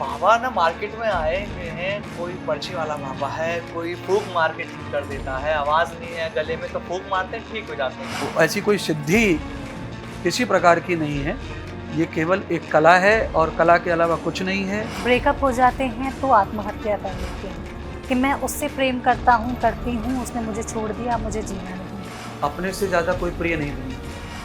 बाबा ना मार्केट में आए हुए हैं, कोई पर्ची वाला बाबा है, कोई फूंक मार के ठीक कर देता है, आवाज नहीं है गले में तो फूंक मारते हैं ठीक हो जाते हैं। तो ऐसी कोई सिद्धि किसी प्रकार की नहीं है, ये केवल एक कला है और कला के अलावा कुछ नहीं है। ब्रेकअप हो जाते हैं तो आत्महत्या कर लेते हैं कि मैं उससे प्रेम करता हूँ, करती हूँ, उसने मुझे छोड़ दिया, मुझे जीना नहीं। अपने से ज़्यादा कोई प्रिय नहीं बनी।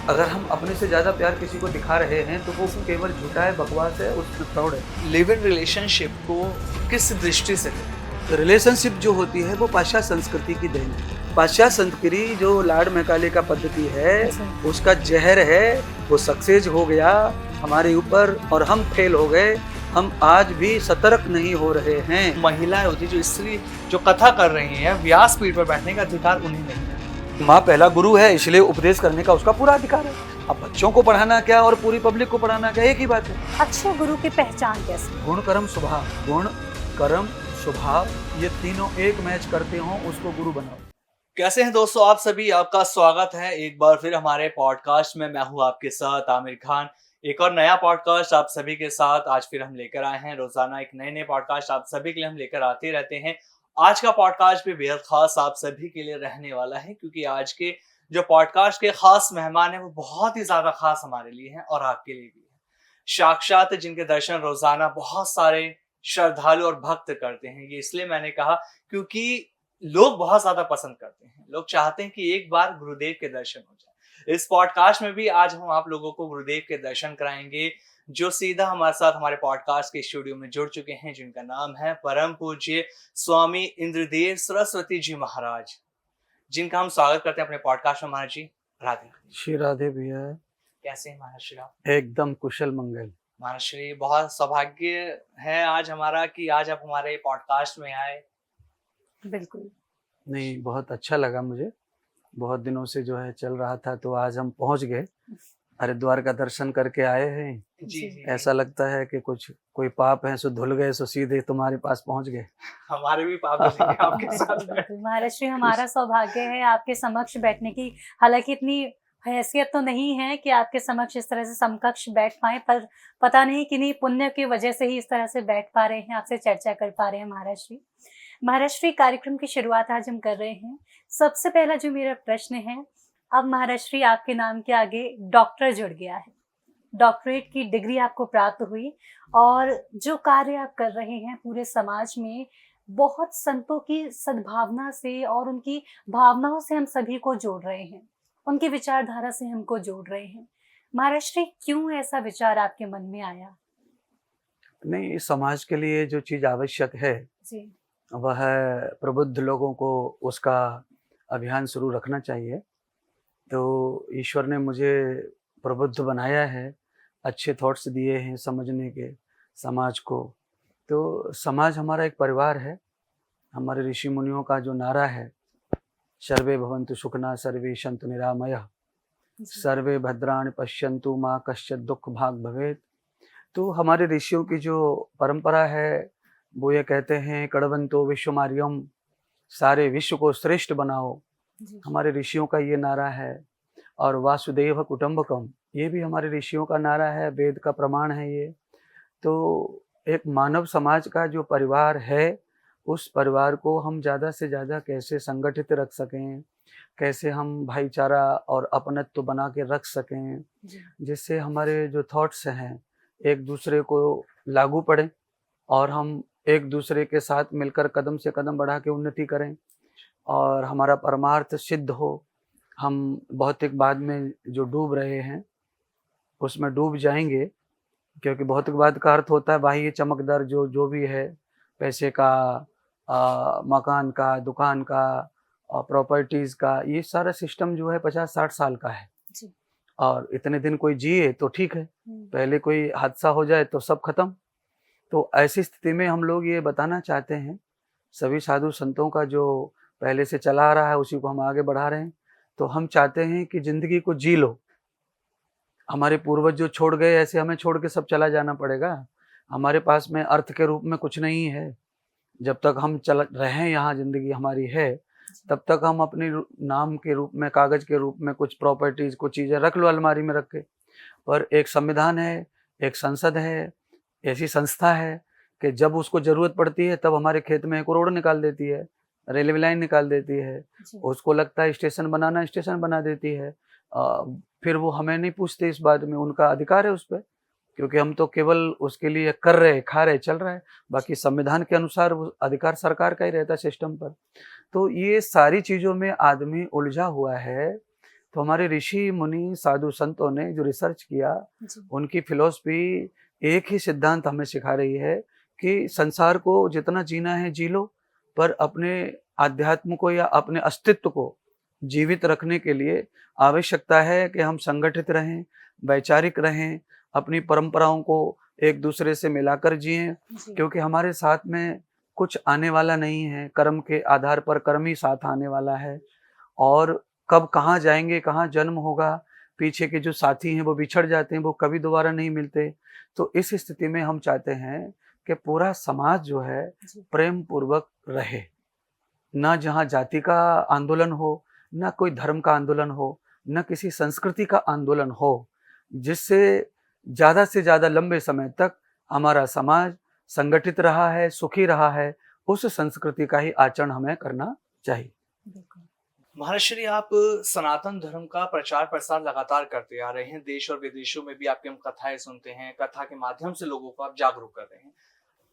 अगर हम अपने से ज़्यादा प्यार किसी को दिखा रहे हैं तो वो केवल झूठा है, बकवास है, उसमें फ्रॉड है। लिव इन रिलेशनशिप को किस दृष्टि से लें? रिलेशनशिप जो होती है वो पाश्चात्य संस्कृति की देन है। पाश्चात्य संस्कृति जो लाड मैकाले का पद्धति है, उसका जहर है, वो सक्सेस हो गया हमारे ऊपर और हम फेल हो गए। हम आज भी सतर्क नहीं हो रहे हैं। महिलाएं होती जो स्त्री जो कथा कर रही हैं, व्यास पीठ पर बैठने का अधिकार उन्हें नहीं है। माँ पहला गुरु है, इसलिए उपदेश करने का उसका पूरा अधिकार है। अब बच्चों को पढ़ाना क्या और पूरी पब्लिक को पढ़ाना क्या, एक ही बात है। अच्छे गुरु की पहचान कैसे? गुण कर्म स्वभाव, गुण कर्म स्वभाव ये तीनों एक मैच करते हों उसको गुरु बनाओ। कैसे हैं दोस्तों आप सभी, आपका स्वागत है एक बार फिर हमारे पॉडकास्ट में। मैं हूं आपके साथ आमिर खान। एक और नया पॉडकास्ट आप सभी के साथ आज फिर हम लेकर आए हैं। रोजाना एक नए पॉडकास्ट आप सभी के लिए हम लेकर आते रहते हैं। आज का पॉडकास्ट भी बेहद खास आप सभी के लिए रहने वाला है, क्योंकि आज के जो पॉडकास्ट के खास मेहमान हैं वो बहुत ही ज्यादा खास हमारे लिए हैं और आपके लिए भी है। साक्षात जिनके दर्शन रोजाना बहुत सारे श्रद्धालु और भक्त करते हैं। ये इसलिए मैंने कहा क्योंकि लोग बहुत ज्यादा पसंद करते हैं। लोग चाहते हैं कि एक बार गुरुदेव के दर्शन हो जाए। इस पॉडकास्ट में भी आज हम आप लोगों को गुरुदेव के दर्शन कराएंगे, जो सीधा हमारे साथ हमारे पॉडकास्ट के स्टूडियो में जुड़ चुके हैं, जिनका नाम है परम पूज्य स्वामी इंद्रदेव सरस्वती जी महाराज, जिनका हम स्वागत करते हैं अपने पॉडकास्ट में। महाराज जी राधे। श्री राधे भैया। कैसे हैं महाराज श्री आप? एकदम कुशल मंगल। महाराज श्री बहुत सौभाग्य है आज हमारा कि आज आप हमारे पॉडकास्ट में आए। बिल्कुल नहीं, बहुत अच्छा लगा मुझे। बहुत दिनों से जो है चल रहा था, तो आज हम पहुंच गए। हरिद्वार का दर्शन करके आए हैं। जी। ऐसा लगता है कि कुछ कोई पाप है सो धुल गए, सो सीधे तुम्हारे पास पहुंच गए। हमारे भी पाप धुलेंगे आपके साथ। बिल्कुल महाराज श्री, हमारा सौभाग्य है आपके समक्ष बैठने की। हालांकि इतनी हैसियत तो नहीं है कि आपके समक्ष इस तरह से समकक्ष बैठ पाए, पर पता नहीं किन्हीं पुण्य की वजह से ही इस तरह से बैठ पा रहे हैं, आपसे चर्चा कर पा रहे हैं। महाराज श्री, कार्यक्रम की शुरुआत आज हम कर रहे हैं। सबसे पहला जो मेरा प्रश्न है, अब महाराज श्री आपके नाम के आगे डॉक्टर जुड़ गया है, डॉक्टरेट की डिग्री आपको प्राप्त हुई और जो कार्य आप कर रहे हैं पूरे समाज में, बहुत संतों की सद्भावना से और उनकी भावनाओं से हम सभी को जोड़ रहे हैं, उनकी विचारधारा से हमको जोड़ रहे हैं। महाराज श्री, क्यों ऐसा विचार आपके मन में आया? नहीं, इस समाज के लिए जो चीज आवश्यक है जी, वह प्रबुद्ध लोगों को उसका अभियान शुरू रखना चाहिए। तो ईश्वर ने मुझे प्रबुद्ध बनाया है, अच्छे थॉट्स दिए हैं समझने के समाज को। तो समाज हमारा एक परिवार है। हमारे ऋषि मुनियों का जो नारा है, सर्वे भवन्तु सुखिनः सर्वे सन्तु निरामयः सर्वे भद्राणि पश्यन्तु मा कश्चित् दुःख भाग् भवेत्। तो हमारे ऋषियों की जो परंपरा है वो ये कहते हैं, कड़वंतो विश्वमार्यम, सारे विश्व को श्रेष्ठ बनाओ। हमारे ऋषियों का ये नारा है। और वासुदेव कुटुंबकम, ये भी हमारे ऋषियों का नारा है, वेद का प्रमाण है ये। तो एक मानव समाज का जो परिवार है, उस परिवार को हम ज़्यादा से ज़्यादा कैसे संगठित रख सकें, कैसे हम भाईचारा और अपनत्व बना के रख सकें, जिससे हमारे जो थॉट्स हैं एक दूसरे को लागू पड़े और हम एक दूसरे के साथ मिलकर कदम से कदम बढ़ा के उन्नति करें और हमारा परमार्थ सिद्ध हो। हम भौतिकवाद में जो डूब रहे हैं उसमें डूब जाएंगे, क्योंकि भौतिकवाद का अर्थ होता है बाह्य चमकदार जो भी है, पैसे का, मकान का, दुकान का, प्रॉपर्टीज़ का, ये सारा सिस्टम जो है 50-60 साल का है जी। और इतने दिन कोई जिए तो ठीक है, पहले कोई हादसा हो जाए तो सब खत्म। तो ऐसी स्थिति में हम लोग ये बताना चाहते हैं, सभी साधु संतों का जो पहले से चला आ रहा है उसी को हम आगे बढ़ा रहे हैं। तो हम चाहते हैं कि जिंदगी को जी लो। हमारे पूर्वज जो छोड़ गए, ऐसे हमें छोड़ के सब चला जाना पड़ेगा। हमारे पास में अर्थ के रूप में कुछ नहीं है। जब तक हम चल रहे हैं, यहाँ जिंदगी हमारी है, तब तक हम अपने नाम के रूप में, कागज के रूप में कुछ प्रॉपर्टीज, कुछ चीजें रख लो अलमारी में रख के। पर एक संविधान है, एक संसद है, ऐसी संस्था है कि जब उसको जरूरत पड़ती है तब हमारे खेत में एक रोड निकाल देती है, रेलवे लाइन निकाल देती है, जी, उसको लगता है स्टेशन बनाना, स्टेशन बना देती है। फिर वो हमें नहीं पूछते इस बात में, उनका अधिकार है उस पर, क्योंकि हम तो केवल उसके लिए कर रहे, खा रहे, चल रहा है। बाकी संविधान के अनुसार वो अधिकार सरकार का ही रहता है सिस्टम पर। तो ये सारी चीज़ों में आदमी उलझा हुआ है। तो हमारे ऋषि मुनि साधु संतों ने जो रिसर्च किया, जी, उनकी फिलॉसफी एक ही सिद्धांत हमें सिखा रही है कि संसार को जितना जीना है जी लो, पर अपने आध्यात्म को या अपने अस्तित्व को जीवित रखने के लिए आवश्यकता है कि हम संगठित रहें, वैचारिक रहें, अपनी परंपराओं को एक दूसरे से मिलाकर जिएं, जी, क्योंकि हमारे साथ में कुछ आने वाला नहीं है। कर्म के आधार पर कर्म ही साथ आने वाला है, और कब कहाँ जाएंगे, कहाँ जन्म होगा, पीछे के जो साथी हैं वो बिछड़ जाते हैं, वो कभी दोबारा नहीं मिलते। तो इस स्थिति में हम चाहते हैं कि पूरा समाज जो है जी, प्रेम पूर्वक रहे, ना जहाँ जाति का आंदोलन हो, ना कोई धर्म का आंदोलन हो, ना किसी संस्कृति का आंदोलन हो, जिससे ज़्यादा से ज़्यादा लंबे समय तक हमारा समाज संगठित रहा है, सुखी रहा है, उस संस्कृति का ही आचरण हमें करना चाहिए। बिल्कुल। महाराष्ट्र आप सनातन धर्म का प्रचार प्रसार लगातार करते आ रहे हैं, देश और विदेशों में भी आपकी हम कथाएं सुनते हैं, कथा के माध्यम से लोगों को आप जागरूक कर रहे हैं।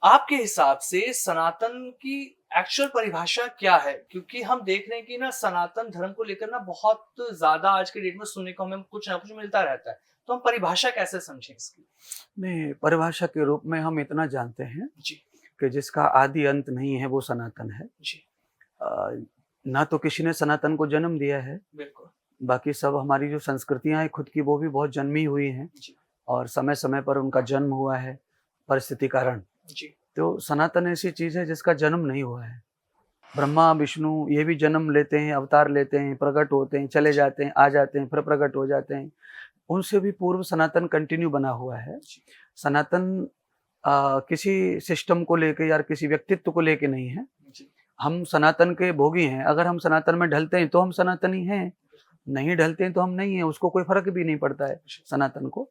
आपके हिसाब से सनातन की एक्चुअल परिभाषा क्या है? क्योंकि हम देख रहे हैं कि ना सनातन धर्म को लेकर ना बहुत ज्यादा आज के डेट में सुनने को हमें कुछ ना कुछ मिलता रहता है, तो हम परिभाषा कैसे समझें इसकी? नहीं, परिभाषा के रूप में हम इतना जानते हैं जी, कि जिसका आदि अंत नहीं है वो सनातन है। जी, ना तो किसी ने सनातन को जन्म दिया है, बिल्कुल, बाकी सब हमारी जो संस्कृतियां हैं खुद की वो भी बहुत जन्मी हुई हैं, जी, और समय समय पर उनका जन्म हुआ है परिस्थिति कारण। जी, तो सनातन ऐसी चीज है जिसका जन्म नहीं हुआ है। ब्रह्मा विष्णु ये भी जन्म लेते हैं, अवतार लेते हैं, प्रकट होते हैं, चले जाते हैं, आ जाते हैं, फिर प्रकट हो जाते हैं। उनसे भी पूर्व सनातन कंटिन्यू बना हुआ है। जी, सनातन किसी सिस्टम को लेके या किसी व्यक्तित्व को लेके नहीं है। जी, हम सनातन के भोगी हैं। अगर हम सनातन में ढलते हैं तो हम सनातनी हैं, नहीं ढलते हैं तो हम नहीं हैं। उसको कोई फर्क भी नहीं पड़ता है सनातन को।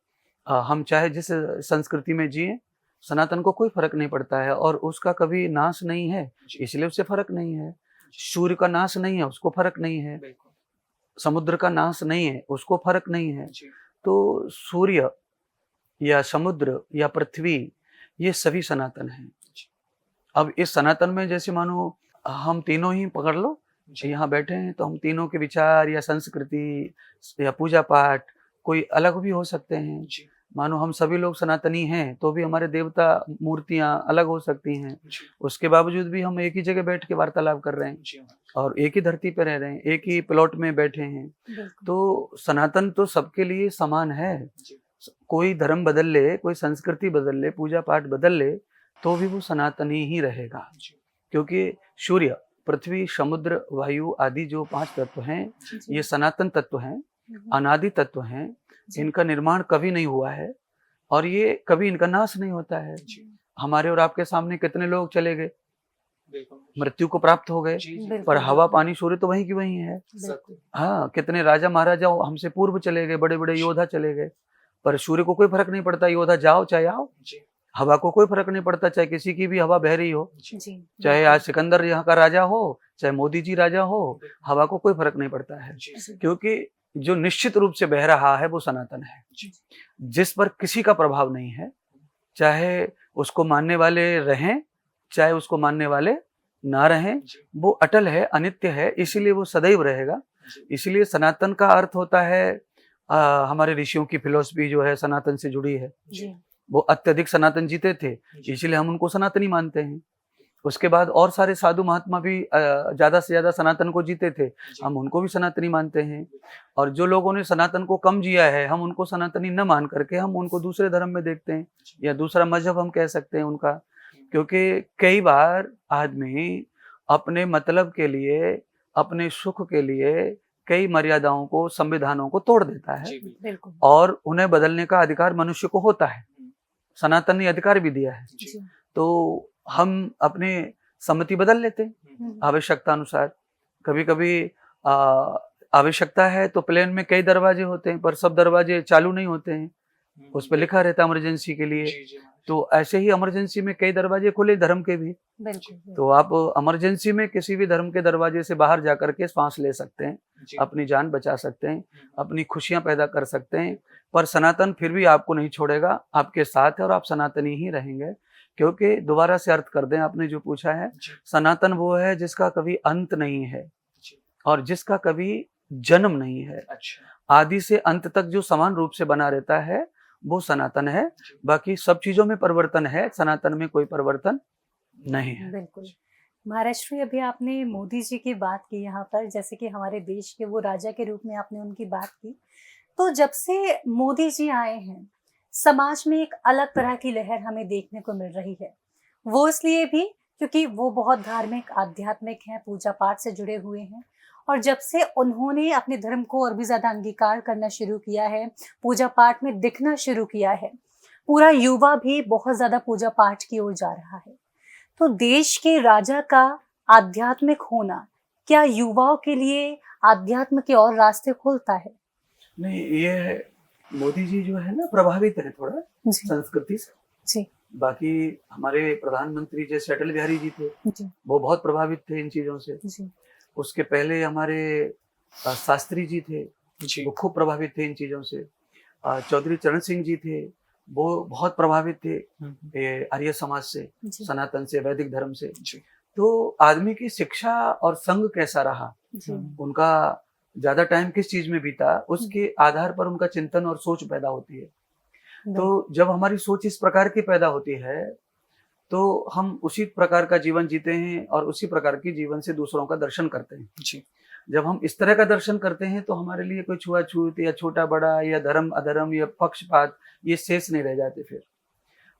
हम चाहे जिस संस्कृति में जिए, सनातन को कोई फर्क नहीं पड़ता है, और उसका कभी नाश नहीं है, जी, इसलिए उससे फर्क नहीं है। सूर्य का नाश नहीं है, उसको फर्क नहीं है। बिल्कुल, समुद्र का नाश नहीं है, उसको फर्क नहीं है। जी, तो सूर्य या समुद्र या पृथ्वी, ये सभी सनातन हैं। जी, अब इस सनातन में जैसे मानो हम तीनों ही पकड़ लो, जी, यहाँ बैठे हैं, तो हम तीनों के विचार या संस्कृति या पूजा पाठ कोई अलग भी हो सकते हैं। जी, मानो हम सभी लोग सनातनी हैं तो भी हमारे देवता मूर्तियां अलग हो सकती हैं। जी, उसके बावजूद भी हम एक ही जगह बैठ के वार्तालाप कर रहे हैं, जी, और एक ही धरती पर रह रहे हैं, एक ही प्लॉट में बैठे हैं। बिल्कुल, तो सनातन तो सबके लिए समान है। जी, कोई धर्म बदल ले, कोई संस्कृति बदल ले, पूजा पाठ बदल ले, तो भी वो सनातनी ही रहेगा। जी, क्योंकि सूर्य, पृथ्वी, समुद्र, वायु आदि जो 5 तत्व हैं, जी, ये सनातन तत्व हैं, हम्म, अनादि तत्व हैं। जी, इनका निर्माण कभी नहीं हुआ है, और ये कभी इनका नाश नहीं होता है। जी, हमारे और आपके सामने कितने लोग चले गए, बिल्कुल, मृत्यु को प्राप्त हो गए, जी, जी, बिल्कुल, पर हवा, बिल्कुल, पानी, सूर्य तो वहीं की वहीं है। सत्य, हाँ, कितने राजा महाराजा हमसे पूर्व चले गए, बड़े बड़े योद्धा चले गए, पर सूर्य को कोई फर्क नहीं पड़ता, योद्धा जाओ चाहे आओ। जी, हवा को कोई फर्क नहीं पड़ता, चाहे किसी की भी हवा बह रही हो, जी, जी, चाहे बिल्कुल, आज सिकंदर यहाँ का राजा हो, चाहे मोदी जी राजा हो, हवा को कोई फर्क नहीं पड़ता है। जी, जी, क्योंकि जो निश्चित रूप से बह रहा है वो सनातन है, जी, जिस पर किसी का प्रभाव नहीं है, चाहे उसको मानने वाले रहें, चाहे उसको मानने वाले ना रहें, जी, वो अटल है, अनित्य है, इसीलिए वो सदैव रहेगा। जी, इसलिए सनातन का अर्थ होता है, हमारे ऋषियों की फिलॉसफी जो है सनातन से जुड़ी है। जी, वो अत्यधिक सनातन जीते थे, जी, इसीलिए हम उनको सनातनी मानते हैं। उसके बाद और सारे साधु महात्मा भी ज़्यादा से ज़्यादा सनातन को जीते थे, जी, हम उनको भी सनातनी मानते हैं। और जो लोगों ने सनातन को कम जिया है, हम उनको सनातनी न मान करके हम उनको दूसरे धर्म में देखते हैं, या दूसरा मजहब हम कह सकते हैं उनका। क्योंकि कई बार आदमी अपने मतलब के लिए, अपने सुख के लिए कई मर्यादाओं को, संविधानों को तोड़ देता है, जी, बिल्कुल, बिल्कुल, और उन्हें बदलने का अधिकार मनुष्य को होता है। सनातन ने अधिकार भी दिया है। जी, जी, तो हम अपने सम्मति बदल लेते हैं हम्म, आवश्यकता अनुसार। कभी कभी आवश्यकता है तो प्लेन में कई दरवाजे होते हैं, पर सब दरवाजे चालू नहीं होते हैं, उस पर लिखा रहता है इमरजेंसी के लिए। जी, जी, तो ऐसे ही इमरजेंसी में कई दरवाजे खुले धर्म के भी, बिल्कुल तो आप इमरजेंसी में किसी भी धर्म के दरवाजे से बाहर जाकर के सांस ले सकते हैं, जी। अपनी जान बचा सकते हैं, अपनी खुशियां पैदा कर सकते हैं। पर सनातन फिर भी आपको नहीं छोड़ेगा, आपके साथ है और आप सनातनी ही रहेंगे। क्योंकि दोबारा से अर्थ कर दें, आपने जो पूछा है, जी। सनातन वो है जिसका कभी अंत नहीं है जी। और जिसका कभी जन्म नहीं है। अच्छा। आदि से अंत तक जो समान रूप से बना रहता है वो सनातन है। जी। बाकी सब चीजों में परिवर्तन है, सनातन में कोई परिवर्तन नहीं है। बिल्कुल। महाराज श्री, अभी आपने मोदी जी की बात की यहाँ पर, जैसे कि हमारे देश के वो राजा के रूप में आपने उनकी बात की। तो जब से मोदी जी आए हैं, समाज में एक अलग तरह की लहर हमें देखने को मिल रही है। वो इसलिए भी क्योंकि वो बहुत धार्मिक, आध्यात्मिक हैं, पूजा पाठ से जुड़े हुए हैं। और जब से उन्होंने अपने धर्म को और भी ज़्यादा अंगीकार करना शुरू किया है, पूजा पाठ में दिखना शुरू किया है, पूरा युवा भी बहुत ज़्यादा पूजा पाठ की ओर जा रहा है। तो देश के राजा का आध्यात्मिक होना क्या युवाओं के लिए आध्यात्म के और रास्ते खोलता है? नहीं, ये मोदी जी जो है ना प्रभावित है थोड़ा जी संस्कृति से। जी बाकी हमारे प्रधानमंत्री जैसे अटल बिहारी जी थे, जी वो बहुत प्रभावित थे इन चीजों से। जी उसके पहले हमारे शास्त्री जी थे, जी। वो खूब प्रभावित थे इन चीजों से। चौधरी चरण सिंह जी थे, वो बहुत प्रभावित थे ये आर्य समाज से, जी सनातन से, वैदिक धर्म से। जी। तो आदमी की शिक्षा और संग कैसा रहा, जी उनका ज्यादा टाइम किस चीज में बीता, उसके आधार पर उनका चिंतन और सोच पैदा होती है। तो जब हमारी सोच इस प्रकार की पैदा होती है तो हम उसी प्रकार का जीवन जीते हैं और उसी प्रकार की जीवन से दूसरों का दर्शन करते हैं। जी। जब हम इस तरह का दर्शन करते हैं तो हमारे लिए कोई छुआछूत या छोटा बड़ा या धर्म अधर्म या पक्षपात ये शेष नहीं रह जाते।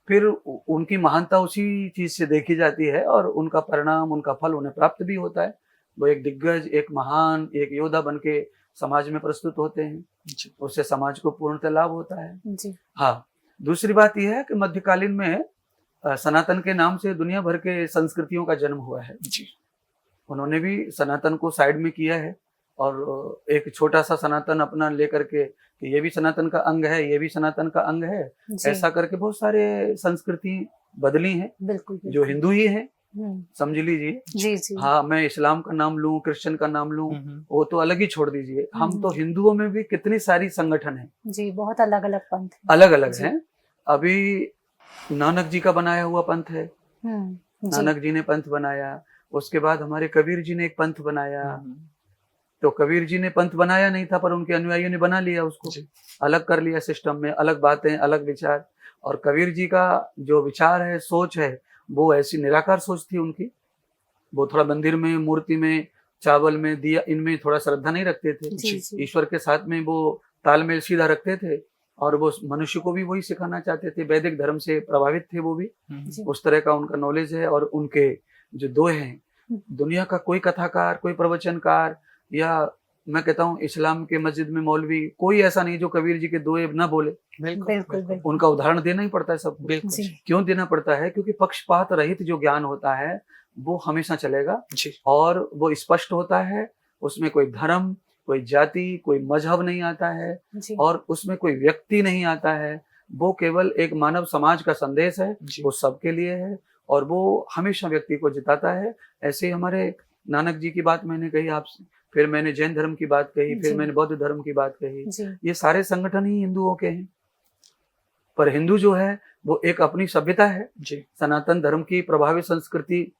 फिर उनकी महानता उसी चीज से देखी जाती है और उनका परिणाम, उनका फल उन्हें प्राप्त भी होता है। वो एक दिग्गज, एक महान, एक योद्धा बन के समाज में प्रस्तुत होते हैं, जी। उससे समाज को पूर्णतः लाभ होता है। जी हाँ, दूसरी बात यह है कि मध्यकालीन में सनातन के नाम से दुनिया भर के संस्कृतियों का जन्म हुआ है। जी। उन्होंने भी सनातन को साइड में किया है और एक छोटा सा सनातन अपना लेकर के कि ये भी सनातन का अंग है, ये भी सनातन का अंग है, जी ऐसा करके बहुत सारे संस्कृति बदली हैं बिल्कुल जो बिल्कुल। हिंदू ही है, हम्म, समझ लीजिए। जी जी हाँ, मैं इस्लाम का नाम लूं, क्रिश्चियन का नाम लूं, वो तो अलग ही छोड़ दीजिए। हम तो हिंदुओं में भी कितनी सारी संगठन है, जी, बहुत अलग अलग पंथ हैं। अलग अलग जी। हैं। अभी नानक जी का बनाया हुआ पंथ है, जी नानक जी ने पंथ बनाया। उसके बाद हमारे कबीर जी ने एक पंथ बनाया। तो कबीर जी ने पंथ बनाया नहीं था पर उनके अनुयायियों ने बना लिया उसको, जी। अलग कर लिया सिस्टम में, अलग बातें, अलग विचार। और कबीर जी का जो विचार है, सोच है, वो ऐसी निराकार सोच थी उनकी। वो थोड़ा मंदिर में, मूर्ति में, चावल में, दिया, इनमें थोड़ा श्रद्धा नहीं रखते थे। जी जी ईश्वर के साथ में वो तालमेल सीधा रखते थे और वो मनुष्य को भी वही सिखाना चाहते थे। वैदिक धर्म से प्रभावित थे वो भी, जी उस तरह का उनका नॉलेज है। और उनके जो दोहे हैं, दुनिया का कोई कथाकार, कोई प्रवचनकार, या मैं कहता हूँ इस्लाम के मस्जिद में मौलवी, कोई ऐसा नहीं जो कबीर जी के दोहे ना बोले। बिल्कुल बिल्कुल। उनका उदाहरण देना ही पड़ता है सबको। बिल्कुल जी क्यों देना पड़ता है? क्योंकि पक्षपात रहित जो ज्ञान होता है वो हमेशा चलेगा जी। और वो स्पष्ट होता है। उसमें कोई धर्म, कोई जाति, कोई मजहब नहीं आता है जी और उसमें कोई व्यक्ति नहीं आता है। वो केवल एक मानव समाज का संदेश है, जी। वो सबके लिए है और वो हमेशा व्यक्ति को जिताता है। ऐसे ही हमारे नानक जी की बात मैंने कही आपसे, फिर मैंने जैन धर्म की बात कही, फिर जी। मैंने बौद्ध धर्म की बात कही। जी ये सारे संगठन ही हिंदुओं के हैं। पर हिंदू जो है वो एक अपनी सभ्यता है, जी। सनातन धर्म की प्रभावी संस्कृति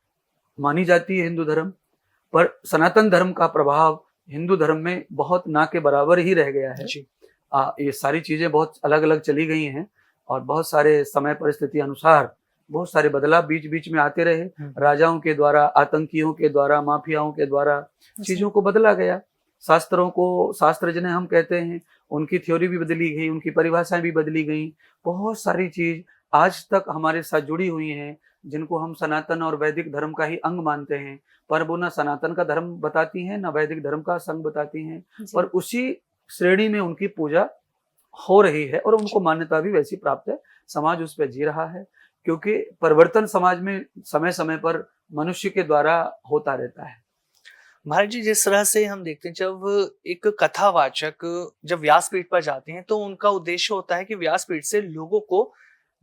मानी जाती है हिंदू धर्म। पर सनातन धर्म का प्रभाव हिंदू धर्म में बहुत ना के बराबर ही रह गया है। जी। ये सारी चीजें बहुत अलग अलग चली गई हैं और बहुत सारे समय परिस्थिति अनुसार बहुत सारे बदलाव बीच बीच में आते रहे। राजाओं के द्वारा, आतंकियों के द्वारा, माफियाओं के द्वारा चीजों को बदला गया। शास्त्रों को, शास्त्र जिन्हें हम कहते हैं, उनकी थ्योरी भी बदली गई, उनकी परिभाषाएं भी बदली गई। बहुत सारी चीज आज तक हमारे साथ जुड़ी हुई हैं जिनको हम सनातन और वैदिक धर्म का ही अंग मानते हैं। पर वो ना सनातन का धर्म बताती हैं, ना वैदिक धर्म का संग बताती हैं। जी। पर उसी श्रेणी में उनकी पूजा हो रही है और उनको मान्यता भी वैसी प्राप्त है। समाज उस पर जी रहा है क्योंकि परिवर्तन समाज में समय समय पर मनुष्य के द्वारा होता रहता है। महाराज जी, जिस तरह से हम देखते हैं, जब एक कथावाचक जब व्यासपीठ पर जाते हैं तो उनका उद्देश्य होता है कि व्यासपीठ से लोगों को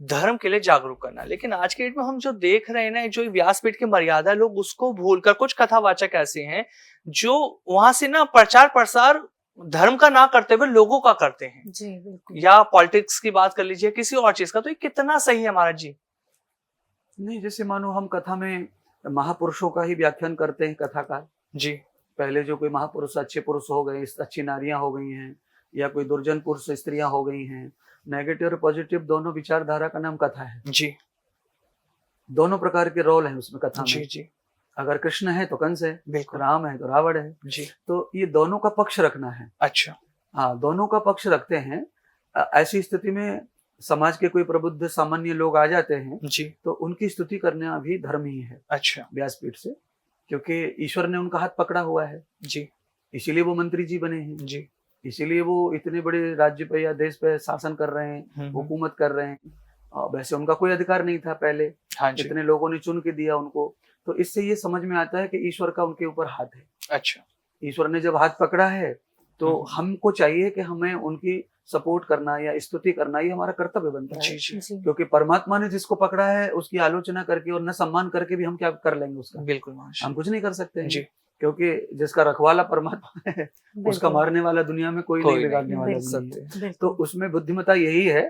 धर्म के लिए जागरूक करना। लेकिन आज के डेट में हम जो देख रहे हैं ना, जो व्यासपीठ की मर्यादा, लोग उसको भूलकर कुछ कथावाचक ऐसे हैं जो वहां से ना प्रचार प्रसार धर्म का ना करते हुए लोगों का करते हैं। जी बिल्कुल। या पॉलिटिक्स की बात कर लीजिए, किसी और चीज का, तो ये कितना सही है हमारा जी? नहीं, जैसे मानो हम कथा में महापुरुषों का ही व्याख्यान करते हैं कथाकार। जी पहले जो कोई महापुरुष अच्छे पुरुष हो गए, अच्छी नारियां हो गई हैं, या कोई दुर्जन पुरुष स्त्रियां हो गई हैं, नेगेटिव और पॉजिटिव दोनों विचारधारा का नाम कथा है। जी दोनों प्रकार के रोल हैं उसमें कथा जी में। जी अगर कृष्ण है तो कंस है, बिल्कुल। राम है तो रावण है। जी तो ये दोनों का पक्ष रखना है। अच्छा। हाँ, दोनों का पक्ष रखते हैं। ऐसी स्थिति में समाज के कोई प्रबुद्ध सामान्य लोग आ जाते हैं जी तो उनकी स्तुति करना भी धर्म ही है अच्छा। व्यासपीठ से, क्योंकि ईश्वर ने उनका हाथ पकड़ा हुआ है, जी इसीलिए वो मंत्री जी बने हैं, जी इसीलिए वो इतने बड़े राज्य पे या देश पे शासन कर रहे हैं, हुकूमत कर रहे हैं। वैसे उनका कोई अधिकार नहीं था पहले, हाँ जी इतने लोगों ने चुन के दिया उनको। तो इससे ये समझ में आता है कि ईश्वर का उनके ऊपर हाथ है। अच्छा। ईश्वर ने जब हाथ पकड़ा है तो हमको चाहिए कि हमें उनकी सपोर्ट करना या स्तुति करना, ये हमारा कर्तव्य बनता है। जी जी क्योंकि परमात्मा ने जिसको पकड़ा है उसकी आलोचना करके और न सम्मान करके भी हम क्या कर लेंगे उसका? बिल्कुल महाशय। हम कुछ नहीं कर सकते हैं जी क्योंकि जिसका रखवाला परमात्मा है उसका मारने वाला दुनिया में कोई नहीं, बिगाड़ने वाला भी नहीं है। तो उसमें बुद्धिमता यही है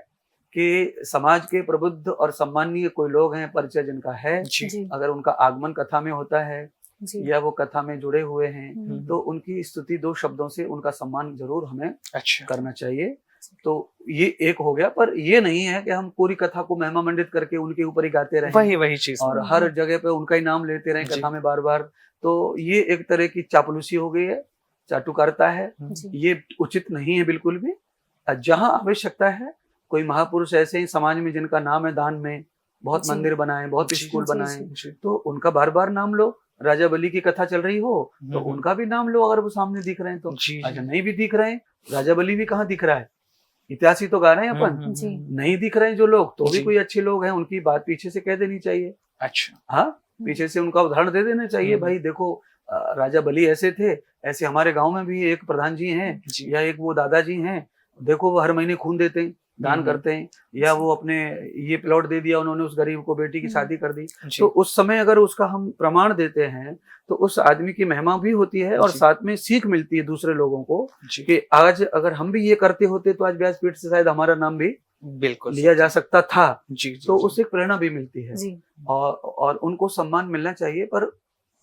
कि समाज के प्रबुद्ध और सम्मानीय कोई लोग हैं, परिचय जिनका है, जी अगर उनका आगमन कथा में होता है या वो कथा में जुड़े हुए हैं तो उनकी स्तुति दो शब्दों से उनका सम्मान जरूर हमें अच्छा करना चाहिए। तो ये एक हो गया, पर ये नहीं है कि हम पूरी कथा को महिमा मंडित करके उनके ऊपर ही गाते रहें, वही चीज, और हर जगह पे उनका ही नाम लेते रहें कथा में बार बार। तो ये एक तरह की चापलूसी हो गई है, चाटुकारिता है, ये उचित नहीं है बिल्कुल भी। जहाँ आवश्यकता है, कोई महापुरुष ऐसे ही समाज में जिनका नाम है दान में, बहुत मंदिर बनाए, बहुत स्कूल बनाए, तो उनका बार बार नाम लो। राजा बलि की कथा चल रही हो तो उनका भी नाम लो अगर वो सामने दिख रहे हैं तो। अच्छा, नहीं भी दिख रहे हैं, राजा बलि भी कहाँ दिख रहा है, इतिहास ही तो गा रहे हैं अपन। नहीं दिख रहे हैं जो लोग, तो भी कोई अच्छे लोग हैं, उनकी बात पीछे से कह देनी चाहिए। अच्छा, हाँ, पीछे से उनका उदाहरण दे देना चाहिए, भाई देखो राजा बलि ऐसे थे, ऐसे हमारे गांव में भी एक प्रधान जी हैं या एक वो दादाजी हैं, देखो वो हर महीने खून देते हैं, दान करते हैं, या वो अपने ये प्लॉट दे दिया उन्होंने उस गरीब को, बेटी की शादी कर दी। तो उस समय अगर उसका हम प्रमाण देते हैं तो उस आदमी की महिमा भी होती है और साथ में सीख मिलती है दूसरे लोगों को कि आज अगर हम भी ये करते होते तो आज व्यासपीठ से शायद हमारा नाम भी बिल्कुल लिया जा सकता था। तो जी। उससे एक प्रेरणा भी मिलती है और उनको सम्मान मिलना चाहिए। पर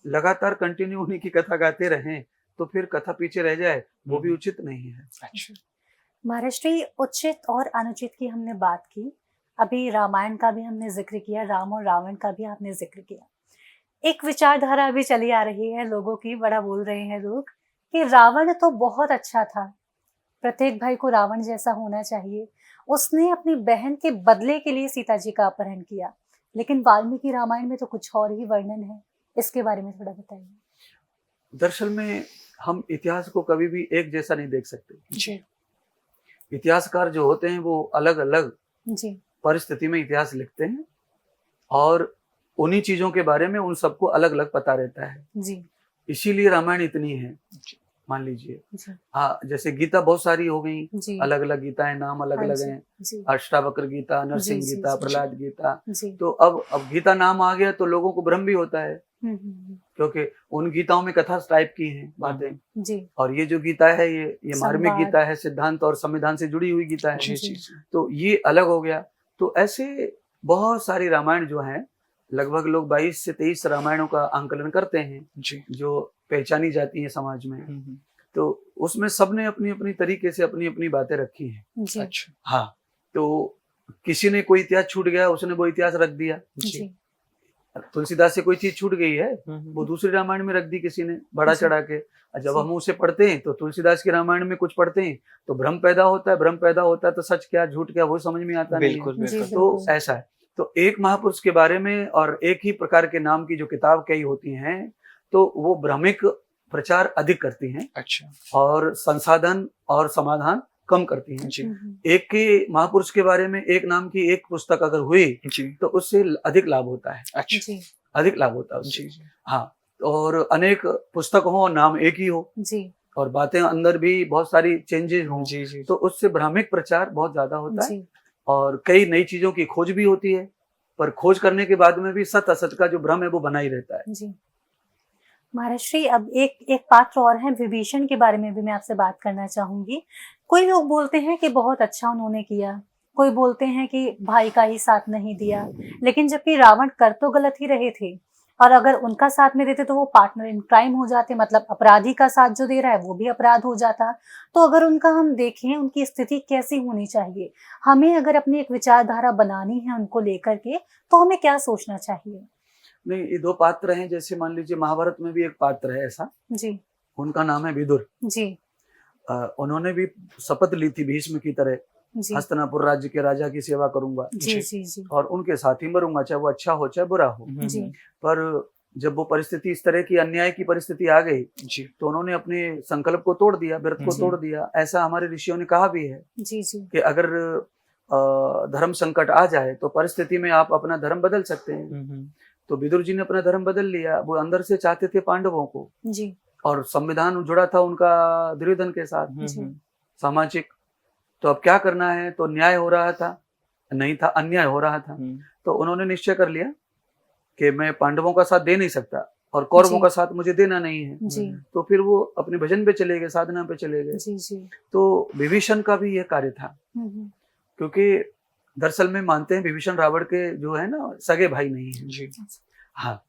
लगातार कंटिन्यू उन्हीं की कथा गाते रहें तो फिर कथा पीछे रह जाए, वो भी उचित नहीं है। अच्छा, महाराज जी, उचित और अनुचित की हमने बात की, अभी रामायण का भी हमने जिक्र किया, राम और रावण का भी आपने जिक्र किया। एक विचारधारा अभी चली आ रही है लोगों की, बड़ा बोल रहे हैं लोग कि रावण तो बहुत अच्छा था, प्रत्येक भाई को रावण जैसा होना चाहिए, उसने अपनी बहन के बदले के लिए सीता जी का अपहरण किया। लेकिन वाल्मीकि रामायण में तो कुछ और ही वर्णन है, इसके बारे में थोड़ा बताइए। दरअसल में हम इतिहास को कभी भी एक जैसा नहीं देख सकते। जी इतिहासकार जो होते हैं वो अलग अलग परिस्थिति में इतिहास लिखते हैं और उन्हीं चीजों के बारे में उन सबको अलग अलग पता रहता है जी। इसीलिए रामायण इतनी है। मान लीजिए, हाँ, जैसे गीता बहुत सारी हो गई, अलग अलग गीता है, नाम अलग अलग हैं, अष्टावक्र गीता, नरसिंह गीता, प्रहलाद गीता। तो अब गीता नाम आ गया तो लोगों को भ्रम भी होता है क्योंकि उन गीताओं में कथा टाइप की हैं बातें, और ये जो गीता है ये मार्मिक गीता है, सिद्धांत और संविधान से जुड़ी हुई गीता है। तो ये अलग हो गया। तो ऐसे बहुत सारी रामायण जो है, लगभग लोग 22 से 23 रामायणों का आंकलन करते हैं जो पहचानी जाती है समाज में। तो उसमें सबने अपनी अपनी तरीके से अपनी अपनी बातें रखी हैं। अच्छा, हाँ, तो किसी ने कोई इतिहास छूट गया, उसने वो इतिहास रख दिया। तुलसीदास से कोई चीज छूट गई है, वो दूसरी रामायण में रख दी किसी ने बढ़ा चढ़ा के। जब हम उसे पढ़ते हैं तो तुलसीदास के रामायण में कुछ पढ़ते हैं तो भ्रम पैदा होता है, तो सच क्या झूठ क्या वो समझ में आता नहीं है। तो ऐसा है। तो एक महापुरुष के बारे में और एक ही प्रकार के नाम की जो किताब कई होती हैं तो वो भ्रमिक प्रचार अधिक करती हैं। अच्छा, और संसाधन और समाधान कम करती हैं। एक के महापुरुष के बारे में एक नाम की एक पुस्तक अगर हुई तो उससे अधिक लाभ होता है। अच्छा, अधिक लाभ होता है उससे। हाँ, और अनेक पुस्तक हो और नाम एक ही हो और बातें अंदर भी बहुत सारी चेंजेस हों, तो उससे भ्रामिक प्रचार बहुत ज्यादा होता है। और कई नई चीजों की खोज भी होती है, पर खोज करने के बाद में भी सत असत का जो भ्रम है वो बना ही रहता है। जी महाराज श्री, अब एक पात्र और हैं विभीषण, के बारे में भी मैं आपसे बात करना चाहूंगी। कोई लोग बोलते हैं कि बहुत अच्छा उन्होंने किया, कोई बोलते हैं कि भाई का ही साथ नहीं दिया, लेकिन जबकि रावण कर तो गलत ही रहे थे, और अगर उनका साथ में देते तो वो पार्टनर इन क्राइम हो जाते, मतलब अपराधी का साथ जो दे रहा है वो भी अपराध हो जाता। तो अगर उनका हम देखें, उनकी स्थिति कैसी होनी चाहिए, हमें अगर अपनी एक विचारधारा बनानी है उनको लेकर के, तो हमें क्या सोचना चाहिए? नहीं, ये दो पात्र हैं, जैसे मान लीजिए महाभारत में भी एक पात्र है ऐसा, जी उनका नाम है विदुर। जी उन्होंने भी शपथ ली थी भीष्म की तरह, जी हस्तिनापुर राज्य के राजा की सेवा करूंगा जी जी जी और उनके साथ ही मरूंगा, चाहे वो अच्छा हो चाहे बुरा हो। जी पर जब वो परिस्थिति इस तरह की अन्याय की परिस्थिति आ गई जी तो उन्होंने अपने संकल्प को तोड़ दिया, व्रत को जी। तोड़ दिया। ऐसा हमारे ऋषियों ने कहा भी है जी जी कि अगर धर्म संकट आ जाए तो परिस्थिति में आप अपना धर्म बदल सकते हैं। तो विदुर जी ने अपना धर्म बदल लिया। वो अंदर से चाहते थे पांडवों को, जी और संविधान जुड़ा था उनका दुर्योधन के साथ, जी सामाजिक। तो अब क्या करना है, तो न्याय हो रहा था नहीं था, अन्याय हो रहा था। तो उन्होंने निश्चय कर लिया कि मैं पांडवों का साथ दे नहीं सकता और कौरवों जी। का साथ मुझे देना नहीं है। जी तो फिर वो अपने भजन पे चले गए, साधना पे चले गए। जी जी तो विभीषण का भी ये कार्य था, हम्म, क्योंकि दरअसल में मानते हैं विभीषण रावण के जो है ना सगे भाई नहीं है। जी हाँ,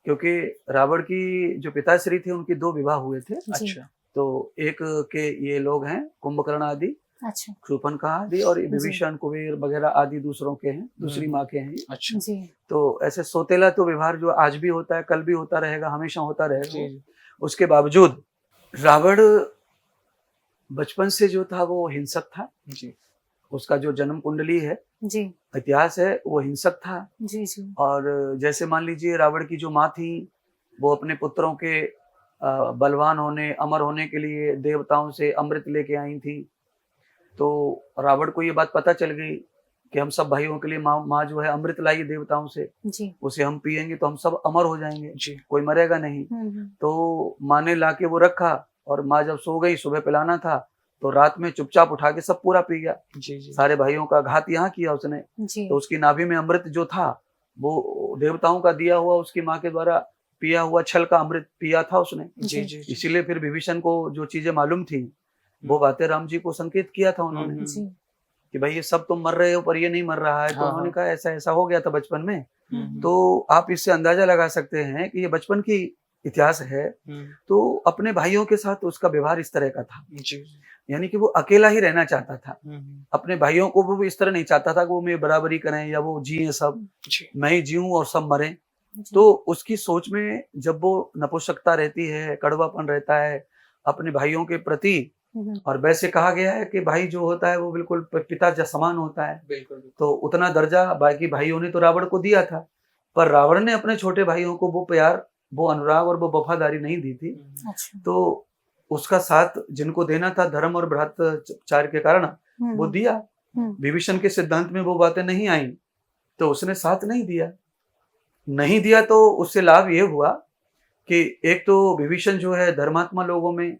क्योंकि रावण की जो पिताश्री थे उनके दो विवाह हुए थे। जी अच्छा तो एक के ये लोग हैं कुंभकर्ण आदि, अच्छा शूर्पणखा आदि, और विभीषण कुबेर वगैरह आदि दूसरों के हैं, दूसरी माँ के हैं ये। अच्छा जी तो ऐसे सोतेला तो व्यवहार जो आज भी होता है, कल भी होता रहेगा, हमेशा होता रहेगा। जी उसके बावजूद रावण बचपन से जो था वो हिंसक था। जी उसका जो जन्म कुंडली है, जी इतिहास है, वो हिंसक था। जी जी और जैसे मान लीजिए रावण की जो माँ थी वो अपने पुत्रों के बलवान होने, अमर होने के लिए देवताओं से अमृत लेके आई थी। तो रावण को ये बात पता चल गई कि हम सब भाइयों के लिए माँ जो है अमृत लाई देवताओं से, जी उसे हम पिएंगे तो हम सब अमर हो जाएंगे, जी कोई मरेगा नहीं। तो माँ ने लाके वो रखा, और माँ जब सो गई, सुबह पिलाना था, तो रात में चुपचाप उठा के सब पूरा पी गया। जी जी सारे भाइयों का घात यहाँ किया उसने। जी तो उसकी नाभि में अमृत जो था वो देवताओं का दिया हुआ, उसकी माँ के द्वारा पिया हुआ छल का अमृत पिया था उसने। जी जी इसीलिए फिर विभीषण को जो चीजें मालूम थी वो बातें राम जी को संकेत किया था उन्होंने जी कि भाई ये सब तुम मर रहे हो पर ये नहीं मर रहा है। तो हाँ, उन्होंने हाँ। कहा ऐसा ऐसा हो गया था बचपन में। हम्म, तो आप इससे अंदाजा लगा सकते हैं कि ये बचपन की इतिहास है। तो अपने भाइयों के साथ उसका व्यवहार इस तरह का था, जी यानी कि वो अकेला ही रहना चाहता था। अपने भाइयों को वो इस तरह नहीं चाहता था कि वो मेरी बराबरी करें या वो जिए सब, जी मैं ही जीऊं और सब मरें। जी तो उसकी सोच में जब वो नपुंसकता रहती है, कड़वापन रहता है अपने भाइयों के प्रति, और वैसे कहा गया है कि भाई जो होता है वो बिल्कुल पिता जैसा समान होता है। बिल्कुल तो उतना दर्जा बाकी भाइयों ने तो रावण को दिया था, पर रावण ने अपने छोटे भाइयों को वो प्यार, वो अनुराग और वो वफादारी नहीं दी थी। अच्छा तो उसका साथ जिनको देना था धर्म और भ्रातृचार्य के कारण वो दिया। विभीषण के सिद्धांत में वो बातें नहीं आई तो उसने साथ नहीं दिया। नहीं दिया तो उससे लाभ ये हुआ कि एक तो विभीषण जो है धर्मात्मा लोगों में,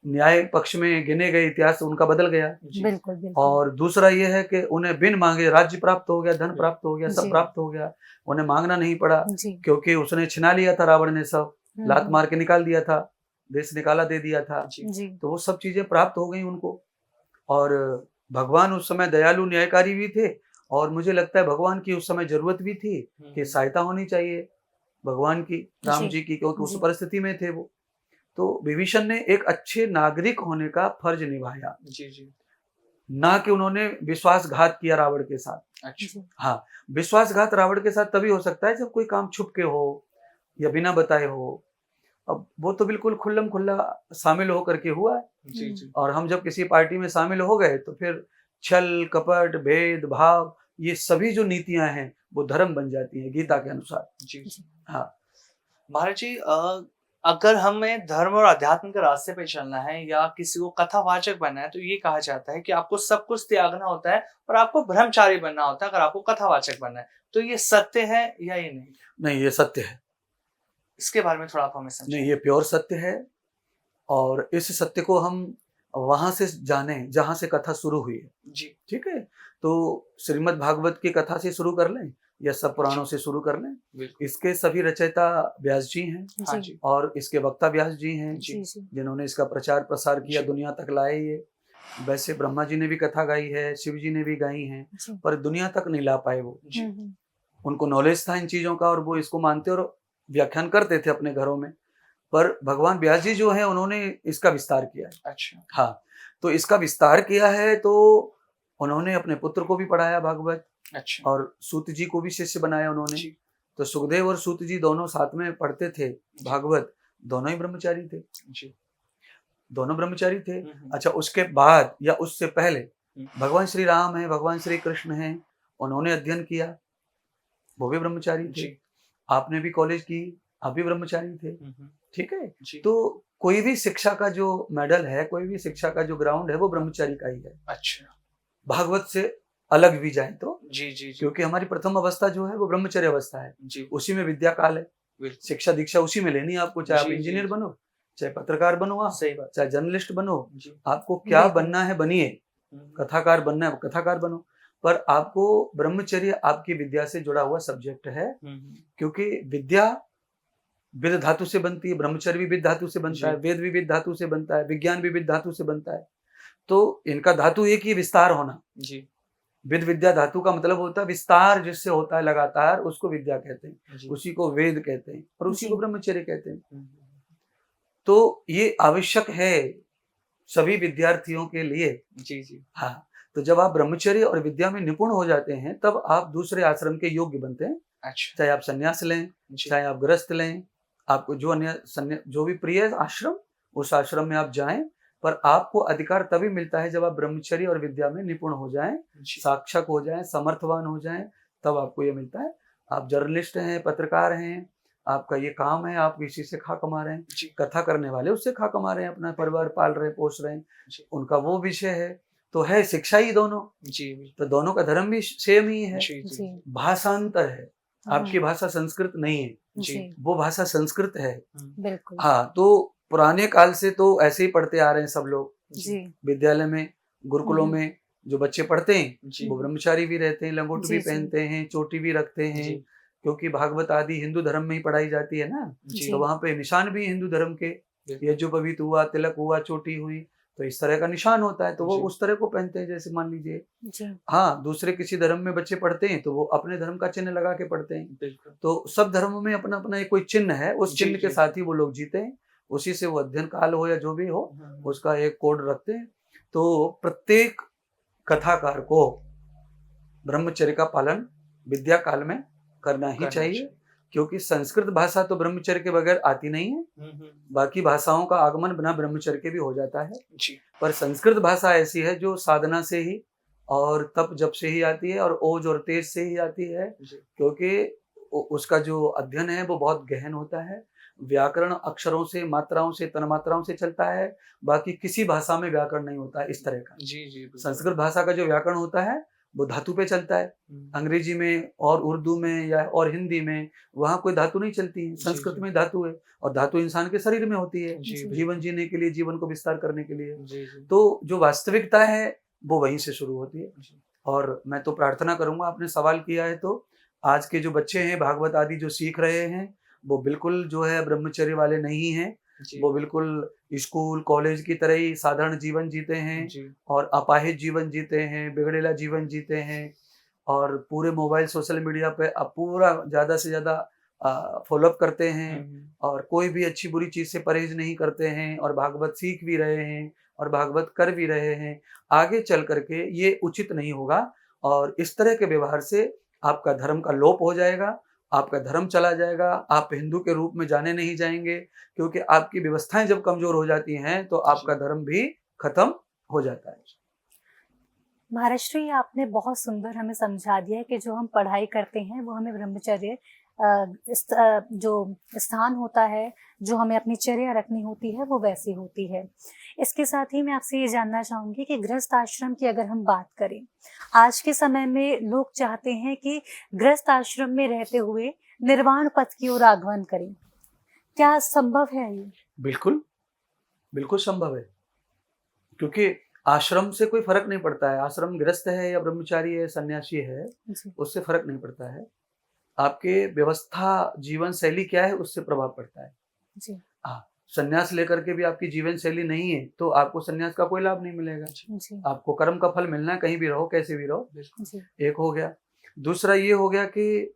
न्याय पक्ष में गिने गए, इतिहास उनका बदल गया। बिल्कुल बिल्कुल और दूसरा ये है कि उन्हें बिन मांगे राज्य प्राप्त हो गया, धन प्राप्त हो गया, सब जी। प्राप्त हो गया, उन्हें मांगना नहीं पड़ा, जी क्योंकि उसने छिना लिया था रावण ने सब, लात हम्म, मार के निकाल दिया था, देश निकाला दे दिया था। जी तो वो सब चीजें प्राप्त हो गई उनको। और भगवान उस समय दयालु न्यायकारी भी थे, और मुझे लगता है भगवान की उस समय जरूरत भी थी कि सहायता होनी चाहिए भगवान की, राम जी जी की, क्योंकि उस जी परिस्थिति में थे वो। तो विभीषण ने एक अच्छे नागरिक होने का फर्ज निभाया, जी जी ना कि उन्होंने विश्वासघात किया रावण के साथ। अच्छा जी हाँ, विश्वासघात रावण के साथ तभी हो सकता है जब कोई काम छुप के हो या बिना बताए हो। अब वो तो बिल्कुल खुल्लम खुल्ला शामिल होकर के हुआ है। जी जी और हम जब किसी पार्टी में शामिल हो गए तो फिर छल कपट भेदभाव ये सभी जो नीतियां हैं वो धर्म बन जाती हैं गीता के अनुसार। जी हाँ, महाराज जी, अगर हमें धर्म और अध्यात्म के रास्ते पे चलना है या किसी को कथावाचक बनना है तो ये कहा जाता है कि आपको सब कुछ त्यागना होता है और आपको ब्रह्मचारी बनना होता है अगर आपको कथावाचक बनना है। तो ये सत्य है या ये नहीं? नहीं ये सत्य है। इसके बारे में थोड़ा आप हमें नहीं समझाइए। ये प्योर सत्य है, और इस सत्य को हम वहां से जाने जहां से कथा शुरू हुई है। जी ठीक है, तो श्रीमद् भागवत की कथा से शुरू कर लें या सब पुराणों से शुरू कर लें। बिल्कुल। इसके सभी रचयिता व्यास जी हैं हाँ जी जी। और इसके वक्ता व्यास जी हैं, जी जी जिन्होंने इसका प्रचार प्रसार किया, जी। दुनिया तक लाए ये। वैसे ब्रह्मा जी ने भी कथा गाई है, शिव जी ने भी गाई हैं, जी पर दुनिया तक नहीं ला पाए वो। जी। उनको नॉलेज था इन चीजों का और वो इसको मानते और व्याख्यान करते थे अपने घरों में। पर भगवान व्यास जी जो हैं उन्होंने इसका विस्तार किया है। अच्छा। हाँ, तो इसका विस्तार किया है तो उन्होंने अपने पुत्र को भी पढ़ाया भागवत अच्छा। और सूत जी को भी शिष्य बनाया उन्होंने। जी। तो सुखदेव और सूत जी दोनों साथ में पढ़ते थे भागवत, दोनों ही ब्रह्मचारी थे, जी। दोनों ब्रह्मचारी थे। हम्म। अच्छा, उसके बाद या उससे पहले हम्म। भगवान श्री राम है, भगवान श्री कृष्ण हैं, उन्होंने अध्ययन किया, वो भी ब्रह्मचारी थे। जी। आपने भी कॉलेज की, आप भी ब्रह्मचारी थे, ठीक है। जी। तो कोई भी शिक्षा का जो मेडल है, कोई भी शिक्षा का जो ग्राउंड है, वो ब्रह्मचारी का ही है। अच्छा। भागवत से अलग भी जाए तो, जी जी जी। क्योंकि हमारी प्रथम अवस्था जो है वो ब्रह्मचर्य अवस्था है, जी। उसी में विद्या काल है, बिल्कुल। शिक्षा दीक्षा उसी में लेनी है आपको। चाहे आप जी, जी, इंजीनियर जी। बनो, चाहे पत्रकार बनो, आप सही बात। चाहे जर्नलिस्ट बनो, जी। आपको क्या बिल्कुल। बनना है बनिए, कथाकार बनना है कथाकार बनो, पर आपको ब्रह्मचर्य आपकी विद्या से जुड़ा हुआ सब्जेक्ट है। क्योंकि विद्या विद धातु से बनती है, ब्रह्मचर्य भी विद धातु से बनता है, वेद भी विद धातु से बनता है, विज्ञान भी विद धातु से बनता है। तो इनका धातु एक ही, विस्तार होना। जी। विद विद्या धातु का मतलब होता है विस्तार, जिससे होता है लगातार, उसको विद्या कहते हैं, जी। उसी को वेद कहते हैं और उसी जी। को ब्रह्मचर्य कहते हैं। तो ये आवश्यक है सभी विद्यार्थियों के लिए। जी जी। हाँ, तो जब आप ब्रह्मचर्य और विद्या में निपुण हो जाते हैं तब आप दूसरे आश्रम के योग्य बनते हैं। अच्छा। चाहे आप संन्यास लें, जी। चाहे आप गृहस्थ लें, आपको जो भी प्रिय आश्रम, उस आश्रम में आप जाएं, पर आपको अधिकार तभी मिलता है जब आप ब्रह्मचर्य और विद्या में निपुण हो जाएं, जी। साक्षक हो जाएं, समर्थवान हो जाएं, तब आपको ये मिलता है। आप जर्नलिस्ट हैं, पत्रकार हैं, आपका ये काम है, आप इसी से खा कमा रहे हैं। जी। कथा करने वाले उससे खा कमा रहे हैं, अपना परिवार पाल रहे हैं, पोष रहे हैं, जी। उनका वो विषय है। तो है शिक्षा ही दोनों, जी। तो दोनों का धर्म भी सेम ही है। जी जी। जी भाषांतर है, आपकी भाषा संस्कृत नहीं है, जी वो भाषा संस्कृत है। बिल्कुल। हाँ, तो पुराने काल से तो ऐसे ही पढ़ते आ रहे हैं सब लोग। जी विद्यालय में, गुरुकुलों में जो बच्चे पढ़ते हैं जी। वो ब्रह्मचारी भी रहते हैं, लंगोट जी, भी जी। पहनते हैं, चोटी भी रखते हैं, जी। क्योंकि भागवत आदि हिंदू धर्म में ही पढ़ाई जाती है ना। जी। तो वहाँ पे निशान भी हिंदू धर्म के, यज्ञोपवीत हुआ, तिलक हुआ, चोटी हुई, तो इस तरह का निशान होता है, तो वो जी। उस तरह को पहनते हैं, जैसे मान लीजिए। जी हाँ, दूसरे किसी धर्म में बच्चे पढ़ते हैं तो वो अपने धर्म का चिन्ह लगा के पढ़ते हैं। बिल्कुल। तो सब धर्मों में अपना अपना एक कोई चिन्ह है, उस जी, चिन्ह के जी, साथ ही वो लोग जीते हैं, उसी से वो अध्ययन काल हो या जो भी हो, उसका एक कोड रखते हैं। तो प्रत्येक कथाकार को ब्रह्मचर्य का पालन विद्या काल में करना ही चाहिए, क्योंकि संस्कृत भाषा तो ब्रह्मचर्य के बगैर आती नहीं है। बाकी भाषाओं का आगमन बिना ब्रह्मचर्य के भी हो जाता है, जी। पर संस्कृत भाषा ऐसी है जो साधना से ही और तप जप से ही आती है और ओज और तेज से ही आती है, क्योंकि उसका जो अध्ययन है वो बहुत गहन होता है। व्याकरण अक्षरों से, मात्राओं से, तन्मात्राओं से चलता है, बाकी किसी भाषा में व्याकरण नहीं होता है इस तरह का। जी जी। संस्कृत भाषा का जो व्याकरण होता है वो धातु पे चलता है। अंग्रेजी में और उर्दू में या और हिंदी में वहाँ कोई धातु नहीं चलती है, संस्कृत में धातु है, और धातु इंसान के शरीर में होती है, जीवन जीने के लिए, जीवन को विस्तार करने के लिए। तो जो वास्तविकता है वो वहीं से शुरू होती है। और मैं तो प्रार्थना करूंगा, आपने सवाल किया है तो आज के जो बच्चे हैं भागवत आदि जो सीख रहे हैं वो बिल्कुल जो है ब्रह्मचर्य वाले नहीं हैं, वो बिल्कुल स्कूल कॉलेज की तरह ही साधारण जीवन जीते हैं और अपाहिज जीवन जीते हैं, बिगड़ेला जीवन जीते हैं, और पूरे मोबाइल सोशल मीडिया पे अब पूरा ज़्यादा से ज़्यादा फॉलोअप करते हैं, और कोई भी अच्छी बुरी चीज़ से परहेज नहीं करते हैं, और भागवत सीख भी रहे हैं और भागवत कर भी रहे हैं। आगे चल करके ये उचित नहीं होगा, और इस तरह के व्यवहार से आपका धर्म का लोप हो जाएगा, आपका धर्म चला जाएगा, आप हिंदू के रूप में जाने नहीं जाएंगे, क्योंकि आपकी व्यवस्थाएं जब कमजोर हो जाती हैं तो आपका धर्म भी खत्म हो जाता है। महाराज जी, आपने बहुत सुंदर हमें समझा दिया कि जो हम पढ़ाई करते हैं वो हमें ब्रह्मचर्य जो स्थान होता है, जो हमें अपनी चर्या रखनी होती है वो वैसी होती है। इसके साथ ही मैं आपसे ये जानना चाहूँगी कि गृहस्थ आश्रम की अगर हम बात करें, आज के समय में लोग चाहते हैं कि गृहस्थ आश्रम में रहते हुए निर्वाण पथ की ओर आगमन करें, क्या संभव है ये? बिल्कुल बिल्कुल संभव है, क्योंकि आश्रम से कोई फर्क नहीं पड़ता है, आश्रम गृहस्थ है या ब्रह्मचारी है, सन्यासी है, जी उससे फर्क नहीं पड़ता है। आपके व्यवस्था, जीवन शैली क्या है, उससे प्रभाव पड़ता है। जी हाँ, संन्यास लेकर के भी आपकी जीवन शैली नहीं है तो आपको संन्यास का कोई लाभ नहीं मिलेगा। जी आपको कर्म का फल मिलना है, कहीं भी रहो, कैसे भी रहो। जी एक हो गया। दूसरा ये हो गया कि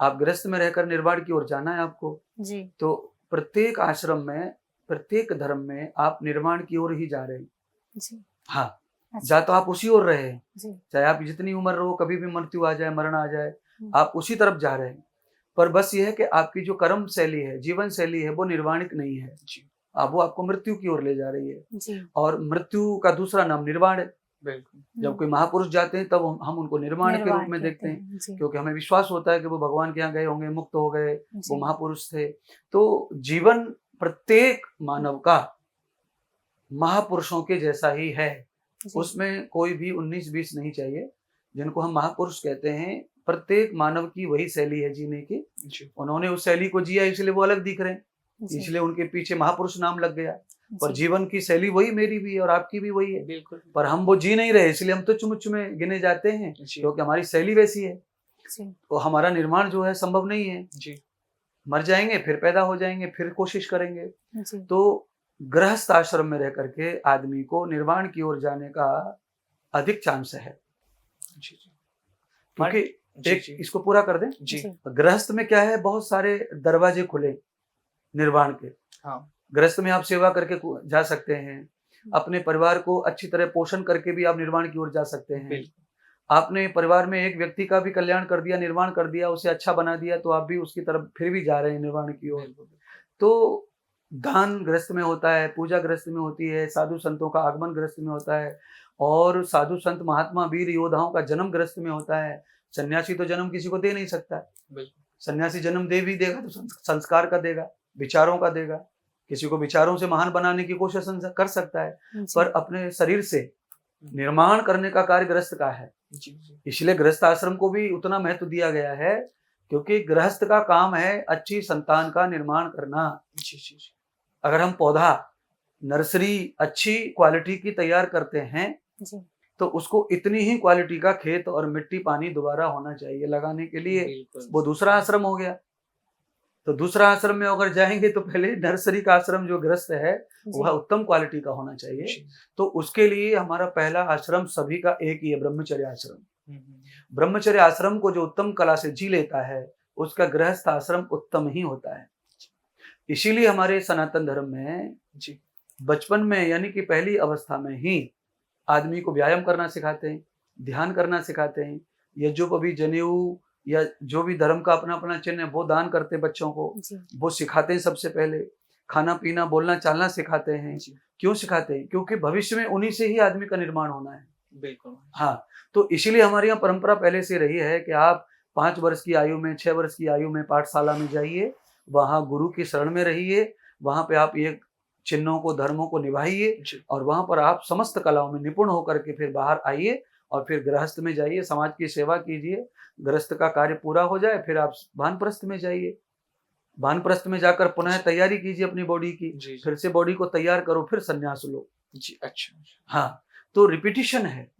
आप गृहस्थ में रहकर निर्वाण की ओर जाना है आपको, जी तो प्रत्येक आश्रम में, प्रत्येक धर्म में आप निर्वाण की ओर ही जा रहे हैं। जी हाँ, अच्छा जा तो आप उसी ओर रहे हैं, जी चाहे आप जितनी उम्र रहो, कभी भी मृत्यु आ जाए, मरण आ जाए, हम्म। आप उसी तरफ जा रहे हैं। पर बस ये है कि आपकी जो कर्म शैली है, जीवन शैली है, वो निर्वाणिक नहीं है। अब वो आपको मृत्यु की ओर ले जा रही है, जी और मृत्यु का दूसरा नाम निर्वाण है। बिल्कुल। जब कोई महापुरुष जाते हैं तब हम उनको निर्वाण के रूप निर्वाण में कहते देखते हैं, जी क्योंकि हमें विश्वास होता है कि वो भगवान के यहाँ गए होंगे, मुक्त हो गए, वो जी महापुरुष थे। तो जीवन प्रत्येक मानव का महापुरुषों के जैसा ही है, जी उसमें कोई भी 19-20 नहीं चाहिए। जिनको हम महापुरुष कहते हैं, प्रत्येक मानव की वही शैली है जीने की। उन्होंने उस शैली को जिया, इसलिए वो अलग दिख रहे हैं, जी इसलिए उनके पीछे महापुरुष नाम लग गया। पर जी जीवन की शैली वही मेरी भी है और आपकी भी वही है, बिल्कुल। पर हम वो जी नहीं रहे, इसलिए हम तुच्छ मुच्छ में गिने जाते हैं, क्योंकि हमारी शैली वैसी है। जी तो हमारा निर्माण जो है संभव नहीं है। जी मर जाएंगे, फिर पैदा हो जाएंगे, फिर कोशिश करेंगे। जी तो गृहस्थ आश्रम में रह करके आदमी को निर्वाण की ओर जाने का अधिक चांस है, जी क्योंकि जी एक जी इसको पूरा कर दें। जी जी गृहस्थ में क्या है, बहुत सारे दरवाजे खुले निर्वाण के। हाँ गृहस्थ में आप सेवा करके जा सकते हैं, अपने परिवार को अच्छी तरह पोषण करके भी आप निर्वाण की ओर जा सकते हैं। बिल्कुल। आपने परिवार में एक व्यक्ति का भी कल्याण कर दिया, निर्वाण कर दिया, उसे अच्छा बना दिया, तो आप भी उसकी तरफ फिर भी जा रहे हैं निर्वाण की ओर। बिल्कुल। तो दान गृहस्थ में होता है, पूजा गृहस्थ में होती है, साधु संतों का आगमन गृहस्थ में होता है, और साधु संत महात्मा वीर योद्धाओं का जन्म गृहस्थ में होता है। सन्यासी तो जन्म किसी को दे नहीं सकता। बिल्कुल। सन्यासी जन्म दे भी देगा तो संस्कार का देगा, विचारों का देगा, किसी को विचारों से महान बनाने की कोशिश कर सकता है, पर अपने शरीर से निर्माण करने का कार्य गृहस्थ का है। इसलिए गृहस्थ आश्रम को भी उतना महत्व दिया गया है, क्योंकि गृहस्थ का काम है अच्छी संतान का निर्माण करना। अगर हम पौधा, नर्सरी अच्छी क्वालिटी की तैयार करते हैं, तो उसको इतनी ही क्वालिटी का खेत और मिट्टी पानी दोबारा होना चाहिए लगाने के लिए। वो दूसरा आश्रम हो गया। तो दूसरा आश्रम में अगर जाएंगे तो पहले नर्सरी का आश्रम जो गृहस्थ है वह उत्तम क्वालिटी का होना चाहिए। तो उसके लिए हमारा पहला आश्रम सभी का एक ही है, ब्रह्मचर्य आश्रम। ब्रह्मचर्य आश्रम को जो उत्तम कला से जी लेता है, उसका गृहस्थ आश्रम उत्तम ही होता है। इसीलिए हमारे सनातन धर्म में बचपन में, यानी कि पहली अवस्था में ही आदमी को व्यायाम करना सिखाते हैं, ध्यान करना सिखाते हैं, यज्ञोपवी, जनेऊ या जो भी धर्म का अपना अपना चिन्ह है वो दान करते हैं बच्चों को, वो सिखाते हैं। सबसे पहले खाना पीना बोलना चालना सिखाते हैं। क्यों सिखाते हैं? क्योंकि भविष्य में उन्हीं से ही आदमी का निर्माण होना है। बिल्कुल। हाँ, तो इसीलिए हमारे यहाँ परंपरा पहले से रही है कि आप 5 वर्ष की आयु में, 6 वर्ष की आयु में पाठशाला में जाइए, वहाँ गुरु की शरण में रहिए, वहाँ पे आप एक चिन्हों को, धर्मों को निभाइए, और वहाँ पर आप समस्त कलाओं में निपुण होकर के फिर बाहर आइए, और फिर गृहस्थ में जाइए, समाज की सेवा कीजिए। गृहस्थ का कार्य पूरा हो जाए फिर आप वानप्रस्थ में जाइए। वानप्रस्थ में जाकर पुनः तैयारी कीजिए अपनी बॉडी की, फिर से बॉडी को तैयार करो, फिर संन्यास लो। अच्छा। हाँ, तो रिपीटिशन है।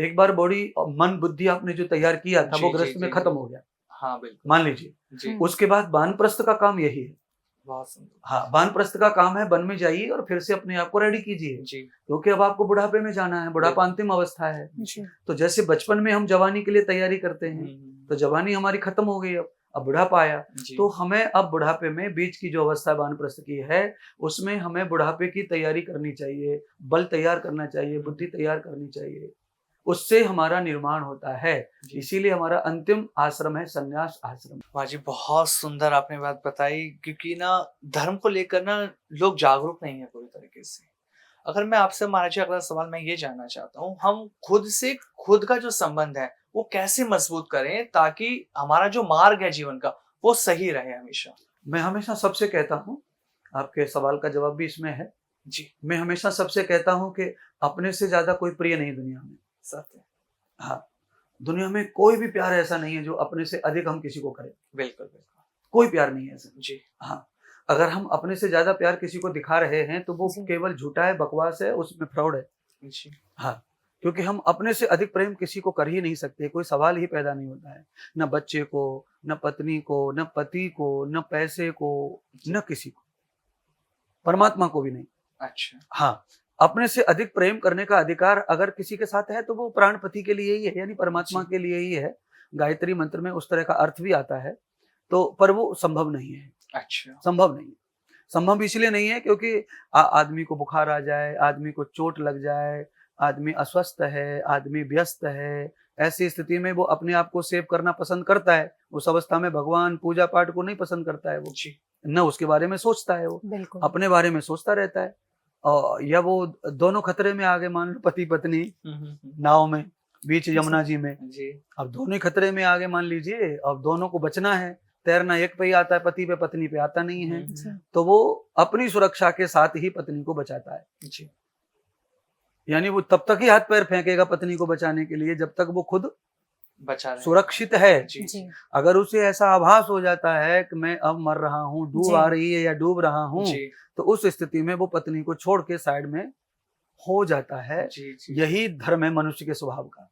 एक बार बॉडी मन बुद्धि आपने जो तैयार किया था वो गृहस्थ में खत्म हो गया। हाँ बिल्कुल। मान लीजिए, उसके बाद वानप्रस्थ का काम यही है। हाँ, वानप्रस्थ का काम है वन में जाइए और फिर से अपने आप को रेडी कीजिए, क्योंकि अब आपको बुढ़ापे में जाना है, बुढ़ापा अंतिम अवस्था है। तो जैसे बचपन में हम जवानी के लिए तैयारी करते हैं, तो जवानी हमारी खत्म हो गई, अब बुढ़ापा आया, तो हमें अब बुढ़ापे में बीच की जो अवस्था वानप्रस्थ की है, उसमें हमें बुढ़ापे की तैयारी करनी चाहिए, बल तैयार करना चाहिए, बुद्धि तैयार करनी चाहिए, उससे हमारा निर्माण होता है। इसीलिए हमारा अंतिम आश्रम है संन्यास आश्रम। वाह जी, बहुत सुंदर आपने बात बताई, क्योंकि ना धर्म को लेकर ना लोग जागरूक नहीं है पूरी तरीके से। अगर मैं आपसे, महाराज जी, अगला सवाल मैं ये जानना चाहता हूँ, हम खुद से खुद का जो संबंध है वो कैसे मजबूत करें ताकि हमारा जो मार्ग है जीवन का वो सही रहे हमेशा? मैं हमेशा सबसे कहता हूँ, आपके सवाल का जवाब भी इसमें है जी। मैं हमेशा सबसे कहता हूँ कि अपने से ज्यादा कोई प्रिय नहीं दुनिया में। सत्य। हाँ, दुनिया में कोई भी प्यार ऐसा नहीं है जो अपने से अधिक हम किसी को करें। बिल्कुल बिल्कुल, कोई प्यार नहीं है ऐसा जी। हाँ, अगर हम अपने से ज्यादा प्यार किसी को दिखा रहे हैं तो वो केवल झूठा है, बकवास है, उसमें फ्रॉड है। जी। हाँ, क्योंकि हम अपने से अधिक प्रेम किसी को कर ही नहीं सकते, कोई सवाल ही पैदा नहीं होता है। न बच्चे को, न पत्नी को, न पति को, न पैसे को, जी। न किसी को, परमात्मा को भी नहीं। अच्छा। हाँ, अपने से अधिक प्रेम करने का अधिकार अगर किसी के साथ है तो वो प्राणपति के लिए ही है, यानी परमात्मा जी। के लिए ही है। गायत्री मंत्र में उस तरह का अर्थ भी आता है, तो पर वो संभव नहीं है, अच्छा। संभव नहीं है। संभव इसलिए नहीं है क्योंकि आदमी को बुखार आ जाए, आदमी को चोट लग जाए, आदमी अस्वस्थ है, आदमी व्यस्त है, ऐसी स्थिति में वो अपने आप को सेव करना पसंद करता है। उस अवस्था में भगवान पूजा पाठ को नहीं पसंद करता है वो, जी। न उसके बारे में सोचता है वो, बिल्कुल। अपने बारे में सोचता रहता है। और या वो दोनों खतरे में आ गए, मान लो पति पत्नी नाव में, बीच यमुना जी में, जी। अब दोनों ही खतरे में आ गए मान लीजिए, अब दोनों को बचना है। तैरना एक पे ही आता है, पति पे पत्नी पे आता नहीं है, जी। तो वो अपनी सुरक्षा के साथ ही पत्नी को बचाता है। जी। यानी वो तब तक ही हाथ पैर फेंकेगा पत्नी को बचाने के लिए जब तक वो खुद बचा रहे। सुरक्षित है। जी। जी। अगर उसे ऐसा आभास हो जाता है कि मैं अब मर रहा हूँ, डूब जी। आ रही है या डूब रहा हूँ, जी। तो उस स्थिति में वो पत्नी को छोड़ के साइड में हो जाता है। जी। जी। यही धर्म है मनुष्य के स्वभाव का।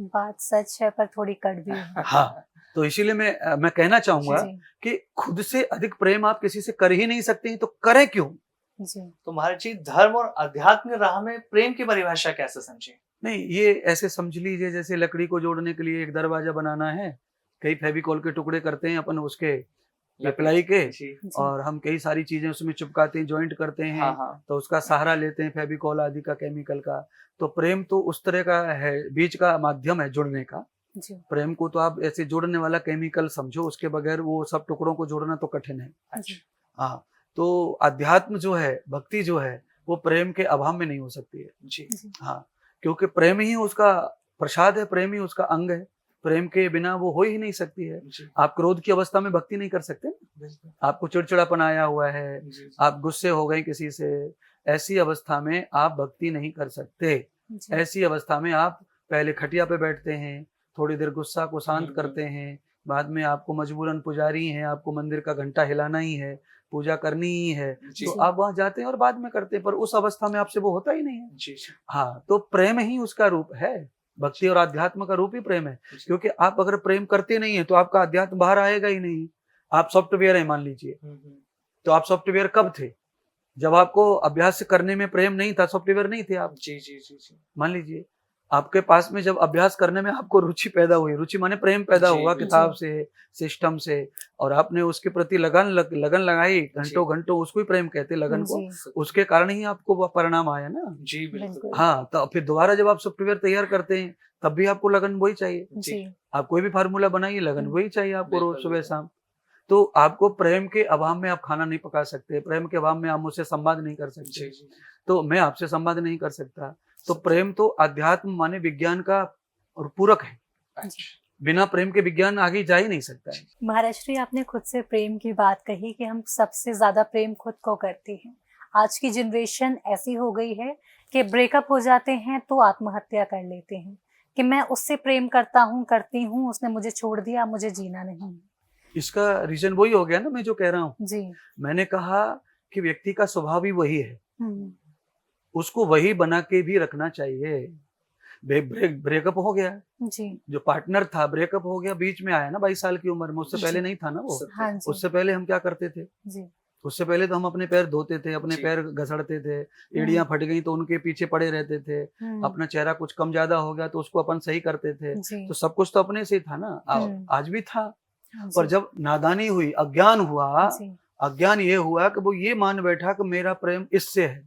बात सच है पर थोड़ी कड़वी है। हाँ, तो इसीलिए मैं कहना चाहूंगा जी। कि खुद से अधिक प्रेम आप किसी से कर ही नहीं सकते हैं, तो करें क्यों? जी। तो महाराज जी, धर्म और अध्यात्म राह में प्रेम की परिभाषा कैसे समझे? नहीं, ये ऐसे समझ लीजिए जैसे लकड़ी को जोड़ने के लिए एक दरवाजा बनाना है, कई फेविकॉल के टुकड़े करते हैं अपन उसके प्लाई के, जी। जी। और हम कई सारी चीजें उसमें चिपकाते हैं, जॉइंट करते हैं, हाँ, हाँ। तो उसका सहारा लेते हैं फेविकॉल आदि का, केमिकल का। तो प्रेम तो उस तरह का है, बीच का माध्यम है जुड़ने का। जी। प्रेम को तो आप ऐसे जोड़ने वाला केमिकल समझो, उसके बगैर वो सब टुकड़ों को जोड़ना तो कठिन है। अच्छा। हाँ, तो अध्यात्म जो है, भक्ति जो है, वो प्रेम के अभाव में नहीं हो सकती है। जी। जी। हाँ, क्योंकि प्रेम ही उसका प्रसाद है, प्रेम ही उसका अंग है। प्रेम के बिना वो हो ही नहीं सकती है। जी। आप क्रोध की अवस्था में भक्ति नहीं कर सकते। बिल्कुल। आपको चिड़चिड़ापन आया हुआ है, जी। आप गुस्से हो गए किसी से, ऐसी अवस्था में आप भक्ति नहीं कर सकते। जी। ऐसी अवस्था में आप पहले खटिया पे बैठते हैं, थोड़ी देर गुस्सा को शांत करते हैं, बाद में आपको मजबूरन पुजारी हैं, आपको मंदिर का घंटा हिलाना ही है, पूजा करनी ही है, जी। तो आप वहां जाते हैं और बाद में करते हैं, पर उस अवस्था में आपसे वो होता ही नहीं है। जी। जी। हाँ, तो प्रेम ही उसका रूप है, भक्ति और आध्यात्म का रूप ही प्रेम है। क्योंकि आप अगर प्रेम करते नहीं है तो आपका अध्यात्म बाहर आएगा ही नहीं। आप सॉफ्टवेयर है मान लीजिए, तो आप सॉफ्टवेयर कब थे? जब आपको अभ्यास करने में प्रेम नहीं था, सॉफ्टवेयर नहीं थे आप। जी। जी। जी। जी। मान लीजिए आपके पास में जब अभ्यास करने में आपको रुचि पैदा हुई, रुचि माने प्रेम पैदा जी, हुआ जी। किताब से, सिस्टम से, और आपने उसके प्रति लगन लगाई, घंटों घंटों, उसको ही प्रेम कहते हैं, लगन को। जी। उसके कारण ही आपको वो परिणाम आया ना। जी। बिल्कुल। बिल्कुल। हाँ, तो फिर दोबारा जब आप सॉफ्टवेयर तैयार करते हैं तब भी आपको लगन वही चाहिए। जी। आप कोई भी फार्मूला बनाइए, लगन वही चाहिए आपको रोज बिल्कुल, सुबह बिल्कुल। शाम। तो आपको प्रेम के अभाव में आप खाना नहीं पका सकते, प्रेम के अभाव में आप मुझसे संवाद नहीं कर सकते, जी। जी। तो मैं आपसे संवाद नहीं कर सकता। तो प्रेम तो अध्यात्म माने विज्ञान का और पूरक है। अच्छा। बिना प्रेम के विज्ञान आगे जा ही नहीं सकता है। महाराज श्री, आपने खुद से प्रेम की बात कही कि हम सबसे ज्यादा प्रेम खुद को करते हैं। आज की जनरेशन ऐसी हो गई है कि ब्रेकअप हो जाते हैं तो आत्महत्या कर लेते हैं कि मैं उससे प्रेम करता हूँ, करती हूँ, उसने मुझे छोड़ दिया, मुझे जीना नहीं है। इसका रीजन वही हो गया ना, मैं जो कह रहा हूँ। जी। मैंने कहा कि व्यक्ति का स्वभाव ही वही है, हम्म। उसको वही बना के भी रखना चाहिए। ब्रेकअप हो गया, जी। जो पार्टनर था ब्रेकअप हो गया, बीच में आया ना 22 साल की उम्र में, उससे पहले जी। नहीं था ना वो। हाँ जी। उससे पहले हम क्या करते थे? जी। उससे पहले तो हम अपने पैर धोते थे, अपने जी। पैर घसड़ते थे, एड़ियां फट गई तो उनके पीछे पड़े रहते थे, अपना चेहरा कुछ कम ज्यादा हो गया तो उसको अपन सही करते थे। जी। तो सब कुछ तो अपने से ही था ना, आज भी था। जी। पर जब नादानी हुई, अज्ञान हुआ, जी। अज्ञान ये हुआ कि वो ये मान बैठा कि मेरा प्रेम इससे है,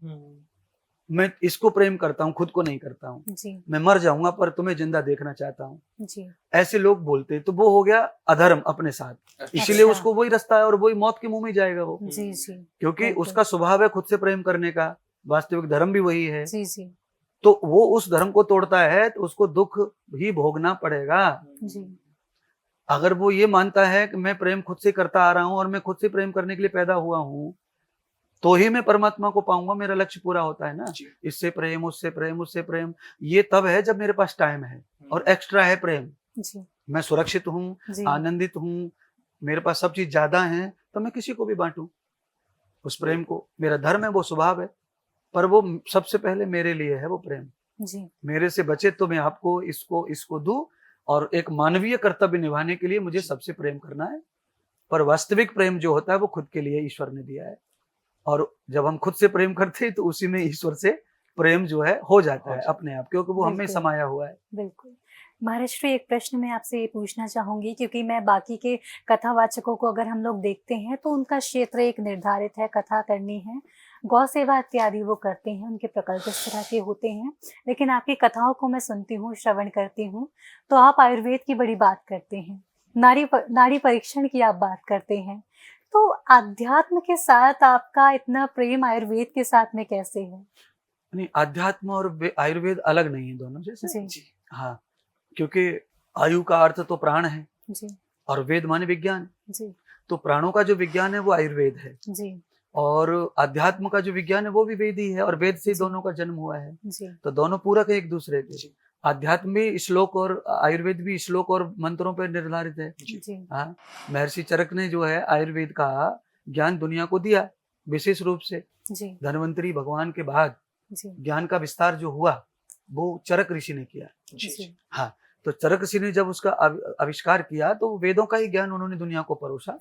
मैं इसको प्रेम करता हूँ, खुद को नहीं करता हूँ, जी। मैं मर जाऊंगा पर तुम्हें जिंदा देखना चाहता हूँ। जी। ऐसे लोग बोलते, तो वो हो गया अधर्म अपने साथ। इसीलिए अच्छा। उसको वही रास्ता है और वही मौत के मुंह में जाएगा वो, जी। जी। क्योंकि बिल्कुल। उसका स्वभाव है खुद से प्रेम करने का। वास्तविक धर्म भी वही है। जी। जी। तो वो उस धर्म को तोड़ता है तो उसको दुख ही भोगना पड़ेगा। जी। अगर वो ये मानता है कि मैं प्रेम खुद से करता आ रहा हूं और मैं खुद से प्रेम करने के लिए पैदा हुआ हूं, तो ही मैं परमात्मा को पाऊंगा, मेरा लक्ष्य पूरा होता है ना। इससे प्रेम, उससे प्रेम, उससे प्रेम, ये तब है जब मेरे पास टाइम है और एक्स्ट्रा है प्रेम। जी। मैं सुरक्षित हूँ, जी। आनंदित हूँ, मेरे पास सब चीज ज्यादा है, तो मैं किसी को भी बांटूं उस प्रेम को। मेरा धर्म है, वो स्वभाव है, पर वो सबसे पहले मेरे लिए है वो प्रेम। जी मेरे से बचे तो मैं आपको इसको इसको दूं, और एक मानवीय कर्तव्य निभाने के लिए मुझे सबसे प्रेम करना है। पर वास्तविक प्रेम जो होता है वो खुद के लिए ईश्वर ने दिया है, और जब हम खुद से प्रेम करते हैं तो उसी में ईश्वर से प्रेम जो है हो जाता है अपने आप, क्योंकि वो हमें बिल्कुल। समाया हुआ है। बिल्कुल। महाराज श्री, एक प्रश्न मैं आपसे ये पूछना चाहूँगी, क्योंकि मैं बाकी के कथावाचकों को अगर हम लोग देखते हैं तो उनका क्षेत्र एक निर्धारित है, कथा करनी है, गौ सेवा इत्यादि वो करते हैं, उनके प्रकल्प इस तरह के होते हैं। लेकिन आपकी कथाओं को मैं सुनती हूँ, श्रवण करती हूँ, तो आप आयुर्वेद की बड़ी बात करते हैं, नाड़ी परीक्षण की आप बात करते हैं। तो अध्यात्म के साथ आपका इतना प्रेम आयुर्वेद के साथ में कैसे है? नहीं, अध्यात्म और आयुर्वेद अलग नहीं है दोनों जैसे। जी हाँ, क्योंकि आयु का अर्थ तो प्राण है, जी और वेद माने विज्ञान। जी तो प्राणों का जो विज्ञान है वो आयुर्वेद है, जी और अध्यात्म का जो विज्ञान है वो भी वेद ही है, और वेद से जी। दोनों का जन्म हुआ है। जी तो दोनों पूरक है एक दूसरे के। अध्यात्म भी श्लोक और आयुर्वेद भी श्लोक और मंत्रों पर निर्धारित है। जी हाँ, महर्षि चरक ने जो है आयुर्वेद का ज्ञान दुनिया को दिया विशेष रूप से। जी धन्वंतरी भगवान के बाद जी ज्ञान का विस्तार जो हुआ वो चरक ऋषि ने किया। जी हाँ, तो चरक ऋषि ने जब उसका आविष्कार किया तो वेदों का ही ज्ञान उन्होंने दुनिया को परोसा।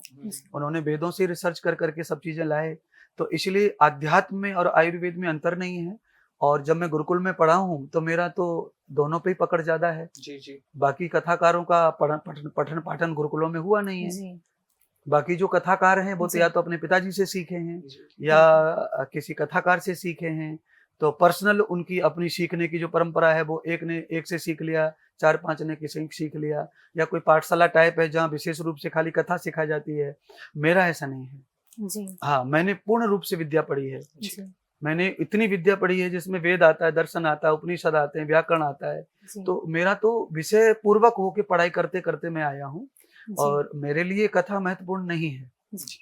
उन्होंने वेदों से रिसर्च कर करके सब चीजें लाए। तो इसलिए अध्यात्म में और आयुर्वेद में अंतर नहीं है। और जब मैं गुरुकुल में पढ़ा हूँ तो मेरा तो दोनों पे ही पकड़ ज्यादा है। बाकी कथाकारों का पठन पाठन गुरुकुलों में हुआ नहीं है। जी बाकी जो कथाकार हैं वो तो जी। या तो अपने पिताजी से सीखे हैं या किसी कथाकार से सीखे हैं। तो पर्सनल उनकी अपनी सीखने की जो परंपरा है वो एक ने एक से सीख लिया, 4-5 ने किसी सीख लिया, या कोई पाठशाला टाइप है जहाँ विशेष रूप से खाली कथा सिखाई जाती है। मेरा ऐसा नहीं है। जी हाँ, मैंने पूर्ण रूप से विद्या पढ़ी है। जी मैंने इतनी विद्या पढ़ी है जिसमें वेद आता है, दर्शन आता है, उपनिषद आते हैं, व्याकरण आता है। जी तो मेरा तो विषय पूर्वक होके पढ़ाई करते करते मैं आया हूँ। जी और मेरे लिए कथा महत्वपूर्ण नहीं है। जी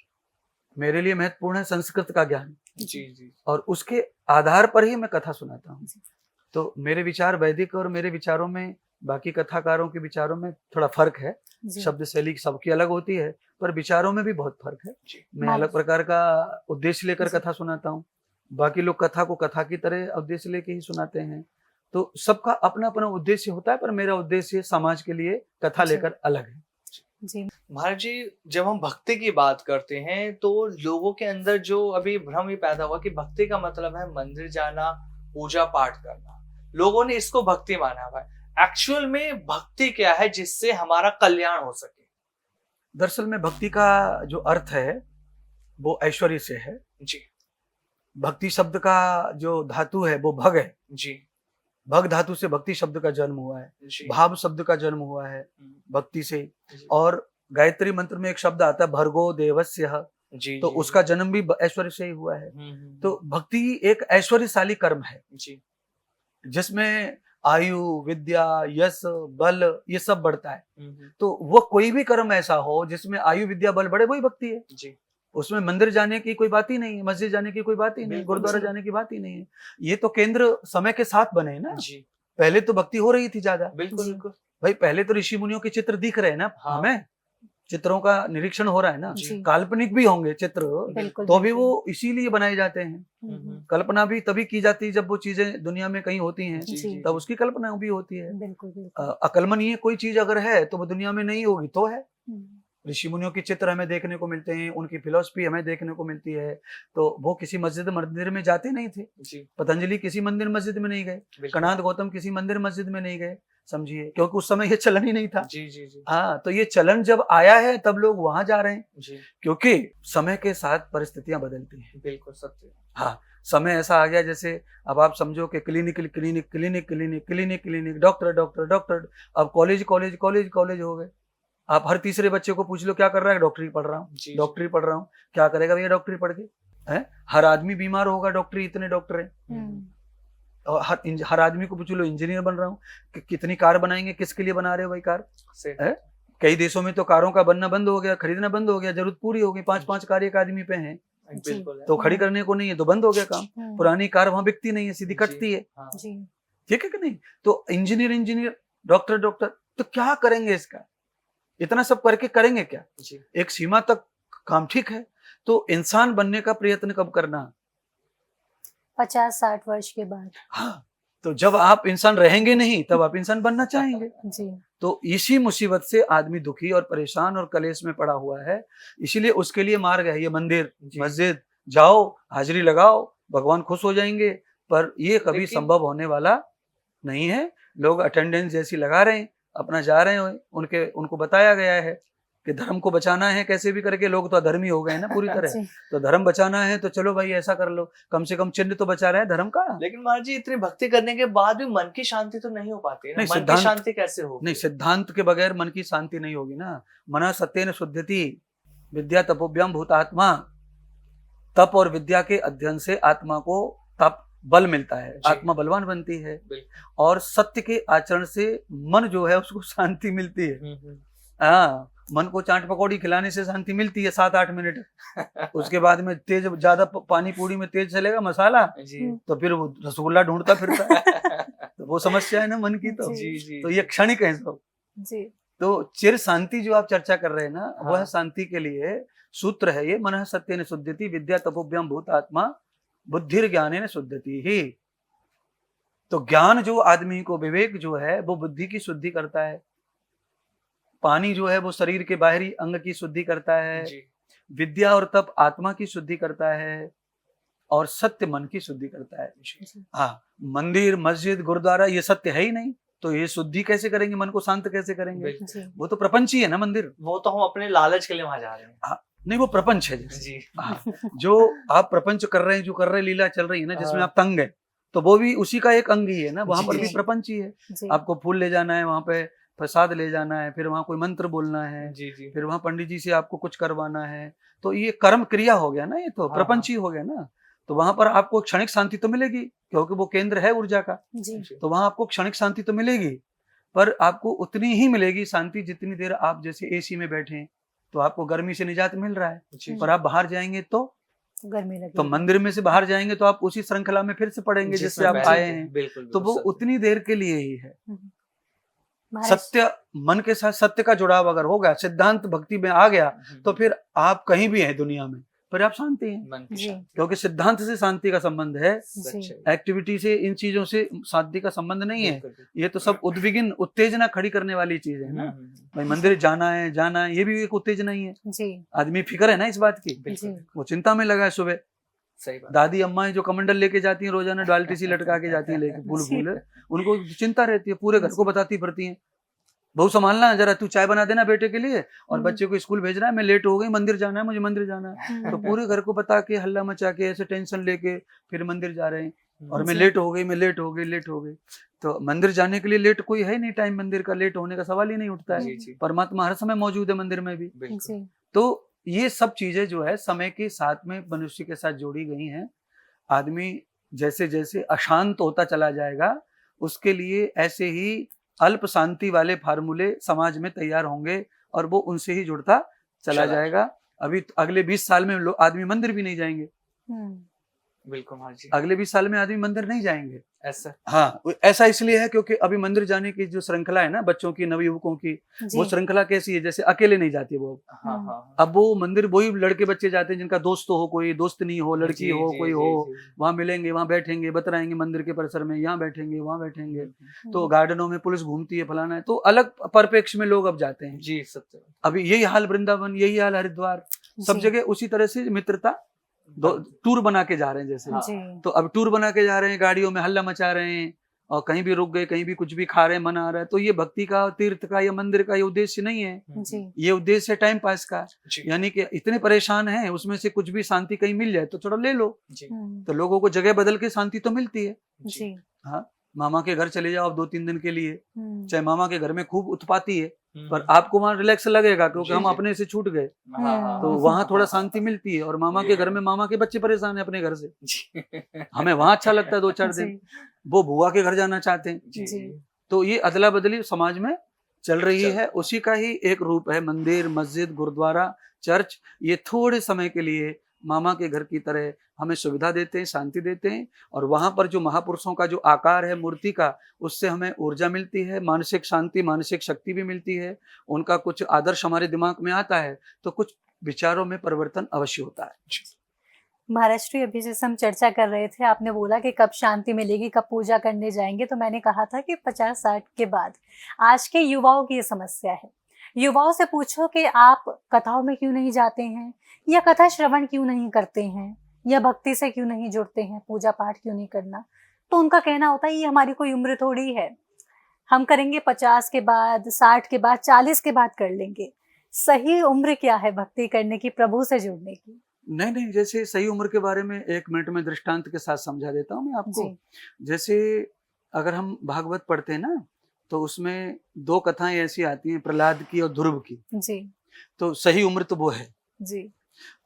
मेरे लिए महत्वपूर्ण है संस्कृत का ज्ञान, जी और उसके आधार पर ही मैं कथा सुनाता हूँ। जी। तो मेरे विचार वैदिक और मेरे विचारों में बाकी कथाकारों के विचारों में थोड़ा फर्क है। जी। शब्द शैली सबकी अलग होती है, पर विचारों में भी बहुत फर्क है। मैं मान- अलग प्रकार का उद्देश्य लेकर जी। कथा सुनाता हूँ। बाकी लोग कथा को कथा की तरह उद्देश्य लेके ही सुनाते हैं। तो सबका अपना अपना उद्देश्य होता है, पर मेरा उद्देश्य समाज के लिए कथा जी। लेकर अलग है। जी महाराज जी, जब हम भक्ति की बात करते हैं तो लोगों के अंदर जो अभी भ्रम ही पैदा हुआ कि भक्ति का मतलब है मंदिर जाना, पूजा पाठ करना। लोगों ने इसको भक्ति माना हुआ है। एक्चुअल में भक्ति क्या है जिससे हमारा कल्याण हो सके? दरअसल में भक्ति का जो अर्थ है वो ऐश्वर्य से है। जी भक्ति शब्द का जो धातु है वो भग है। जी भग धातु से भक्ति शब्द का जन्म हुआ है। जी भाव शब्द का जन्म हुआ है भक्ति से। जी। और गायत्री मंत्र में एक शब्द आता है भर्गो देवस्य, जी तो उसका जन्म भी ऐश्वर्य से ही हुआ है। तो भक्ति एक ऐश्वर्यशाली कर्म है जी जिसमें आयु, विद्या, यश, बल ये सब बढ़ता है। तो वो कोई भी कर्म ऐसा हो जिसमें आयु, विद्या, बल बढ़े, वही भक्ति है। जी उसमें मंदिर जाने की कोई बात ही नहीं है, मस्जिद जाने की कोई बात ही नहीं, बिल्कुल गुरुद्वारा जी। जाने की बात ही नहीं है। ये तो केंद्र समय के साथ बने ना। जी पहले तो भक्ति हो रही थी ज्यादा। बिल्कुल जी। बिल्कुल। भाई पहले तो ऋषि मुनियों के चित्र दिख रहे हैं ना। हाँ। हमें चित्रों का निरीक्षण हो रहा है ना। जी। काल्पनिक भी होंगे चित्र, बिल्कुल तो भी बिल्कुल। वो इसीलिए बनाए जाते हैं। कल्पना भी तभी की जाती है जब वो चीजें दुनिया में कहीं होती हैं, जी। तब उसकी कल्पना भी होती है। बिल्कुल बिल्कुल। अकल्पनीय कोई चीज अगर है तो वो दुनिया में नहीं होगी तो है। हम्म, ऋषि मुनियों के चित्र हमें देखने को मिलते हैं, उनकी फिलॉसफी हमें देखने को मिलती है। तो वो किसी मस्जिद मंदिर में जाते नहीं थे। जी पतंजलि किसी मंदिर मस्जिद में नहीं गए, बिल्कुल। कणाद गौतम किसी मंदिर मस्जिद में नहीं गए, समझिए, क्योंकि उस समय ये चलन ही नहीं था। जी जी जी हाँ, तो ये चलन जब आया है तब लोग वहां जा रहे हैं, जी क्योंकि समय के साथ परिस्थितियां बदलती हैं। बिल्कुल सत्य। हाँ, समय ऐसा आ गया जैसे अब आप समझो कि clinic clinic clinic clinic clinic clinic, doctor doctor doctor, अब कॉलेज कॉलेज कॉलेज कॉलेज हो गए। आप हर तीसरे बच्चे को पूछ लो क्या कर रहा है, डॉक्टरी पढ़ रहा हूँ, जी, डॉक्टरी पढ़ रहा हूँ। क्या करेगा भैया डॉक्टरी पढ़ के? है, हर आदमी बीमार होगा, डॉक्टरी इतने डॉक्टर हैं। हम्म, और हर आदमी को पूछ लो इंजीनियर बन रहा हूँ, कितनी कार बनाएंगे, किसके लिए बना रहे हो भाई कार? से है, कई देशों में तो कारों का बनना बंद हो गया, खरीदना बंद हो गया, जरूरत पूरी हो गई, 5-5 कार एक आदमी पे हैं, बिल्कुल है। तो खड़ी करने को नहीं है तो बंद हो गया काम। पुरानी कार वहां बिकती नहीं है, सीधी जी। कटती है। हाँ। जी ठीक है कि नहीं? तो इंजीनियर, डॉक्टर डॉक्टर, तो क्या करेंगे इसका? इतना सब करके करेंगे क्या? जी एक सीमा तक काम ठीक है, तो इंसान बनने का प्रयत्न कब करना? 50-60 वर्ष के बाद। हाँ, तो जब आप इंसान रहेंगे नहीं तब आप इंसान बनना चाहेंगे। जी तो इसी मुसीबत से आदमी दुखी और परेशान और कलेश में पड़ा हुआ है। इसीलिए उसके लिए मार्ग है ये मंदिर, जी। मस्जिद, जाओ, हाजिरी लगाओ, भगवान खुश हो जाएंगे। पर ये कभी लेकिन संभव होने वाला नहीं है। लोग अटेंडेंस जैसी लगा रहे हैं, अपना जा रहे हैं। उनको बताया गया है कि धर्म को बचाना है कैसे भी करके। लोग तो अधर्मी हो गए ना पूरी तरह। जी तो धर्म बचाना है तो चलो भाई ऐसा कर लो, कम से कम चिन्ह तो बचा रहे हैं धर्म का। लेकिन महाराज जी इतनी भक्ति करने के बाद भी मन की शांति तो नहीं हो पाती है ना। नहीं, मन की सिद्धांत- शांति कैसे होगी? नहीं, सिद्धांत के बगैर मन की शांति नहीं होगी ना। मना सत्येन शुद्धति विद्या तपोभ्याम भूतात्मा। तप और विद्या के अध्ययन से आत्मा को तप बल मिलता है, जी। आत्मा बलवान बनती है। बिल्कुल। और सत्य के आचरण से मन जो है उसको शांति मिलती है। हम्म। हाँ, मन को चाट पकौड़ी खिलाने से शांति मिलती है 7-8 मिनट। उसके बाद में तेज ज्यादा पानी पूरी में तेज चलेगा मसाला जी तो फिर वो रसगुल्ला ढूंढता फिरता है। तो वो समस्या है ना मन की। तो जी जी तो ये क्षणिक है सब। जी तो चिर शांति जो आप चर्चा कर रहे हैं ना, हाँ। वह शांति के लिए सूत्र है ये। मनः सत्येन शुद्धति विद्या तपोभ्याम भूतात्मा बुद्धिर ज्ञानेन शुद्धति ही। तो ज्ञान जो आदमी को, विवेक जो है वो बुद्धि की शुद्धि करता है। पानी जो है वो शरीर के बाहरी अंग की शुद्धि करता है। जी विद्या और तप आत्मा की शुद्धि करता है। और सत्य मन की शुद्धि करता है। जी हाँ, मंदिर, मस्जिद, गुरुद्वारा ये सत्य है ही नहीं, तो ये शुद्धि कैसे करेंगे, मन को शांत कैसे करेंगे? बिल्कुल। जी वो तो प्रपंच ही है ना मंदिर। वो तो हम अपने लालच के लिए वहां जा रहे हैं। नहीं, वो प्रपंच है जैसे। जी हाँ, जो आप प्रपंच कर रहे हैं, जो कर रहे हैं, लीला चल रही है ना, जिसमें हाँ। आप तंग है, तो वो भी उसी का एक अंग ही है ना। वहां पर जी। भी प्रपंच ही है। जी आपको फूल ले जाना है, वहां पे प्रसाद ले जाना है, फिर वहां कोई मंत्र बोलना है, जी जी फिर वहां पंडित जी से आपको कुछ करवाना है। तो ये कर्म क्रिया हो गया ना, ये तो हाँ, प्रपंच ही हो गया ना। तो वहां पर आपको क्षणिक शांति तो मिलेगी क्योंकि वो केंद्र है ऊर्जा का। जी जी तो वहां आपको क्षणिक शांति तो मिलेगी, पर आपको उतनी ही मिलेगी शांति जितनी देर आप जैसे एसी में बैठे हैं, तो आपको गर्मी से निजात मिल रहा है। जी पर आप बाहर जाएंगे तो गर्मी लगी तो मंदिर में से बाहर जाएंगे तो आप उसी श्रृंखला में फिर से पड़ेंगे जिससे जिसमें आप बैठे आए थे। हैं। बिल्कुल तो वो बिल्कुल सत्य। उतनी देर के लिए ही है। महाराज सत्य, मन के साथ सत्य का जुड़ाव अगर होगा, सिद्धांत भक्ति में आ गया, तो फिर आप कहीं भी हैं दुनिया में, पर आप शांति हैं। मन की जी शांति। क्योंकि सिद्धांत से शांति का संबंध है, जी एक्टिविटी से, इन चीजों से शांति का संबंध नहीं है। बिल्कुल, बिल्कुल। ये तो सब उद्विग्न, उत्तेजना खड़ी करने वाली चीज है ना। भाई मंदिर जाना है, ये भी एक उत्तेजना ही है। जी आदमी फिक्र है ना इस बात की, बिल्कुल जी वो चिंता में लगा है। सुबह सही बात। दादी अम्मा जो कमंडल लेके जाती हैं रोजाना, डाल्टी सी लटका के जाती हैं लेके फूल फूल, उनको चिंता रहती है, पूरे घर को बताती फिरती हैं, बहू संभालना है जरा, तू चाय बना देना बेटे के लिए, और बच्चे को स्कूल भेजना है, मैं लेट हो गई, मंदिर जाना है, मुझे मंदिर जाना है। तो पूरे घर को बता के, हल्ला मचा के, ऐसे टेंशन लेके फिर मंदिर जा रहे हैं। और मैं जी। लेट हो गई। तो मंदिर जाने के लिए लेट कोई है नहीं, टाइम मंदिर का लेट होने का सवाल ही नहीं उठता जी है। जी परमात्मा हर समय मौजूद है मंदिर में भी। बिल्कुल जी तो ये सब चीजें जो है समय के साथ में मनुष्य के साथ जोड़ी गई हैं। आदमी जैसे जैसे अशांत होता चला जाएगा, उसके लिए ऐसे ही अल्प शांति वाले फार्मूले समाज में तैयार होंगे और वो उनसे ही जुड़ता चला जाएगा। अभी अगले 20 साल में आदमी मंदिर भी नहीं जाएंगे। बिल्कुल महाराज जी। अगले 20 साल में आदमी मंदिर नहीं जाएंगे। ऐसा हाँ, ऐसा इसलिए है क्योंकि अभी मंदिर जाने की जो श्रृंखला है ना बच्चों की, नवयुवकों की, वो जी श्रृंखला कैसी है, जैसे अकेले नहीं जाती वो। हाँ हाँ हाँ। अब वो मंदिर वही लड़के बच्चे जाते हैं जिनका दोस्त तो हो, कोई दोस्त नहीं हो, लड़की जी, हो, जी, कोई जी, हो, जी। वहां मिलेंगे, वहां बैठेंगे, बतराएंगे मंदिर के परिसर में, यहाँ बैठेंगे, वहां बैठेंगे। तो हम्म, गार्डनों में पुलिस घूमती है, फलाना है, तो अलग परिप्रेक्ष्य में लोग अब जाते हैं। जी सत्य। अभी यही हाल वृंदावन, यही हाल हरिद्वार, सब जी, जगह उसी तरह से मित्रता टूर बना के जा रहे हैं जैसे। हाँ। जी तो अब टूर बना के जा रहे हैं, गाड़ियों में हल्ला मचा रहे हैं, और कहीं भी रुक गए, कहीं भी कुछ भी खा रहे हैं, मन आ रहा है। तो ये भक्ति का, तीर्थ का या मंदिर का ये उद्देश्य नहीं है। जी ये उद्देश्य है टाइम पास का। जी यानी कि इतने परेशान हैं, उसमें से कुछ भी शांति कहीं मिल जाए तो थोड़ा ले लो। जी तो लोगों को जगह बदल के शांति तो मिलती है। जी हाँ, मामा के घर चले जाओ आप 2-3 दिन के लिए, हम्म, चाहे मामा के घर में खूब उत्पाती है, पर हम्म। आपको वहां रिलैक्स लगेगा क्योंकि जी, हम जी। अपने से छूट गए। हाँ, हाँ, तो हाँ, वहां हाँ, थोड़ा हाँ, शांति मिलती है। और मामा के घर में मामा के बच्चे परेशान है अपने घर से, जी हमें वहां अच्छा लगता है 2-4 दिन, जी वो बुआ के घर जाना चाहते हैं। जी जी। तो ये अदला बदली समाज में चल रही चल है। उसी का ही एक रूप है मंदिर, मस्जिद, गुरुद्वारा, चर्च। ये थोड़े समय के लिए मामा के घर की तरह हमें सुविधा देते हैं, शांति देते हैं, और वहां पर जो महापुरुषों का जो आकार है मूर्ति का, उससे हमें ऊर्जा मिलती है, मानसिक शांति, मानसिक शक्ति भी मिलती है। उनका कुछ आदर्श हमारे दिमाग में आता है तो कुछ विचारों में परिवर्तन अवश्य होता है। महाराष्ट्री, अभी जैसे हम चर्चा कर रहे थे, आपने बोला कि कब शांति मिलेगी, कब पूजा करने जाएंगे, तो मैंने कहा था कि 50-60 के बाद। आज के युवाओं की ये समस्या है। युवाओं से पूछो कि आप कथाओं में क्यों नहीं जाते हैं, या कथा श्रवण क्यों नहीं करते हैं, या भक्ति से क्यों नहीं जुड़ते हैं, पूजा पाठ क्यों नहीं करना, तो उनका कहना होता है ये हमारी कोई उम्र थोड़ी है, हम करेंगे 50 के बाद, 60 के बाद, 40 के बाद कर लेंगे। सही उम्र क्या है भक्ति करने की, प्रभु से जुड़ने की? नहीं, जैसे सही उम्र के बारे में 1 मिनट में दृष्टांत के साथ समझा देता हूँ मैं आपको। जी, जैसे अगर हम भागवत पढ़ते हैं ना, तो उसमें 2 कथाएं ऐसी आती हैं, प्रहलाद की और ध्रुव की। जी, तो सही उम्र तो वो है, जी,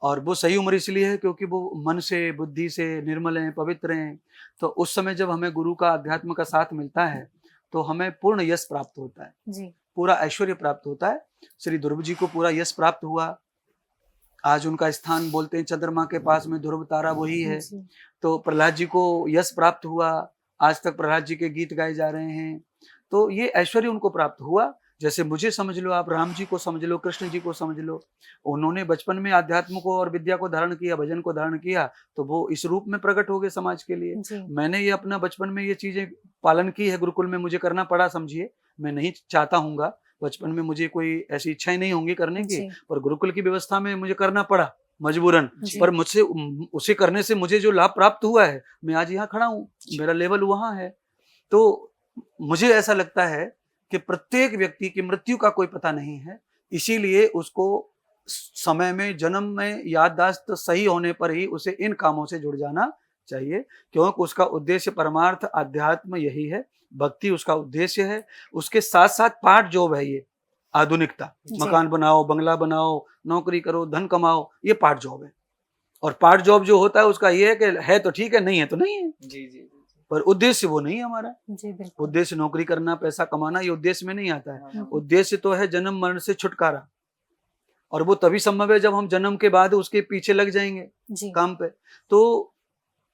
और वो सही उम्र इसलिए है क्योंकि वो मन से, बुद्धि से निर्मल हैं, पवित्र हैं। तो उस समय जब हमें गुरु का, अध्यात्म का साथ मिलता है, तो हमें पूर्ण यश प्राप्त होता है, जी, पूरा ऐश्वर्य प्राप्त होता है। श्री ध्रुव जी को पूरा यश प्राप्त हुआ। आज उनका स्थान बोलते हैं चंद्रमा के पास में ध्रुव तारा वही है। जी, तो प्रहलाद जी को यश प्राप्त हुआ, आज तक प्रहलाद जी के गीत गाए जा रहे हैं। तो ये ऐश्वर्य उनको प्राप्त हुआ। जैसे मुझे समझ लो, आप राम जी को समझ लो, कृष्ण जी को समझ लो, उन्होंने बचपन में अध्यात्म को और विद्या को धारण किया, भजन को धारण किया, तो वो इस रूप में प्रकट हो गए समाज के लिए। जी, मैंने ये अपना बचपन में ये चीजें पालन की है, गुरुकुल में मुझे करना पड़ा, समझिए। मैं नहीं चाहता हूँगा, बचपन में मुझे कोई ऐसी इच्छाएं नहीं होंगी करने की, जी, पर गुरुकुल की व्यवस्था में मुझे करना पड़ा मजबूरन। जी, पर मुझसे उसे करने से मुझे जो लाभ प्राप्त हुआ है, मैं आज यहाँ खड़ा हूँ, मेरा लेवल वहाँ है। तो मुझे ऐसा लगता है कि प्रत्येक व्यक्ति की मृत्यु का कोई पता नहीं है, इसीलिए उसको समय में, जन्म में याददाश्त सही होने पर ही उसे इन कामों से जुड़ जाना चाहिए, क्योंकि उसका उद्देश्य परमार्थ अध्यात्म यही है, भक्ति उसका उद्देश्य है। उसके साथ साथ पार्ट जॉब है ये आधुनिकता, जी, मकान बनाओ, बंगला बनाओ, नौकरी करो, धन कमाओ, ये पार्ट जॉब है। और पार्ट जॉब जो होता है उसका ये है कि है तो ठीक है, नहीं है तो नहीं है, जी, जी, पर उद्देश्य वो नहीं है हमारा। जी, बिल्कुल। उद्देश्य नौकरी करना, पैसा कमाना, ये उद्देश्य में नहीं आता है। हाँ, उद्देश्य तो है जन्म मरण से छुटकारा, और वो तभी संभव है जब हम जन्म के बाद उसके पीछे लग जाएंगे जी, काम पे। तो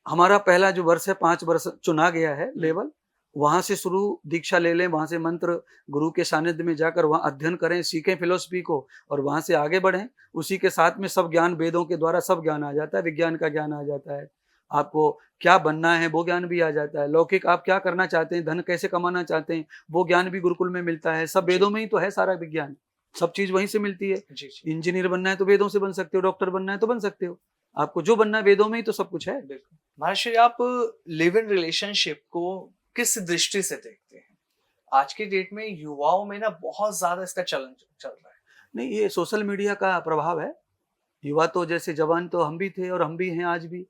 हमारा पहला जो वर्ष है, 5 वर्ष चुना गया है लेवल, वहां से शुरू, दीक्षा ले लें, वहां से मंत्र गुरु के सानिध्य में जाकर वहां अध्ययन करें, सीखें फिलोसफी को, और वहां से आगे बढ़ें। उसी के साथ में सब ज्ञान, वेदों के द्वारा सब ज्ञान आ जाता है, विज्ञान का ज्ञान आ जाता है, आपको क्या बनना है वो ज्ञान भी आ जाता है, लौकिक आप क्या करना चाहते हैं, धन कैसे कमाना चाहते हैं, वो ज्ञान भी गुरुकुल में मिलता है। सब वेदों में ही तो है सारा विज्ञान, सब चीज वहीं से मिलती है। जी, जी, इंजीनियर बनना है तो वेदों से बन सकते हो, डॉक्टर बनना है तो बन सकते हो, आपको जो बनना है वेदों में ही तो सब कुछ है। बिल्कुल। महाराष्ट्री, आप लिव इन रिलेशनशिप को किस दृष्टि से देखते हैं? आज की डेट में युवाओं में ना बहुत ज्यादा इसका चलन चल रहा है। नहीं, ये सोशल मीडिया का प्रभाव है। युवा तो जैसे जवान तो हम भी थे और हम भी हैं, आज भी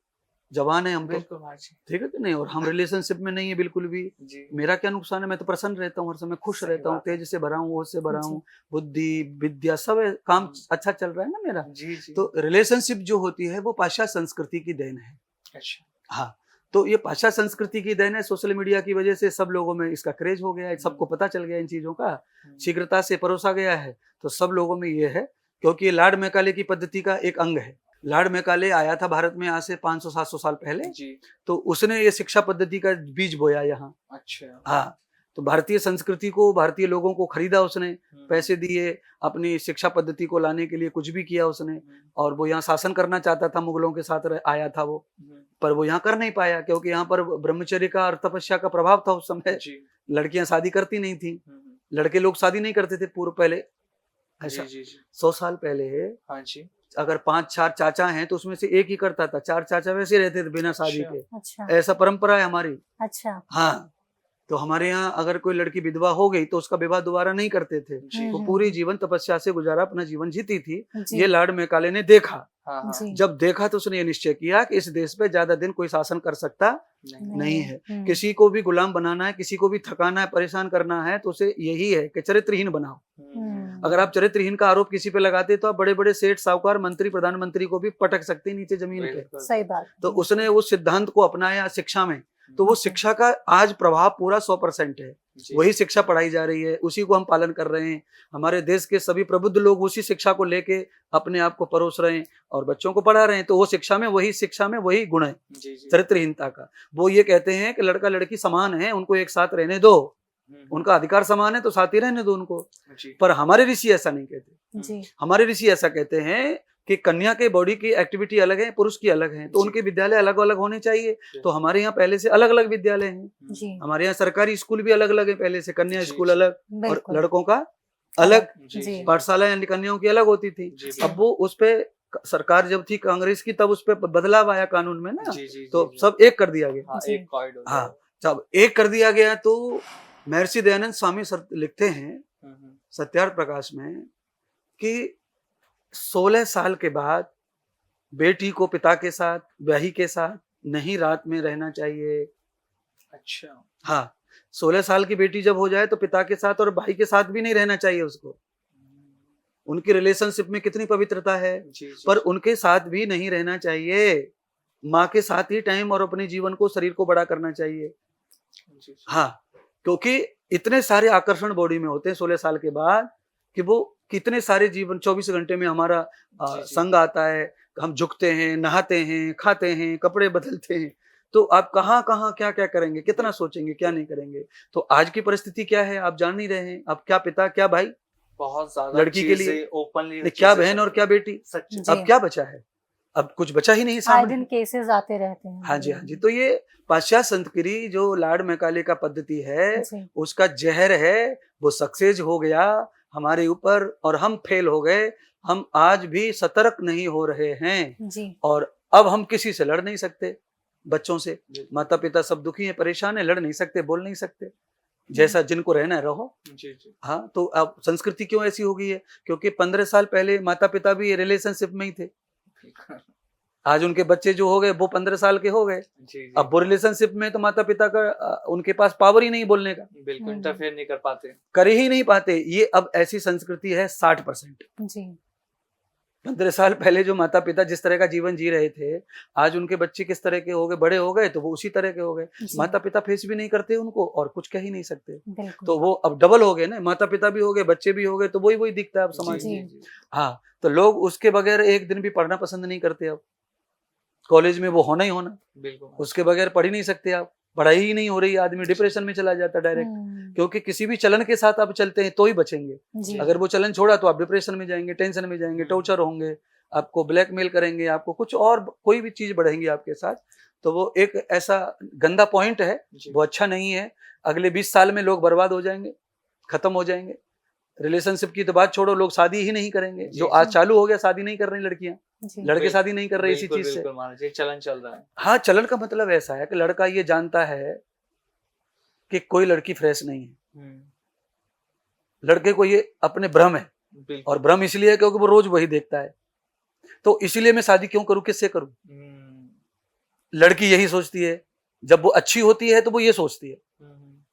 जवान है हम तो, बिल्कुल महाराष्ट्री। ठीक है कि नहीं? और हम रिलेशनशिप में नहीं है बिल्कुल भी। जी, मेरा क्या नुकसान है? मैं तो प्रसन्न रहता हूँ, हर समय खुश सही रहता हूँ, बात है। तेज से भरा हूँ, होश से भरा जी, हूँ, बुद्धि विद्या सब है, काम हम्म। अच्छा चल रहा है ना मेरा। जी, जी। तो रिलेशनशिप जो होती है वो पाश्चात्य संस्कृति की देन है। अच्छा। हाँ, तो ये पाश्चात्य संस्कृति की देन है। सोशल मीडिया की वजह से सब लोगों में इसका क्रेज हो गया है, सबको पता चल गया इन चीजों का, शीघ्रता से परोसा गया है, तो सब लोगों में ये है। क्योंकि ये लॉर्ड मैकाले की पद्धति का एक अंग है। लॉर्ड मैकाले आया था भारत में आज से 500-700 साल पहले, जी। तो उसने ये शिक्षा पद्धति का बीज बोया यहाँ। अच्छा। हाँ, तो भारतीय संस्कृति को, भारतीय लोगों को खरीदा उसने, पैसे दिए, अपनी शिक्षा पद्धति को लाने के लिए कुछ भी किया उसने, और वो यहाँ शासन करना चाहता था, मुगलों के साथ आया था वो, पर वो यहाँ कर नहीं पाया, क्योंकि यहाँ पर ब्रह्मचर्य का और तपस्या का प्रभाव था उस समय। जी। लड़कियां शादी करती नहीं थी, लड़के लोग शादी नहीं करते थे पूर्व पहले। ऐसा जी, जी। 100 साल पहले हाँ जी। अगर 5-4 चाचा हैं तो उसमें से एक ही करता था, 4 चाचा वैसे रहते थे बिना शादी अच्छा। के। अच्छा, ऐसा परंपरा है हमारी। अच्छा, हाँ, तो हमारे यहाँ अगर कोई लड़की विधवा हो गई तो उसका विवाह दोबारा नहीं करते थे, जी। वो पूरी जीवन तपस्या से गुजारा, अपना जीवन जीती थी। जी, ये लॉर्ड मैकाले ने देखा, हाँ, हाँ। जी, जब देखा तो उसने ये निश्चय किया कि इस देश पे ज्यादा दिन कोई शासन कर सकता नहीं। नहीं है। हम्म, किसी को भी गुलाम बनाना है, किसी को भी थकाना है, परेशान करना है, तो उसे यही है कि चरित्रहीन बनाओ। अगर आप चरित्रहीन का आरोप किसी पे लगाते तो आप बड़े बड़े सेठ, साहूकार, मंत्री, प्रधानमंत्री को भी पटक सकते हैं नीचे जमीन पे। बिल्कुल। सही बात। तो उसने उस सिद्धांत को अपनाया शिक्षा में, तो वो शिक्षा का आज प्रभाव पूरा 100% है। जी। वही शिक्षा पढ़ाई जा रही है, उसी को हम पालन कर रहे हैं। हमारे देश के सभी प्रबुद्ध लोग उसी शिक्षा को लेके अपने आप को परोस रहे हैं और बच्चों को पढ़ा रहे हैं। तो वो शिक्षा में वही गुण है जी, जी। चरित्रहीनता का। वो ये कहते हैं कि लड़का लड़की समान है, उनको एक साथ रहने दो, उनका अधिकार समान है तो साथ ही रहने दो उनको। जी। पर हमारे ऋषि ऐसा नहीं कहते। जी, हमारे ऋषि ऐसा कहते हैं कि कन्या के बॉडी की एक्टिविटी अलग है, पुरुष की अलग है, तो जी। उनके विद्यालय अलग अलग होने चाहिए। तो हमारे यहाँ पहले से अलग अलग विद्यालय हैं। जी हमारे यहाँ सरकारी स्कूल भी अलग अलग है पहले से, कन्या जी, स्कूल जी। अलग और बिल्कुल लड़कों का अलग। जी जी। जी पाठशाला यानी कन्याओं की अलग होती थी। जी अब वो उस पे सरकार जब थी कांग्रेस की, तब उस पे बदलाव आया कानून में ना, जी जी तो जी, सब एक कर दिया गया। हाँ जी। एक कॉइड हो हाँ, जब एक कर दिया गया तो महर्षि दयानंद स्वामी सर लिखते हैं गया। सत्यार्थ प्रकाश में कि 16 साल के बाद बेटी को पिता के साथ, ब्याही के साथ नहीं रात में रहना चाहिए। अच्छा। हाँ, 16 साल की बेटी जब हो जाए तो पिता के साथ और भाई के साथ भी नहीं रहना चाहिए उसको। उनकी रिलेशनशिप में कितनी पवित्रता है, जी जी पर उनके साथ भी नहीं रहना चाहिए। माँ के साथ ही टाइम और अपने जीवन को, शरीर को बड़ा करना चाहिए। जी, जी। हाँ, क्योंकि इतने सारे आकर्षण बॉडी में होते हैं 16 साल के बाद कि वो कितने सारे जीवन 24 घंटे में हमारा जी, जी। संग आता है, हम झुकते हैं, नहाते हैं, खाते हैं, कपड़े बदलते हैं। तो आप कहाँ कहाँ क्या क्या करेंगे, कितना सोचेंगे, क्या नहीं करेंगे। तो आज की परिस्थिति क्या है आप जान नहीं रहे हैं। अब क्या पिता क्या भाई, बहुत ज्यादा लड़की के लिए चीजें ओपनली क्या बहन और क्या बेटी, सच जी। अब क्या बचा है, अब कुछ बचा ही नहीं आए सामने। दिन केसेस आते रहते हैं। हाँ जी, हाँ जी। तो ये पाश्चात्य संस्कृति जो लाड मैकाले का पद्धति है, जी उसका जहर है, वो सक्सेस हो गया हमारे ऊपर और हम फेल हो गए। हम आज भी सतर्क नहीं हो रहे हैं जी और अब हम किसी से लड़ नहीं सकते, बच्चों से। जी माता पिता सब दुखी हैं, परेशान हैं, लड़ नहीं सकते, बोल नहीं सकते। जैसा जिनको रहना है रहो। जी जी हाँ, तो अब संस्कृति क्यों ऐसी हो गई है, क्योंकि 15 साल पहले माता पिता भी रिलेशनशिप में ही थे। आज उनके बच्चे जो हो गए वो 15 साल के हो गए। जी जी अब वो रिलेशनशिप में तो माता पिता का उनके पास पावर ही नहीं बोलने का, बिल्कुल इंटरफेयर नहीं कर पाते। कर ही नहीं पाते। ये अब ऐसी संस्कृति है 60%। जी 15 साल पहले जो माता पिता जिस तरह का जीवन जी रहे थे, आज उनके बच्चे किस तरह के हो गए, बड़े हो गए तो वो उसी तरह के हो गए। जी। माता पिता फेस भी नहीं करते उनको और कुछ कह ही नहीं सकते। बिल्कुल तो वो अब डबल हो गए ना, माता पिता भी हो गए, बच्चे भी हो गए, तो वही वही दिखता है अब समाज जी में। जी जी हाँ, तो लोग उसके बगैर एक दिन भी पढ़ना पसंद नहीं करते। अब कॉलेज में वो होना ही होना, बिल्कुल उसके बगैर पढ़ ही नहीं सकते आप। पढ़ाई ही नहीं हो रही, आदमी डिप्रेशन में चला जाता डायरेक्ट। क्योंकि किसी भी चलन के साथ आप चलते हैं तो ही बचेंगे। जी अगर वो चलन छोड़ा तो आप डिप्रेशन में जाएंगे, टेंशन में जाएंगे, टॉर्चर होंगे, आपको ब्लैकमेल करेंगे, आपको कुछ और कोई भी चीज बढ़ेंगी आपके साथ। तो वो एक ऐसा गंदा पॉइंट है, जी वो अच्छा नहीं है। अगले 20 साल में लोग बर्बाद हो जाएंगे, खत्म हो जाएंगे। रिलेशनशिप की तो बात छोड़ो, लोग शादी ही नहीं करेंगे। जी, जो जी। आज चालू हो गया, शादी नहीं कर रही लड़कियां, जी लड़के बिल्कुल, शादी नहीं कर रहे इसी बिल्कुल चीज से। बिल्कुल मान लीजिए चलन चल रहा है। हाँ, चलन का मतलब ऐसा है कि लड़का ये जानता है कि कोई लड़की फ्रेश नहीं है। लड़के को ये अपने भ्रम है, बिल्कुल और भ्रम इसलिए है क्योंकि वो रोज वही देखता है। तो इसलिए मैं शादी क्यों करूं, किससे करूं। लड़की यही सोचती है, जब वो अच्छी होती है तो वो ये सोचती है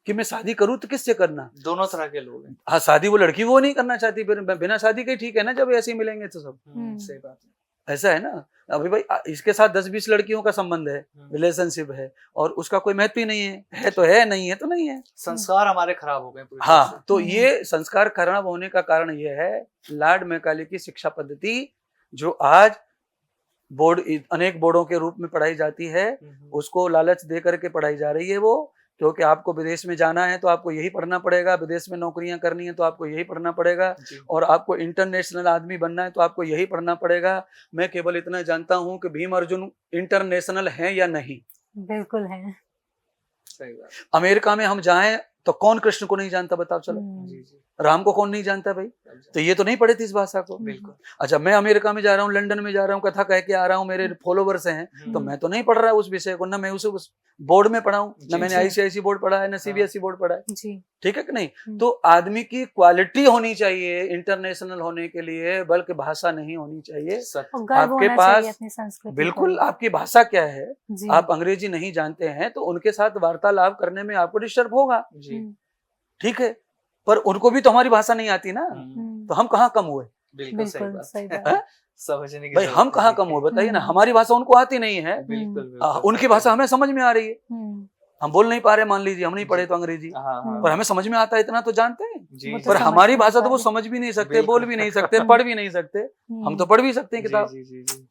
कि मैं शादी करूं तो किससे करना। दोनों तरह के लोग हैं। हाँ, शादी वो लड़की वो नहीं करना चाहती, फिर बिना शादी के ठीक है ना, जब ऐसे ही मिलेंगे तो सब। सही बात है। ऐसा है ना। अभी भाई इसके साथ 10-20 लड़कियों का संबंध है, रिलेशनशिप है, और उसका कोई महत्व ही नहीं है तो है, नहीं है तो नहीं है। संस्कार हमारे खराब हो गए पूरी तरह हाँ, से। तो ये संस्कार खराब होने का कारण ये है लाड मैकाले की शिक्षा पद्धति, जो आज बोर्ड, अनेक बोर्डों के रूप में पढ़ाई जाती है, उसको लालच दे करके पढ़ाई जा रही है वो। क्योंकि आपको विदेश में जाना है तो आपको यही पढ़ना पड़ेगा, विदेश में नौकरियां करनी है तो आपको यही पढ़ना पड़ेगा, जी। और आपको इंटरनेशनल आदमी बनना है तो आपको यही पढ़ना पड़ेगा। मैं केवल इतना जानता हूं कि भीम अर्जुन इंटरनेशनल हैं या नहीं। बिल्कुल है। सही बात। अमेरिका में हम जाएं तो कौन कृष्ण को नहीं जानता, बताओ चलो। जी जी राम को कौन नहीं जानता भाई। तो ये तो नहीं पढ़े थे इस भाषा को। बिल्कुल। अच्छा, मैं अमेरिका में जा रहा हूँ, लंदन में जा रहा हूँ, कथा कह के आ रहा हूँ, मेरे फॉलोवर्स हैं, तो मैं तो नहीं पढ़ रहा उस विषय को, ना मैं उसे उस बोर्ड में पढ़ा हूँ, ना जी, मैंने जी। आईसीआईसी बोर्ड पढ़ा है, ना सीबीएसई बोर्ड पढ़ा है। जी ठीक है कि नहीं। तो आदमी की क्वालिटी होनी चाहिए इंटरनेशनल होने के लिए, बल्कि भाषा नहीं होनी चाहिए। सत्य। और गर्व आपके होना पास चाहिए अपनी संस्कृति बिल्कुल पर। आपकी भाषा क्या है, जी आप अंग्रेजी नहीं जानते हैं तो उनके साथ वार्तालाप करने में आपको डिस्टर्ब होगा, जी ठीक है, पर उनको भी तो हमारी भाषा नहीं आती ना, तो हम कहाँ कम हुए। बिल्कुल सही बिल्कुल सही बात बात। हैं? समझने की भाई जरूरत हम है, कहाँ कम देखिए। हुए बताइए ना। हमारी भाषा उनको आती नहीं है, बिल्कुल बिल्कुल उनकी सत्य भाषा है। हमें समझ में आ रही है। हम बोल नहीं पा रहे, मान लीजिए हम नहीं पढ़े तो अंग्रेजी, हाँ हाँ पर हमें समझ में आता है, इतना तो जानते हैं। जी वो जी तो पर समझ हमारी नहीं भाषा तो पा वो रहे। समझ भी नहीं सकते, बिल्कुल। बोल भी नहीं सकते, पढ़ भी नहीं सकते। हम तो पढ़ भी सकते हैं जी किताब। जी जी जी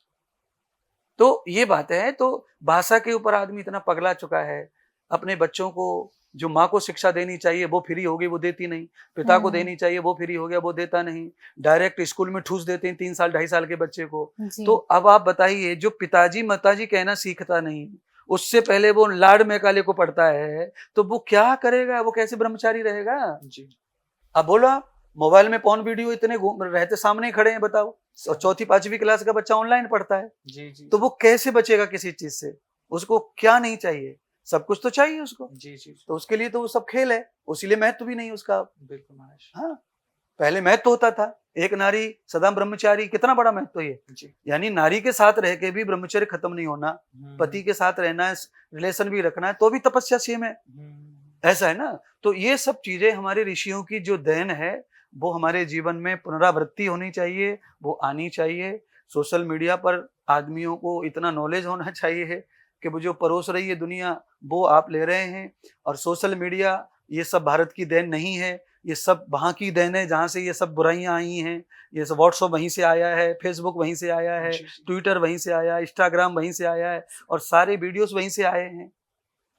तो ये बात है। तो भाषा के ऊपर आदमी इतना पगला चुका है, अपने बच्चों को जो माँ को शिक्षा देनी चाहिए वो फ्री होगी, वो देती नहीं। पिता को देनी चाहिए, वो फ्री हो गया, वो देता नहीं। डायरेक्ट स्कूल में ठूस देते हैं 3 साल 2.5 साल के बच्चे को। जी। तो अब आप बताइए, जो पिताजी माताजी कहना सीखता नहीं, उससे पहले वो लाड मैकाले को पढ़ता है, तो वो क्या करेगा? वो कैसे ब्रह्मचारी रहेगा? जी। अब बोलो, आप मोबाइल में पॉर्न वीडियो इतने रहते सामने ही खड़े हैं, बताओ। और चौथी 5वीं क्लास का बच्चा ऑनलाइन पढ़ता है, जी जी। तो वो कैसे बचेगा किसी चीज से? उसको क्या नहीं चाहिए? सब कुछ तो चाहिए उसको। जी जी। तो उसके लिए तो वो सब खेल है, उसीलिए महत्व भी नहीं उसका। बिल्कुल महाराज। हाँ, पहले महत्व होता था, एक नारी सदा ब्रह्मचारी, कितना बड़ा महत्व ये। जी। यानी नारी के साथ रह के भी ब्रह्मचर्य खत्म नहीं होना, पति के साथ रहना है, रिलेशन भी रखना है, तो भी तपस्या सेम है। ऐसा है ना। तो ये सब चीजें हमारे ऋषियों की जो देन है, वो हमारे जीवन में पुनरावृत्ति होनी चाहिए, वो आनी चाहिए। सोशल मीडिया पर आदमियों को इतना नॉलेज होना चाहिए कि वो जो परोस रही है दुनिया, वो आप ले रहे हैं। और सोशल मीडिया ये सब भारत की देन नहीं है, ये सब वहाँ की देन है जहाँ से ये सब बुराइयां आई हैं। ये सब व्हाट्सएप वहीं से आया है, फेसबुक वहीं से आया है, ट्विटर वहीं से आया है, इंस्टाग्राम वहीं से आया है, और सारे वीडियोस वहीं से आए हैं।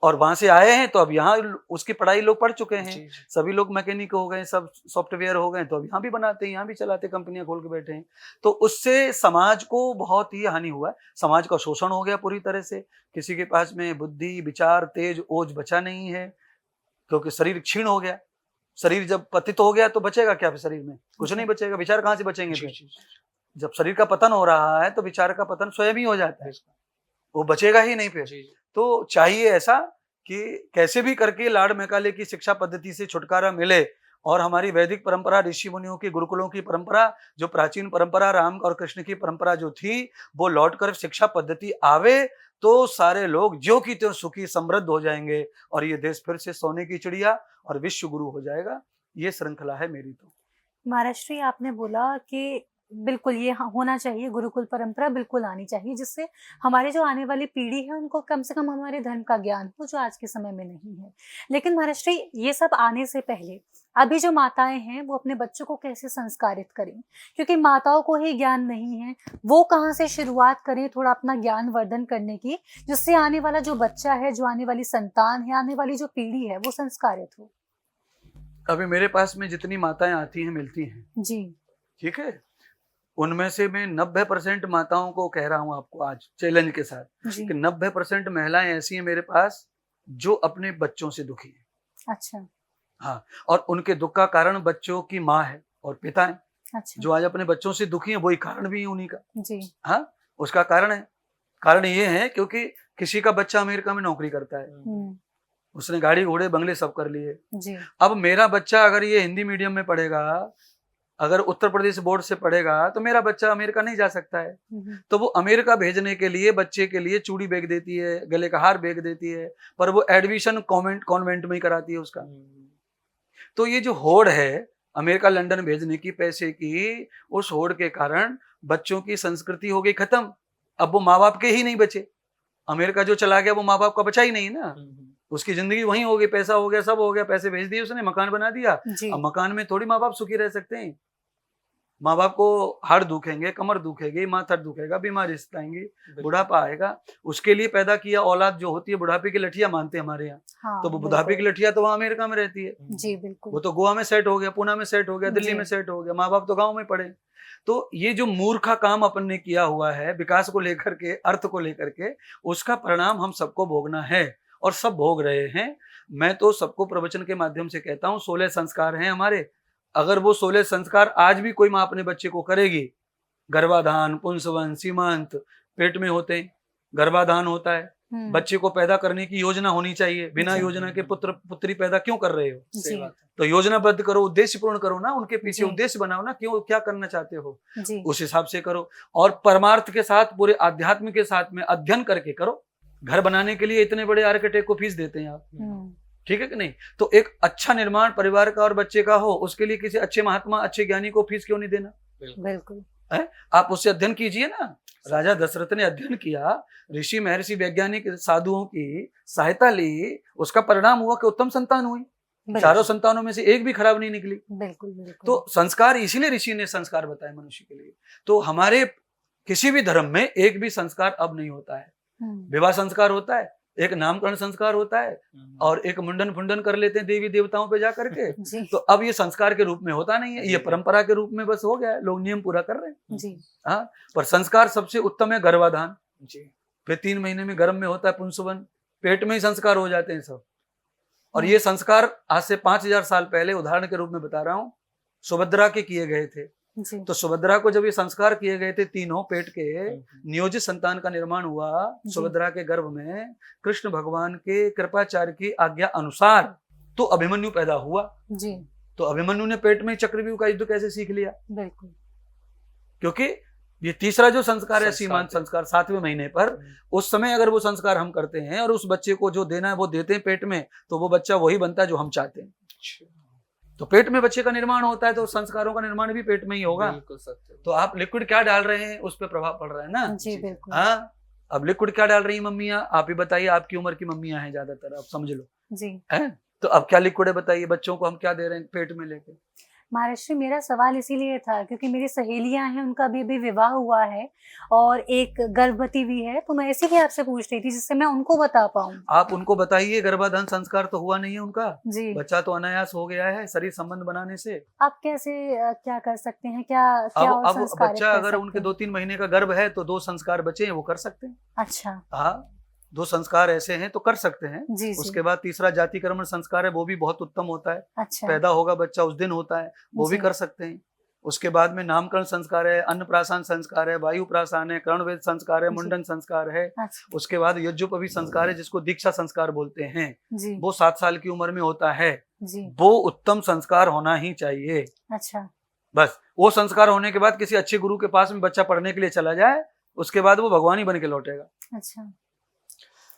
और वहां से आए हैं तो अब यहाँ उसकी पढ़ाई लोग पढ़ चुके हैं। सभी लोग मैकेनिक हो गए, सब सॉफ्टवेयर हो गए, तो अब यहाँ भी बनाते हैं, यहाँ भी चलाते, कंपनियां खोल के बैठे हैं। तो उससे समाज को बहुत ही हानि हुआ है, समाज का शोषण हो गया पूरी तरह से। किसी के पास में बुद्धि, विचार, तेज, ओज बचा नहीं है, क्योंकि शरीर क्षीण हो गया। शरीर जब पतित हो गया तो बचेगा क्या फिर? शरीर में कुछ नहीं बचेगा, विचार कहाँ से बचेंगे फिर? जब शरीर का पतन हो रहा है तो विचार का पतन स्वयं ही हो जाता है, वो बचेगा ही नहीं फिर। तो चाहिए ऐसा कि कैसे भी करके लाड मैकाले की शिक्षा पद्धति से छुटकारा मिले, और हमारी वैदिक परंपरा, ऋषि मुनियों की, गुरुकुलों की परंपरा, जो प्राचीन परंपरा राम और कृष्ण की परंपरा जो थी, वो लौटकर शिक्षा पद्धति आवे, तो सारे लोग ज्यों की त्यों सुखी समृद्ध हो जाएंगे, और ये देश फिर से सोने की चिड़िया और विश्व गुरु हो जाएगा। ये श्रृंखला है मेरी। तो महाराज जी, आपने बोला कि बिल्कुल ये होना चाहिए, गुरुकुल परंपरा बिल्कुल आनी चाहिए, जिससे हमारी जो आने वाली पीढ़ी है उनको कम से कम हमारे धर्म का ज्ञान हो, जो आज के समय में नहीं है। लेकिन महाराज जी, ये सब आने से पहले अभी जो माताएं हैं वो अपने बच्चों को कैसे संस्कारित करें? क्योंकि माताओं को ही ज्ञान नहीं है, वो कहाँ से शुरुआत करें थोड़ा अपना ज्ञान वर्धन करने की, जिससे आने वाला जो बच्चा है, जो आने वाली संतान है, आने वाली जो पीढ़ी है, वो संस्कारित हो। अभी मेरे पास में जितनी माताएं आती हैं, मिलती हैं जी, ठीक है, उनमें से मैं 90% माताओं को कह रहा हूं आपको आज चैलेंज के साथ, कि 90% महिलाएं ऐसी हैं मेरे पास जो अपने बच्चों से दुखी हैं। अच्छा। हाँ, और उनके दुख का कारण बच्चों की माँ है और पिता है। अच्छा। जो आज अपने बच्चों से दुखी है, वही कारण भी है उन्हीं का। जी। हाँ, उसका कारण है। कारण ये है क्योंकि किसी का बच्चा अमेरिका में नौकरी करता है, उसने गाड़ी घोड़े बंगले सब कर लिए। जी। अब मेरा बच्चा अगर ये हिंदी मीडियम में पढ़ेगा, अगर उत्तर प्रदेश बोर्ड से पढ़ेगा, तो मेरा बच्चा अमेरिका नहीं जा सकता है। तो वो अमेरिका भेजने के लिए बच्चे के लिए चूड़ी बेच देती है, गले का हार बेच देती है, पर वो एडमिशन कॉन्वेंट में ही कराती है उसका। तो ये जो होड़ है अमेरिका लंदन भेजने की पैसे की, उस होड़ के कारण बच्चों की संस्कृति हो गई खत्म। अब वो माँ बाप के ही नहीं बचे। अमेरिका जो चला गया वो माँ बाप का बचा ही नहीं ना, उसकी जिंदगी वहीं हो गई, पैसा हो गया, सब हो गया, पैसे भेज दिए उसने, मकान बना दिया। अब मकान में थोड़ी माँ बाप सुखी रह सकते हैं। माँ बाप को हाथ दुखेंगे, कमर दुखेगी, माथा दुखेगा, बीमारी सताएंगी, बुढ़ापा आएगा। उसके लिए पैदा किया औलाद जो होती है बुढ़ापे की लठिया मानते हैं हमारे यहाँ। हाँ, तो वो बुढ़ापे की लठिया तो वहाँ अमेरिका में रहती है। जी बिल्कुल। वो तो गोवा में सेट हो गया, पुणे में सेट हो गया, दिल्ली में सेट हो गया, माँ बाप तो गाँव में पड़े। तो ये जो मूर्खा काम अपन ने किया हुआ है विकास को लेकर के, अर्थ को लेकर के, उसका परिणाम हम सबको भोगना है और सब भोग रहे हैं। मैं तो सबको प्रवचन के माध्यम से कहता हूँ, 16 संस्कार हैं हमारे। अगर वो 16 संस्कार आज भी कोई माँ अपने बच्चे को करेगी, गर्भाधान, पुंसवन, सीमंत, पेट में होते हैं, गर्भाधान होता है, बच्चे को पैदा करने की योजना होनी चाहिए। बिना योजना के पुत्र पुत्री पैदा क्यों कर रहे हो? तो योजनाबद्ध करो, उद्देश्य पूर्ण करो ना, उनके पीछे उद्देश्य बनाओ ना, क्यों क्या करना चाहते हो उस हिसाब से करो। और परमार्थ के साथ, पूरे आध्यात्म के साथ में अध्ययन करके करो। घर बनाने के लिए इतने बड़े आर्किटेक्ट को फीस देते हैं आप, ठीक है कि नहीं? तो एक अच्छा निर्माण परिवार का और बच्चे का हो, उसके लिए किसी अच्छे महात्मा, अच्छे ज्ञानी को फीस क्यों नहीं देना? बिल्कुल है, आप उससे अध्ययन कीजिए ना। राजा दशरथ ने अध्ययन किया, ऋषि महर्षि वैज्ञानिक साधुओं की सहायता ली, उसका परिणाम हुआ कि उत्तम संतान हुई। चारों संतानों में से एक भी खराब नहीं निकली। बिल्कुल बिल्कुल। तो संस्कार, इसीलिए ऋषि ने संस्कार बताए मनुष्य के लिए। तो हमारे किसी भी धर्म में एक भी संस्कार अब नहीं होता है। विवाह संस्कार होता है, एक नामकरण संस्कार होता है और एक मुंडन फुंडन कर लेते हैं देवी देवताओं पे जा करके। जी तो अब ये संस्कार के रूप में होता नहीं है, ये परंपरा के रूप में बस हो गया है, लोग नियम पूरा कर रहे हैं। जी हाँ, पर संस्कार सबसे उत्तम है गर्भाधान। जी फिर 3 महीने में गर्भ में होता है पुंसवन, पेट में ही संस्कार हो जाते हैं सब। और ये संस्कार आज से 5000 साल पहले, उदाहरण के रूप में बता रहा हूँ, सुभद्रा के किए गए थे। जी तो सुभद्रा को जब ये संस्कार किए गए थे, तीनों पेट के नियोजित संतान का निर्माण हुआ जी। सुभद्रा के गर्भ में, कृष्ण भगवान के कृपाचार्य की आज्ञा अनुसार तो अभिमन्यु पैदा हुआ। जी तो अभिमन्यु ने पेट में चक्रव्यूह का युद्ध कैसे सीख लिया? बिल्कुल। क्योंकि ये तीसरा जो संस्कार है, संस्कार सीमांत संस्कार, 7वें महीने पर, उस समय अगर वो संस्कार हम करते हैं और उस बच्चे को जो देना है वो देते हैं पेट में, तो वो बच्चा वही बनता है जो हम चाहते हैं। तो पेट में बच्चे का निर्माण होता है, तो संस्कारों का निर्माण भी पेट में ही होगा। बिल्कुल सत्य। तो आप लिक्विड क्या डाल रहे हैं उस पर प्रभाव पड़ रहा है ना। जी बिल्कुल। हाँ, अब लिक्विड क्या डाल रही है मम्मियाँ, आप ही बताइए, आपकी उम्र की मम्मियाँ हैं ज्यादातर, आप समझ लो जी है। तो अब क्या लिक्विड है बताइए, बच्चों को हम क्या दे रहे हैं पेट में लेके? महाराष्ट्र, मेरा सवाल इसीलिए था क्योंकि मेरी सहेलियां हैं, उनका अभी विवाह हुआ है और एक गर्भवती भी है, तो मैं इसीलिए आपसे पूछ रही थी जिससे मैं उनको बता पाऊँ। आप उनको बताइए, गर्भाधान संस्कार तो हुआ नहीं है उनका, जी बच्चा तो अनायास हो गया है शरीर संबंध बनाने से। आप कैसे क्या कर सकते हैं, क्या और अब संस्कारित बच्चा कर अगर सकते उनके हैं? 2-3 महीने का गर्भ है तो 2 संस्कार बचे हैं, वो कर सकते हैं। अच्छा। हाँ, 2 संस्कार ऐसे हैं तो कर सकते हैं। जी जी। उसके बाद तीसरा जातिकर्मण संस्कार है, वो भी बहुत उत्तम होता है। अच्छा। पैदा होगा बच्चा उस दिन होता है, वो भी जी। कर सकते हैं। उसके बाद में नामकरण संस्कार है, अन्नप्राशन संस्कार है, वायु प्राशन है, कर्णवेद संस्कार है, जी। मुंडन संस्कार है। अच्छा। उसके बाद यज्ञोपवी संस्कार है, जिसको दीक्षा संस्कार बोलते हैं, जी वो 7 साल की उम्र में होता है। जी। वो उत्तम संस्कार होना ही चाहिए। अच्छा। बस वो संस्कार होने के बाद किसी अच्छे गुरु के पास में बच्चा पढ़ने के लिए चला जाए, उसके बाद वो भगवान ही बन के लौटेगा। अच्छा, तो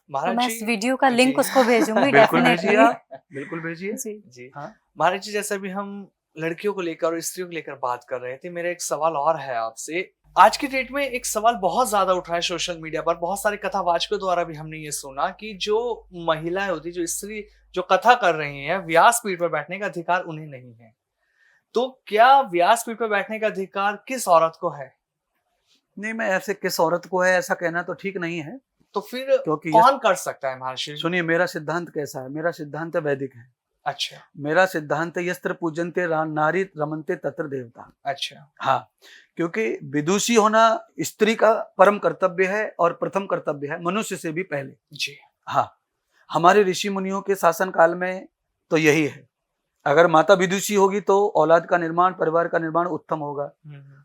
महाराज मैं जी, इस वीडियो का लिंक जी। उसको भेजूंगी बिल्कुल भेजिए डेफिनेटली। आप, बिल्कुल भेजिए। जी जी हाँ। महाराज जी, जैसे भी हम लड़कियों को लेकर और स्त्रियों को लेकर बात कर रहे थे, मेरा एक सवाल और है आपसे। आज की डेट में एक सवाल बहुत ज्यादा उठ रहा है सोशल मीडिया पर, बहुत सारे कथावाचकों द्वारा भी हमने ये सुना कि जो महिलाएं होती, जो स्त्री जो कथा कर रही हैं, व्यासपीठ पर बैठने का अधिकार उन्हें नहीं है। तो क्या व्यासपीठ पर बैठने का अधिकार किस औरत को है? नहीं, मैं ऐसे किस औरत को है ऐसा कहना तो ठीक नहीं है। तो फिर क्योंकि कौन कर सकता है महर्षि? सुनिए, मेरा सिद्धांत कैसा है, मेरा सिद्धांत वैदिक है। अच्छा मेरा सिद्धांत है यस्त्र पूजन्ते नारी रमन्ते तत्र देवता। अच्छा। हाँ, क्योंकि विदुषी होना स्त्री का परम कर्तव्य है और प्रथम कर्तव्य है, मनुष्य से भी पहले। जी हाँ, हमारे ऋषि मुनियों के शासन काल में तो यही है। अगर माता विदुषी होगी तो औलाद का निर्माण, परिवार का निर्माण उत्तम होगा।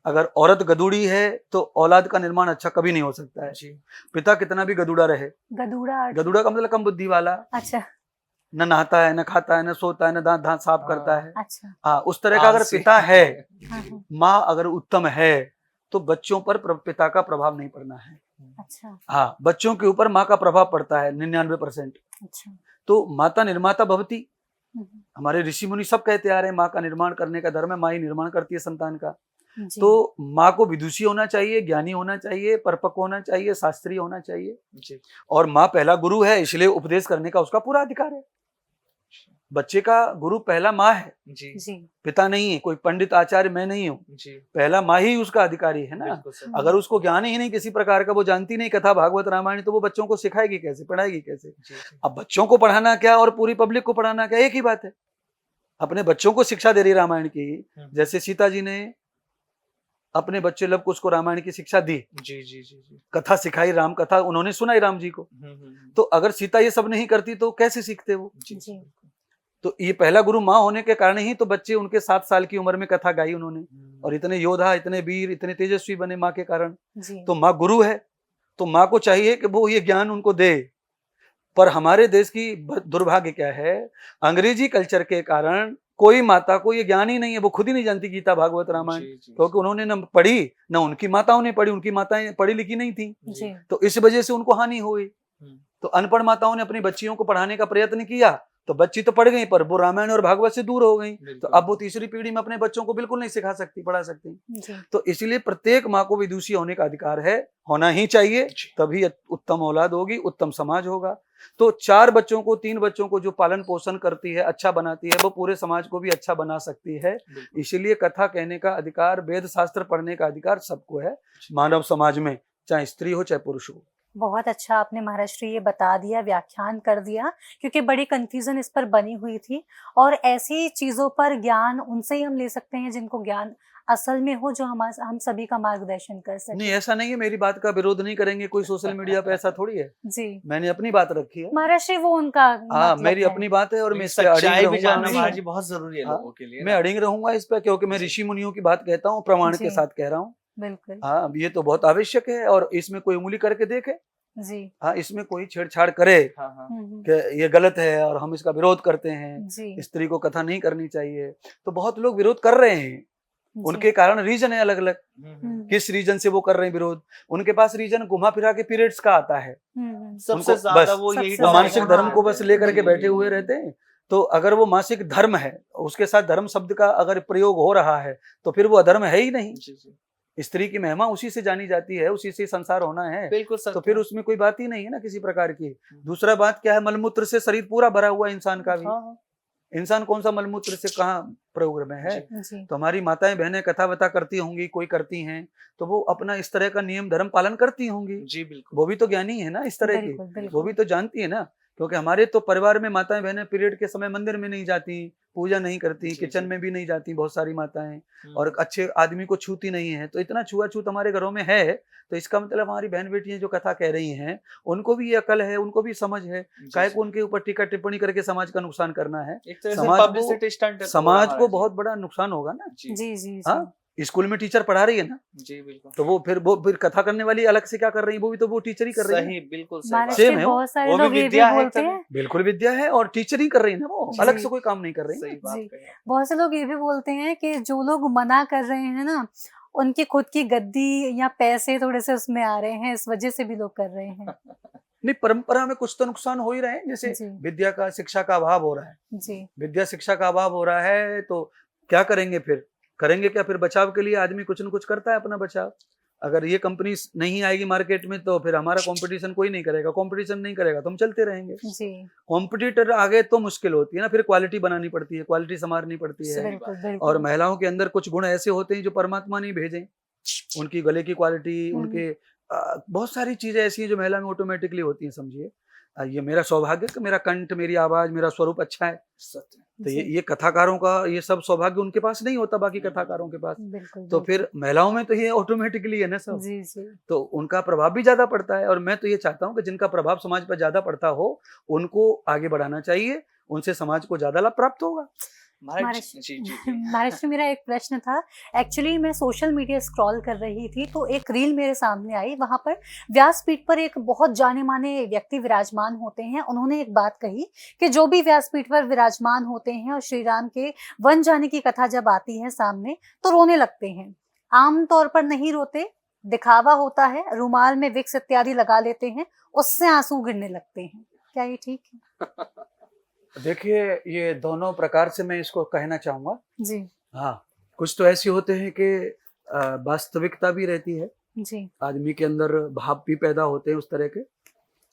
अगर औरत गदूड़ी है तो औलाद का निर्माण अच्छा कभी नहीं हो सकता है। जी। पिता कितना भी गदूड़ा रहे, गदूड़ा। गदूड़ा का मतलब कम बुद्धि वाला, अच्छा न नहाता है, न खाता है, न सोता है, न दांत दांत साफ करता है। अच्छा। हाँ, उस तरह का अगर आलसी। पिता है, हाँ, हाँ, माँ अगर उत्तम है, तो बच्चों पर पिता का प्रभाव नहीं पड़ना है। अच्छा हाँ, बच्चों के ऊपर माँ का प्रभाव पड़ता है 99%। अच्छा। तो माता निर्माता भवती, हम्म, हमारे ऋषि मुनि सब कहते आ रहे हैं, माँ का निर्माण करने का धर्म है, माँ ही निर्माण करती है संतान का। जी तो माँ को विदुषी होना चाहिए, ज्ञानी होना चाहिए, परिपक्व होना चाहिए, शास्त्रीय होना चाहिए। जी। और माँ पहला गुरु है, इसलिए उपदेश करने का उसका पूरा अधिकार है। बच्चे का गुरु पहला माँ है, जी जी पिता नहीं है, कोई पंडित आचार्य मैं नहीं हूँ। जी। पहला माँ ही उसका अधिकारी है ना। बिल्कुल सही। अगर उसको ज्ञान ही नहीं किसी प्रकार का, वो जानती नहीं कथा भागवत रामायण, तो वो बच्चों को सिखाएगी कैसे, पढ़ाएगी कैसे? जी जी। अब बच्चों को पढ़ाना क्या और पूरी पब्लिक को पढ़ाना क्या, एक ही बात है। अपने बच्चों को शिक्षा दे रही रामायण की, जैसे सीता जी ने अपने बच्चे लव कुश को रामायण की शिक्षा दी, जी जी जी जी। कथा सिखाई, राम कथा उन्होंने सुनाई राम जी को। तो अगर सीता ये सब नहीं करती तो कैसे सीखते वो? जी। तो ये पहला गुरु माँ होने के कारण ही तो बच्चे उनके 7 साल की उम्र में कथा गाई उन्होंने, और इतने योद्धा, इतने वीर, इतने तेजस्वी बने माँ के कारण। जी तो माँ गुरु है, तो माँ को चाहिए कि वो ये ज्ञान उनको दे। पर हमारे देश की दुर्भाग्य क्या है, अंग्रेजी कल्चर के कारण कोई माता को ये ज्ञान ही नहीं है, वो खुद ही नहीं जानती गीता भागवत रामायण, क्योंकि उन्होंने न पढ़ी, न उनकी माताओं ने पढ़ी, उनकी माताएं पढ़ी लिखी नहीं थी। जी तो इस वजह से उनको हानि हुई। तो अनपढ़ माताओं ने अपनी बच्चियों को पढ़ाने का प्रयत्न किया, तो बच्ची तो पढ़ गई पर वो रामायण और भागवत से दूर हो गई। तो अब वो तीसरी पीढ़ी में अपने बच्चों को बिल्कुल नहीं सिखा सकती, पढ़ा सकती। जी। तो इसलिए प्रत्येक माँ को विदुषी होने का अधिकार है, होना ही चाहिए, तभी उत्तम औलाद होगी, उत्तम समाज होगा। तो 4 बच्चों को, 3 बच्चों को जो पालन पोषण करती है, अच्छा बनाती है, वो पूरे समाज को भी अच्छा बना सकती है। इसीलिए कथा कहने का अधिकार, वेद शास्त्र पढ़ने का अधिकार सबको है, मानव समाज में, चाहे स्त्री हो चाहे पुरुष हो। बहुत अच्छा आपने महाराष्ट्र ये बता दिया, व्याख्यान कर दिया, क्योंकि बड़ी कंफ्यूजन इस पर बनी हुई थी। और ऐसी चीजों पर ज्ञान उनसे ही हम ले सकते हैं जिनको ज्ञान असल में हो, जो हम सभी का मार्गदर्शन कर नहीं, सके। ऐसा नहीं है, मेरी बात का विरोध नहीं करेंगे कोई सोशल मीडिया पे, ऐसा थोड़ी है। जी, मैंने अपनी बात रखी है। महाराष्ट्र वो उनका हाँ, मतलब मेरी है। अपनी बात है और मैं क्योंकि इस पे अड़िग सच्चाई भी रहूंगा जानना जी। महाराज हमेशा। जी बहुत जरूरी है हाँ, लोगों के लिए मैं ना। अड़िग रहूंगा इस पे, क्योंकि मैं जी। ऋषि मुनियों की बात कहता हूँ, प्रमाण के जी। साथ कह रहा हूँ। बिल्कुल। हाँ, अब ये तो बहुत आवश्यक है और इसमें कोई उंगली करके देखे। जी। हाँ, इसमें कोई छेड़छाड़ करे हाँ हाँ कि ये गलत है और हम इसका विरोध करते हैं, जी। स्त्री को कथा नहीं करनी चाहिए, तो बहुत लोग विरोध कर रहे हैं। जी। उनके कारण रीजन है अलग अलग, किस हम्म। रीजन से वो कर रहे हैं विरोध। उनके पास रीजन घुमा फिरा के पीरियड्स का आता है। सबसे उनको ज्यादा बस वो यही सबसे वो ज्यादा, मानसिक हाँ। धर्म को बस लेकर के जी, बैठे जी, हुए जी। रहते हैं। तो अगर वो मासिक धर्म है, उसके साथ धर्म शब्द का अगर प्रयोग हो रहा है, तो फिर वो अधर्म है ही नहीं। जी, जी। स्त्री की महिमा उसी से जानी जाती है, उसी से संसार होना है, बिल्कुल तो सत्य फिर है। उसमें कोई बात ही नहीं है ना किसी प्रकार की। दूसरा बात क्या है, मलमूत्र से शरीर पूरा भरा हुआ इंसान का भी। हाँ हाँ इंसान कौन सा मलमूत्र से कहाँ प्रयोग में है। जी। जी। तो हमारी माताएं बहनें कथा वथा करती होंगी, कोई करती हैं, तो वो अपना इस तरह का नियम धर्म पालन करती होंगी। जी बिल्कुल। वो भी तो ज्ञानी है ना इस तरह की, बिल्कुल वो बिल्कुल। भी तो जानती है ना। क्योंकि हमारे तो परिवार में माताएं बहनें पीरियड के समय मंदिर में नहीं जाती, पूजा नहीं करती, जी, किचन जी। में भी नहीं जाती बहुत सारी माताएं, और अच्छे आदमी को छूती नहीं है। तो इतना छुआछूत हमारे घरों में है, तो इसका मतलब हमारी बहन बेटियां जो कथा कह रही हैं, उनको भी ये अकल है, उनको भी समझ है। जी, काहे जी। को उनके ऊपर टीका टिप्पणी करके समाज का नुकसान करना है। एक तरह से समाज को पब्लिसिटी स्टंट है समाज पूरा को महाराज बहुत बड़ा नुकसान होगा ना। जी। जी जी जी। हाँ, स्कूल में टीचर पढ़ा रही है ना, जी बिल्कुल तो वो फिर कथा करने वाली अलग से क्या कर रही है, वो भी तो वो टीचर ही कर रही है। सही, बिल्कुल सही महाराज बात सेम के है वो। बहुत सारे वो भी लोग ये भी विद्या है एक बोलते तरह। हैं। बिल्कुल विद्या है और टीचर ही कर रही है ना, वो अलग जी। से कोई काम नहीं कर रही सही है। बात जी। कही आप। बहुत से लोग ये भी बोलते हैं कि जो लोग मना कर रहे हैं ना, उनकी खुद की गद्दी या पैसे थोड़े से उसमें आ रहे हैं, इस वजह से भी लोग कर रहे हैं। नहीं, परंपरा में कुछ तो नुकसान हो ही रहे हैं, जैसे जी। विद्या का शिक्षा का अभाव हो रहा है। जी। विद्या शिक्षा का अभाव हो रहा है, तो क्या करेंगे फिर, करेंगे क्या फिर। बचाव के लिए आदमी कुछ न कुछ करता है अपना बचाव। अगर ये कंपनी नहीं आएगी मार्केट में, तो फिर हमारा कंपटीशन कोई नहीं करेगा, कंपटीशन नहीं करेगा तो हम चलते रहेंगे। जी। कॉम्पिटिटर आगे तो मुश्किल होती है ना, फिर क्वालिटी बनानी पड़ती है, क्वालिटी संवारनी पड़ती है। सही बिल्कुल बात है। बिल्कुल। और महिलाओं के अंदर कुछ गुण ऐसे होते हैं जो परमात्मा नहीं भेजे। उनकी गले की क्वालिटी, उनके बहुत सारी चीजें ऐसी हैं जो महिला में ऑटोमेटिकली होती हैं, समझिए। ये मेरा सौभाग्य कि मेरा कंठ, मेरी आवाज, मेरा स्वरूप अच्छा है। सत्य तो जी। ये कथाकारों का ये सब सौभाग्य उनके पास नहीं होता, बाकी कथाकारों के पास। बिल्कुल तो बिल्कुल। फिर महिलाओं में तो ये ऑटोमेटिकली है ना सब, जी जी। तो उनका प्रभाव भी ज्यादा पड़ता है। और मैं तो ये चाहता हूँ कि जिनका प्रभाव समाज पर ज्यादा पड़ता हो, उनको आगे बढ़ाना चाहिए, उनसे समाज को ज्यादा लाभ प्राप्त होगा। महाराज जी जी जी। महाराज मेरा एक प्रश्न था। एक्चुअली मैं सोशल मीडिया स्क्रॉल कर रही थी, तो एक रील मेरे सामने आई। वहां पर व्यासपीठ पर एक बहुत जाने माने व्यक्ति विराजमान होते हैं। उन्होंने एक बात कही कि जो भी व्यासपीठ पर विराजमान होते हैं और श्री राम के वन जाने की कथा जब आती है सामने, तो रोने लगते हैं। आम तौर पर नहीं रोते, दिखावा होता है, रुमाल में विक्स इत्यादि लगा लेते हैं, उससे आंसू गिरने लगते हैं। क्या ये ठीक है? देखिए, ये दोनों प्रकार से मैं इसको कहना चाहूंगा। जी हाँ, कुछ तो ऐसे होते हैं कि वास्तविकता भी रहती है, जी। आदमी के अंदर भाव भी पैदा होते हैं उस तरह के,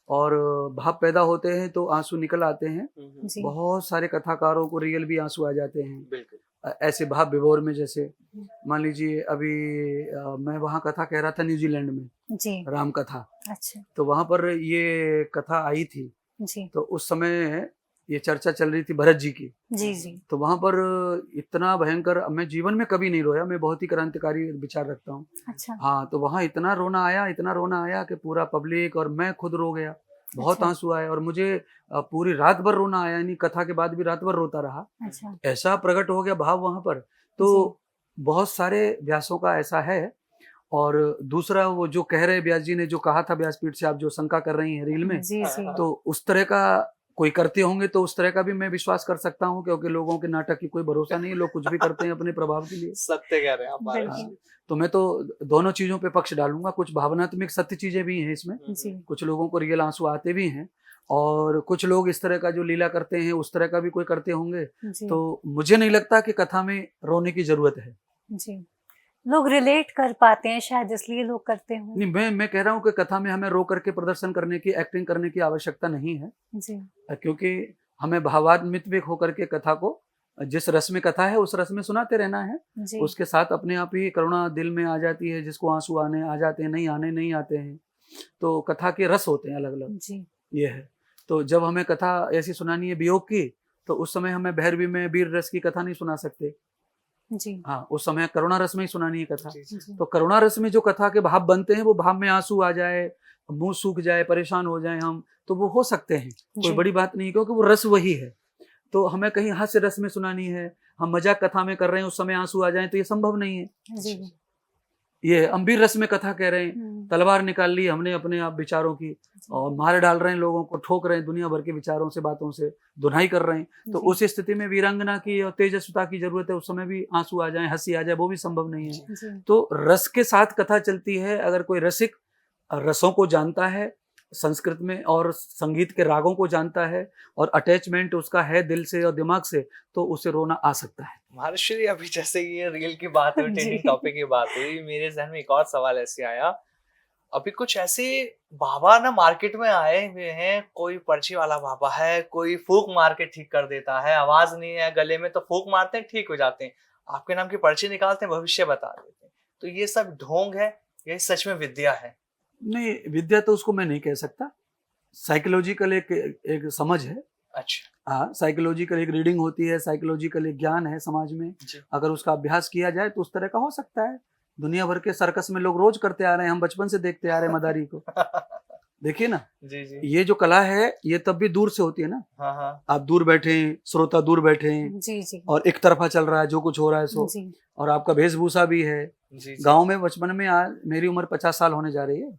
और भाव पैदा होते हैं तो आंसू निकल आते हैं। जी। बहुत सारे कथाकारों को रियल भी आंसू आ जाते हैं बिल्कुल। ऐसे भाव विभोर में। जैसे मान लीजिए अभी मैं वहाँ कथा कह रहा था न्यूजीलैंड में, जी। राम कथा, अच्छा। तो वहां पर ये कथा आई थी। जी तो उस समय ये चर्चा चल रही थी भरत जी की। जी। जी। तो वहां पर इतना भयंकर, मैं जीवन में कभी नहीं रोया, मैं बहुत ही क्रांतिकारी विचार रखता हूँ। अच्छा। हाँ, तो वहां इतना रोना आया, इतना रोना आया कि पूरा पब्लिक और मैं खुद रो गया। बहुत अच्छा। आंसू आए और मुझे पूरी रात भर रोना आया, यानी कथा के बाद भी रात भर रोता रहा। अच्छा। ऐसा प्रकट हो गया भाव वहां पर। तो बहुत सारे व्यासों का ऐसा है। और दूसरा, वो जो कह रहे व्यास जी ने जो कहा था व्यासपीठ से, आप जो शंका कर रही हैं रील में, जी जी। तो उस तरह का कोई करते होंगे तो उस तरह का भी मैं विश्वास कर सकता हूँ, क्योंकि लोगों के नाटक की कोई भरोसा नहीं है, लोग कुछ भी करते हैं अपने प्रभाव के लिए। सत्य कह रहे हैं आप महाराज बिल्कुल। जी। तो मैं तो दोनों चीजों पे पक्ष डालूंगा। कुछ भावनात्मक सत्य चीजें भी हैं इसमें, जी कुछ लोगों को रियल आंसू आते भी हैं, और कुछ लोग इस तरह का जो लीला करते हैं उस तरह का भी कोई करते होंगे। जी। तो मुझे नहीं लगता कि कथा में रोने की जरूरत है। जी। लोग रिलेट कर पाते हैं, शायद इसलिए लोग करते हों। नहीं, मैं कह रहा हूँ कि कथा में हमें रो करके प्रदर्शन करने की, एक्टिंग करने की आवश्यकता नहीं है, जी क्योंकि हमें भावान्वित होकर के कथा को, जिस रस में कथा है उस रस में सुनाते रहना है। जी। उसके साथ अपने आप ही करुणा दिल में आ जाती है, जिसको आंसू आने आ जाते हैं, नहीं आने नहीं आते हैं। तो कथा के रस होते हैं अलग अलग, जी ये है। तो जब हमें कथा ऐसी सुनानी है वियोग की, तो उस समय हमें भैरवी में वीर रस की कथा नहीं सुना सकते। जी हाँ, उस समय करुणा रस में ही सुनानी है कथा। जी, जी। जी तो करुणा रस में जो कथा के भाव बनते हैं, वो भाव में आंसू आ जाए, मुंह सूख जाए, परेशान हो जाए हम, तो वो हो सकते हैं, कोई जी बड़ी बात नहीं, क्योंकि वो रस वही है। तो हमें कहीं हास्य रस में सुनानी है, हम मजाक कथा में कर रहे हैं, उस समय आंसू आ जाए, तो ये संभव नहीं है। जी ये अम्बीर रस में कथा कह रहे हैं, हम्म, तलवार निकाल ली हमने अपने आप विचारों की और मार डाल रहे हैं लोगों को, ठोक रहे हैं दुनिया भर के विचारों से, बातों से धुनाई कर रहे हैं। तो जी, उस स्थिति में वीरांगना की और तेजस्विता की जरूरत है, उस समय भी आंसू आ जाए, हंसी आ जाए, वो भी संभव नहीं है। जी तो रस के साथ कथा चलती है। अगर कोई रसिक रसों को जानता है संस्कृत में और संगीत के रागों को जानता है और अटैचमेंट उसका है दिल से और दिमाग से, तो उसे रोना आ सकता है। महाराष्ट्र, अभी जैसे ये रील की बात हुई, जी। ट्रेंडिंग टॉपिक की बात हुई, मेरे जहन में एक और सवाल ऐसे आया। अभी कुछ ऐसे बाबा ना मार्केट में आए हुए हैं, कोई पर्ची वाला बाबा है, कोई फूंक मार के ठीक कर देता है, आवाज नहीं है गले में तो फूंक मारते हैं, ठीक हो जाते हैं, आपके नाम की पर्ची निकालते हैं, भविष्य बता देते हैं। तो ये सब ढोंग है, ये सच में विद्या है? नहीं, विद्या तो उसको मैं नहीं कह सकता, साइकोलॉजिकल एक समझ है। अच्छा। हाँ, साइकोलॉजिकल एक रीडिंग होती है, साइकोलॉजिकल एक ज्ञान है समाज में। जी। अगर उसका अभ्यास किया जाए तो उस तरह का हो सकता है। दुनिया भर के सर्कस में लोग रोज करते आ रहे हैं, हम बचपन से देखते आ रहे हैं मदारी को। देखिए ना, जी जी। ये जो कला है ये तब भी दूर से होती है ना। हाँ हाँ। आप दूर बैठे हैं, श्रोता दूर बैठे हैं जी जी और एक तरफा चल रहा है जो कुछ हो रहा है सो, जी और आपका वेशभूषा भी है। जी जी। गांव में बचपन में, आज मेरी उम्र 50 साल होने जा रही है,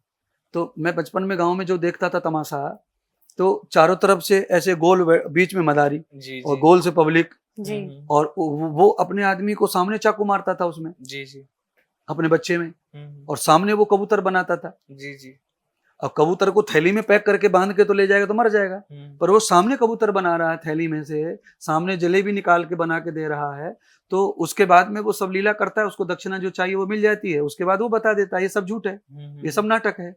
तो मैं बचपन में गांव में जो देखता था तमाशा, तो चारों तरफ से ऐसे गोल बीच में मदारी जी और जी। गोल से पब्लिक, जी और वो अपने आदमी को सामने चाकू मारता था उसमें, जी जी। अपने बच्चे में, हम्म। और सामने वो कबूतर बनाता था। जी जी। अब कबूतर को थैली में पैक करके बांध के तो ले जाएगा तो मर जाएगा, पर वो सामने कबूतर बना रहा है थैली में से, सामने जलेबी निकाल के बना के दे रहा है, तो उसके बाद में वो सब लीला करता है, उसको दक्षिणा जो चाहिए वो मिल जाती है, उसके बाद वो बता देता है ये सब झूठ है, ये सब नाटक है।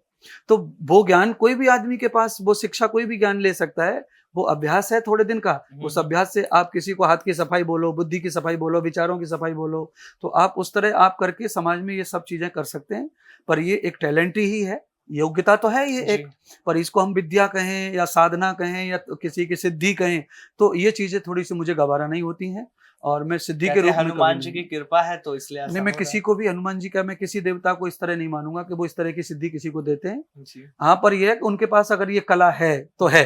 तो वो ज्ञान कोई भी आदमी के पास, वो शिक्षा कोई भी ज्ञान ले सकता है, वो अभ्यास है थोड़े दिन का। उस अभ्यास से आप किसी को हाथ की सफाई बोलो, बुद्धि की सफाई बोलो, विचारों की सफाई बोलो, तो आप उस तरह आप करके समाज में ये सब चीजें कर सकते हैं। पर ये एक टैलेंट ही है, योग्यता तो है ये एक, पर इसको हम विद्या कहें या साधना कहें या तो किसी की सिद्धि कहें, तो ये चीजें थोड़ी सी मुझे गवारा नहीं होती हैं। और मैं सिद्धि के रूप में हनुमान जी की कृपा है तो इसलिए ऐसा नहीं, मैं हो किसी को भी, हनुमान जी का, मैं किसी देवता को इस तरह नहीं मानूंगा कि वो इस तरह की सिद्धि किसी को देते हैं। जी हाँ, पर ये है कि उनके पास अगर ये कला है तो है,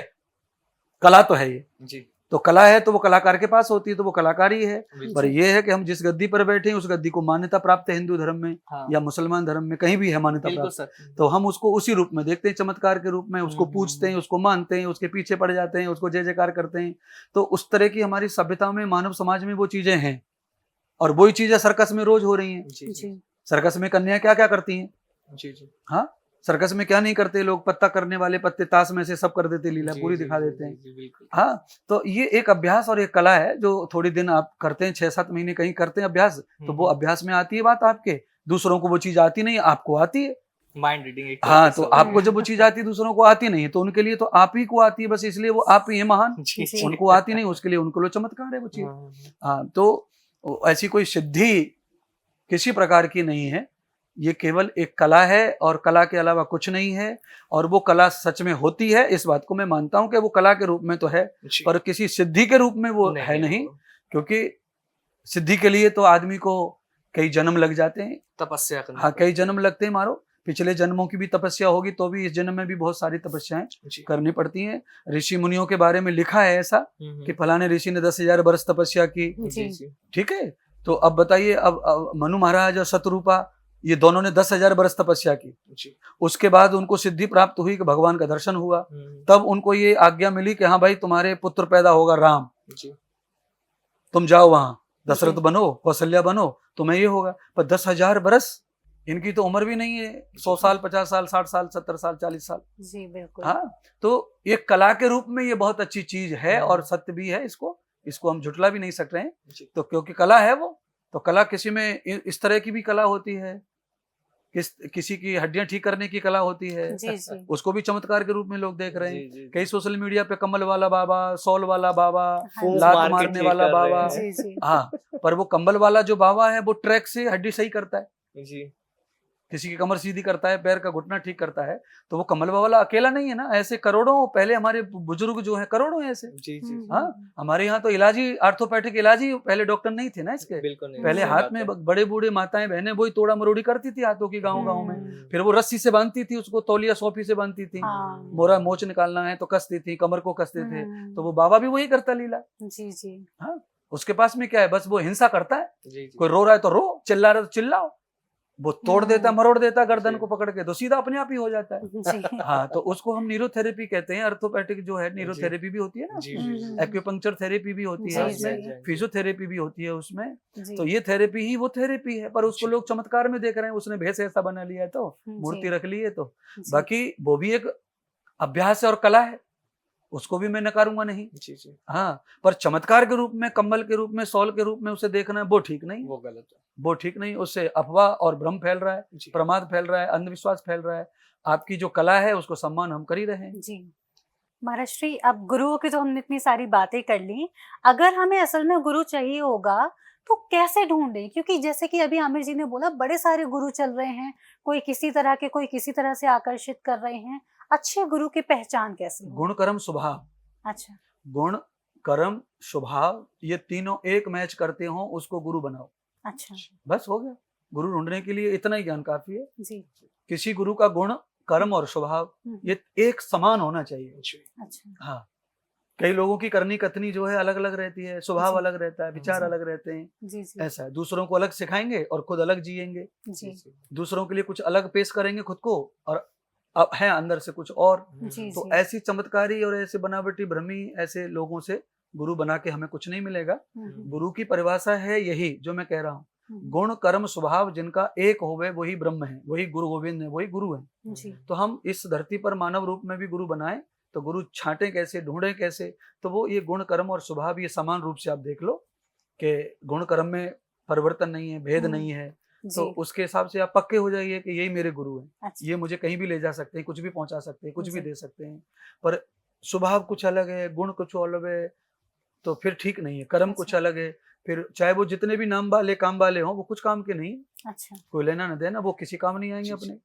कला तो है ये, जी। तो कला है तो वो कलाकार के पास होती है, तो वो कलाकार ही है। बिल्कुल। पर ये है कि हम जिस गद्दी पर बैठे हैं उस गद्दी को मान्यता प्राप्त है हिंदू धर्म में हाँ। या मुसलमान धर्म में, कहीं भी है मान्यता बिल्कुल प्राप्त, सर। तो हम उसको उसी रूप में देखते हैं, चमत्कार के रूप में उसको पूजते हैं, उसको मानते हैं, उसके पीछे पड़ जाते हैं, उसको जय जयकार करते हैं। तो उस तरह की हमारी सभ्यता में, मानव समाज में वो चीजें हैं, और वही चीजें सर्कस में रोज हो रही हैं। जी जी जी सर्कस में कन्या क्या क्या करती हैं? जी जी। हाँ, सर्कस में क्या नहीं करते लोग, पत्ता करने वाले, पत्ते ताश में से सब कर देते, लीला जी, पूरी जी, दिखा जी, देते हैं। जी, जी, बिल्कुल। हाँ, तो ये एक अभ्यास और एक कला है जो थोड़ी दिन आप करते हैं, 6-7 महीने कहीं करते हैं अभ्यास, तो वो अभ्यास में आती है बात आपके, दूसरों को वो चीज आती नहीं है, आपको आती है। माइंड रीडिंग एक हाँ, तरीके तो से हो आपको गया। जब वो चीज आती है दूसरों को आती नहीं है, तो उनके लिए तो आप ही को आती है, बस इसलिए वो आप ही है महान। जी जी। उनको आती नहीं, उसके लिए उनको लो चमत्कार है वो चीज। हाँ, हाँ, तो ऐसी कोई सिद्धि किसी प्रकार की नहीं है, ये केवल एक कला है और कला के अलावा कुछ नहीं है। और वो कला सच में होती है, इस बात को मैं मानता हूं कि वो कला के रूप में तो है, जी। पर किसी सिद्धि के रूप में वो है नहीं, क्योंकि सिद्धि के लिए तो आदमी को कई जन्म लग जाते हैं। तपस्या करनी हाँ, कई पड़ती है। जन्म लगते हैं मारो, पिछले जन्मों की भी तपस्या होगी तो भी इस जन्म में भी बहुत सारी तपस्याएं जी। करनी पड़ती हैं। ऋषि मुनियों के बारे में लिखा है ऐसा कि फलाने ऋषि ने 10,000 वर्ष तपस्या की, जी जी। ठीक है। तो अब बताइए, अब मनु महाराज और शतरूपा, ये दोनों ने 10,000 वर्ष तपस्या की, जी। उसके बाद उनको सिद्धि प्राप्त हुई कि भगवान का दर्शन हुआ, तब उनको ये आज्ञा मिली कि हाँ भाई तुम्हारे पुत्र पैदा होगा राम, जी। तुम जाओ वहां, दशरथ जी। बनो, कौशल्या बनो, तुम्हें ये होगा। पर 10,000 वर्ष, इनकी तो उम्र भी नहीं है 100 साल, 50 साल, 60 साल, 70 साल, 40 साल। जी बिल्कुल। हाँ, तो ये कला के रूप में ये बहुत अच्छी चीज है और सत्य भी है, इसको हम झुटला भी नहीं सकते हैं। जी। तो क्योंकि कला है वो, तो कला किसी में इस तरह की भी कला होती है, किसी की हड्डियां ठीक करने की कला होती है, जी जी उसको भी चमत्कार के रूप में लोग देख रहे हैं। जी, जी, कई सोशल मीडिया पे कमल वाला बाबा, सॉल वाला बाबा, हाँ, लात मार के मारने ठीक वाला कर रहे बाबा। हैं। जी जी हाँ, पर वो कंबल वाला जो बाबा है वो ट्रैक से हड्डी सही करता है, जी। किसी की कमर सीधी करता है, पैर का घुटना ठीक करता है, तो वो कमल वाला अकेला नहीं है ना, ऐसे करोड़ों, पहले हमारे बुजुर्ग जो हैं करोड़ों हैं ऐसे। जी जी हाँ, हमारे यहाँ तो इलाज ही, आर्थोपैथिक इलाज ही, पहले डॉक्टर नहीं थे ना इसके, बिल्कुल नहीं, पहले सही हाथ बात में है। बड़े बूढ़े माताएं बहनें वही तोड़ा मरोड़ी करती थी हाथों की गाँव गाँव में, फिर वो रस्सी से बांधती थी उसको, तौलिया सोफी से बांधती थी, मोरा मोच निकालना है तो कसती थी, कमर को कसते थे, तो वो बाबा भी वही करता लीला। जी जी। हाँ, उसके पास में क्या है, बस वो हिंसा करता है, जी जी कोई रो रहा है तो रो, चिल्ला रहा है तो चिल्लाओ, वो तोड़ देता मरोड़ देता गर्दन जी। को पकड़ के, तो सीधा अपने आप ही हो जाता है। जी। हाँ, तो उसको हम न्यूरोथेरेपी कहते हैं। आर्थोपैथिक जो है जी न्यूरोथेरेपी भी होती है ना, जी जी जी एक्यूपंक्चर थेरेपी भी होती है जी, उसमें, जी। फिजियोथेरेपी भी होती है उसमें। जी। तो ये थेरेपी ही वो थेरेपी है, पर उसको जी। लोग चमत्कार में देख रहे हैं, उसने भेष ऐसा बना लिया है तो मूर्ति जी। रख ली है तो, जी। बाकी वो भी एक अभ्यास है और कला है, उसको भी मैं नकारूंगा नहीं। जी जी, हाँ, पर चमत्कार के रूप में, कम्बल के रूप में, सॉल के रूप में उसे देखना वो ठीक नहीं, वो गलत है। वो ठीक नहीं, उससे अफवाह और भ्रम फैल रहा है, जी प्रमाद फैल रहा है, अंधविश्वास फैल रहा है। आपकी जो कला है उसको सम्मान हम कर ही रहे हैं। जी। महाराज श्री, अब गुरुओं की तो हमने इतनी सारी बातें कर ली, अगर हमें असल में गुरु चाहिए होगा तो कैसे ढूंढें? क्योंकि जैसे कि अभी आमिर जी ने बोला, बड़े सारे गुरु चल रहे हैं, कोई किसी तरह के, कोई किसी तरह से आकर्षित कर रहे हैं। अच्छे गुरु की पहचान कैसे हो? गुण कर्म स्वभाव, अच्छा। गुण कर्म स्वभाव, ये तीनों एक मैच करते हो उसको गुरु बनाओ, अच्छा। बस हो गया। गुरु ढूंढने के लिए इतना ही ज्ञान काफी है। जी। किसी गुरु का गुण कर्म और स्वभाव ये एक समान होना चाहिए। जी अच्छा। हाँ, कई लोगों की करनी कथनी जो है अलग अलग रहती है, स्वभाव जी। अलग रहता है, विचार जी। अलग रहते हैं, जी जी ऐसा है। दूसरों को अलग सिखाएंगे और खुद अलग जिएंगे, जी दूसरों के लिए कुछ अलग पेश करेंगे खुद को, और अब है अंदर से कुछ और। जी तो जी। ऐसी चमत्कारी और ऐसे बनावटी भ्रमी ऐसे लोगों से गुरु बना के हमें कुछ नहीं मिलेगा। गुरु की परिभाषा है यही जो मैं कह रहा हूँ, गुण कर्म स्वभाव जिनका एक होवे वही ब्रह्म है, वही गुरु गोविंद है, वही गुरु है। जी। तो हम इस धरती पर मानव रूप में भी गुरु बनाए, तो गुरु छांटे कैसे, ढूंढे कैसे, तो वो ये गुण कर्म और स्वभाव ये समान रूप से आप देख लो कि गुण कर्म में परिवर्तन नहीं है, भेद नहीं है, तो जी। उसके हिसाब से आप पक्के हो जाइए कि यही मेरे गुरु हैं। अच्छा। ये मुझे कहीं भी ले जा सकते हैं, कुछ भी पहुंचा सकते हैं, कुछ भी जी। दे सकते हैं, पर स्वभाव कुछ अलग है, गुण कुछ अलग है, तो फिर ठीक नहीं है। कर्म कुछ अच्छा। अलग है, फिर चाहे वो जितने भी नाम वाले काम वाले हों, वो कुछ काम के नहीं, अच्छा। कोई लेना न देना, वो किसी काम नहीं आएंगे जी, अपने।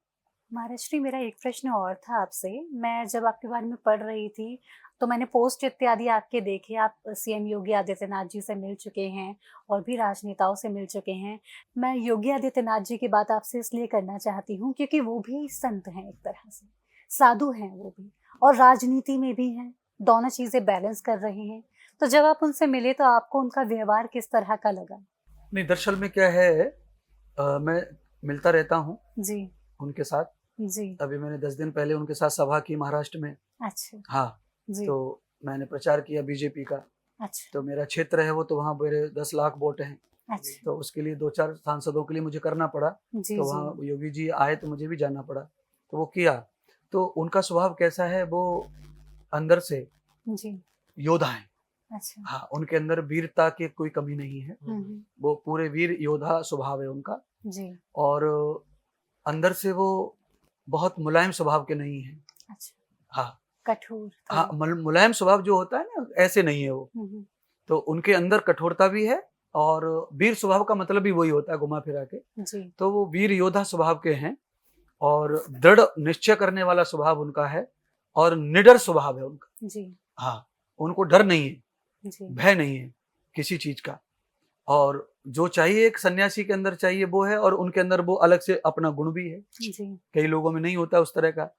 महाराज श्री, मेरा एक प्रश्न और था आपसे। मैं जब आपके बारे में पढ़ रही थी तो मैंने पोस्ट इत्यादि आपके देखे, आप सीएम योगी आदित्यनाथ जी से मिल चुके हैं और भी राजनेताओं से मिल चुके हैं। मैं योगी आदित्यनाथ जी की बात आपसे इसलिए करना चाहती हूँ क्योंकि वो भी संत हैं, एक तरह से साधु हैं वो भी, और राजनीति में भी हैं, दोनों चीजें बैलेंस कर रहे हैं। तो जब आप उनसे मिले तो आपको उनका व्यवहार किस तरह का लगा? नहीं, दरअसल में क्या है, मैं मिलता रहता हूँ जी उनके साथ। जी। अभी मैंने 10 दिन पहले उनके साथ सभा की महाराष्ट्र में। अच्छा। हाँ, जी। तो मैंने प्रचार किया बीजेपी का। अच्छा। तो मेरा क्षेत्र है वो, तो वहाँ मेरे 10 लाख वोट हैं, अच्छा। तो उसके लिए 2-4 सांसदों के लिए मुझे करना पड़ा। जी तो जी। वहाँ योगी जी आए तो मुझे भी जाना पड़ा, तो वो किया। तो उनका स्वभाव कैसा है, वो अंदर से जी। योद्धा है। अच्छा। हाँ, उनके अंदर वीरता की कोई कमी नहीं है, वो पूरे वीर योद्धा स्वभाव है उनका। जी। और अंदर से वो बहुत मुलायम स्वभाव के नहीं है। अच्छा। हाँ कठोर हाँ, थोड़े। मुलायम स्वभाव जो होता है ना, ऐसे नहीं है वो। तो उनके अंदर कठोरता भी है, और वीर स्वभाव का मतलब भी वही होता है घुमा फिरा के। जी। तो वो वीर योद्धा स्वभाव के हैं, और दृढ़ निश्चय करने वाला स्वभाव उनका है, और निडर स्वभाव है उनका। जी। हाँ, उनको डर नहीं है, जी। भय नहीं है किसी चीज का। और जो चाहिए एक सन्यासी के अंदर चाहिए वो है, और उनके अंदर वो अलग से अपना गुण भी है। जी। कई लोगों में नहीं होता उस तरह का,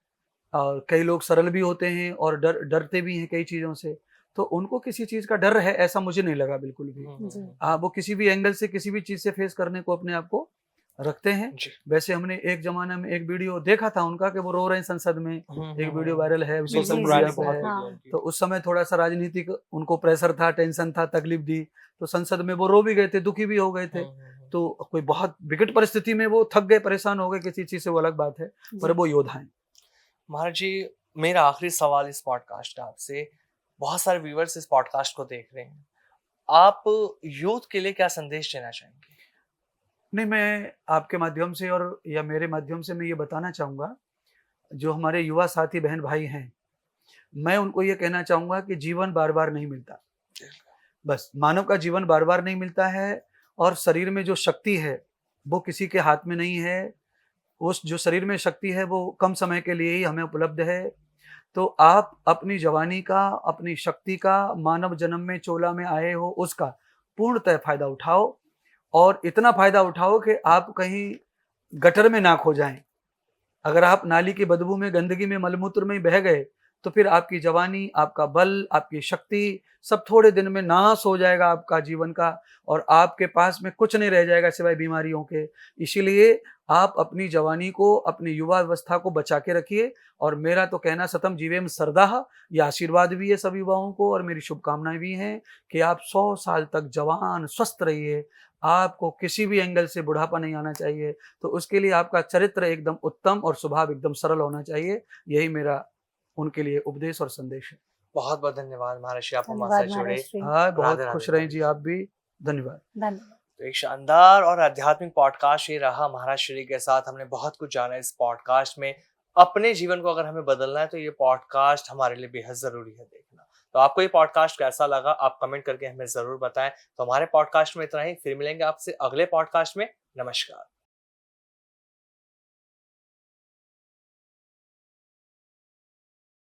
और कई लोग सरल भी होते हैं और डरते भी हैं कई चीजों से। तो उनको किसी चीज का डर है ऐसा मुझे नहीं लगा बिल्कुल भी। जी। वो किसी भी एंगल से किसी भी चीज से फेस करने को अपने आप को रखते हैं। जी। वैसे हमने एक जमाने में एक वीडियो देखा था उनका कि वो रो रहे हैं संसद में, एक वीडियो वायरल है जी, सोशल जी, मीडिया जी, पे है। हाँ। तो उस समय थोड़ा सा राजनीतिक उनको प्रेशर था, टेंशन था, तकलीफ दी, तो संसद में वो रो भी गए थे, दुखी भी हो गए थे। तो कोई बहुत विकट परिस्थिति में वो थक गए, परेशान हो गए किसी चीज से, वो अलग बात है, पर वो योद्धा हैं। महाराज जी, मेरा आखिरी सवाल इस पॉडकास्ट का आपसे, बहुत सारे व्यूअर्स इस पॉडकास्ट को देख रहे हैं, आप यूथ के लिए क्या संदेश देना चाहेंगे? नहीं, मैं आपके माध्यम से और या मेरे माध्यम से मैं ये बताना चाहूँगा, जो हमारे युवा साथी बहन भाई हैं, मैं उनको ये कहना चाहूँगा कि जीवन बार-बार नहीं मिलता। बस मानव का जीवन बार-बार नहीं मिलता है, और शरीर में जो शक्ति है, वो किसी के हाथ में नहीं है। उस जो शरीर में शक्ति है वो कम समय के लिए ही हमें उपलब्ध है। तो आप अपनी जवानी का, अपनी शक्ति का, मानव जन्म में चोला में आए हो उसका पूर्णतः फ़ायदा उठाओ और इतना फ़ायदा उठाओ कि आप कहीं गटर में ना खो जाएँ। अगर आप नाली की बदबू में, गंदगी में, मलमूत्र में बह गए, तो फिर आपकी जवानी, आपका बल, आपकी शक्ति सब थोड़े दिन में नाश हो जाएगा आपका जीवन का और आपके पास में कुछ नहीं रह जाएगा सिवाय बीमारियों के। इसीलिए आप अपनी जवानी को, अपनी युवा अवस्था को बचा के रखिए और मेरा तो कहना सतम जीवेम सरदाह, ये आशीर्वाद भी है सभी युवाओं को और मेरी शुभकामनाएँ भी हैं कि आप 100 साल तक जवान, स्वस्थ रहिए। आपको किसी भी एंगल से बुढ़ापा नहीं आना चाहिए। तो उसके लिए आपका चरित्र एकदम उत्तम और स्वभाव एकदम सरल होना चाहिए। यही मेरा उनके लिए उपदेश और संदेश है। बहुत बहुत धन्यवाद महर्षि, आप हमारे धन्यवाद साथ जुड़े। महाराज श्री। हाँ, बहुत राधे खुश राधे रहें जी आप भी। धन्यवाद। धन्यवाद। तो एक शानदार और आध्यात्मिक पॉडकास्ट ये रहा महाराज श्री के साथ। हमने बहुत कुछ जाना इस पॉडकास्ट में। अपने जीवन को अगर हमें बदलना है तो ये पॉडकास्ट हमारे लिए बेहद जरूरी है देखना। तो आपको ये पॉडकास्ट कैसा लगा आप कमेंट करके हमें जरूर बताएं। तो हमारे पॉडकास्ट में इतना ही, फिर मिलेंगे आपसे अगले पॉडकास्ट में। नमस्कार।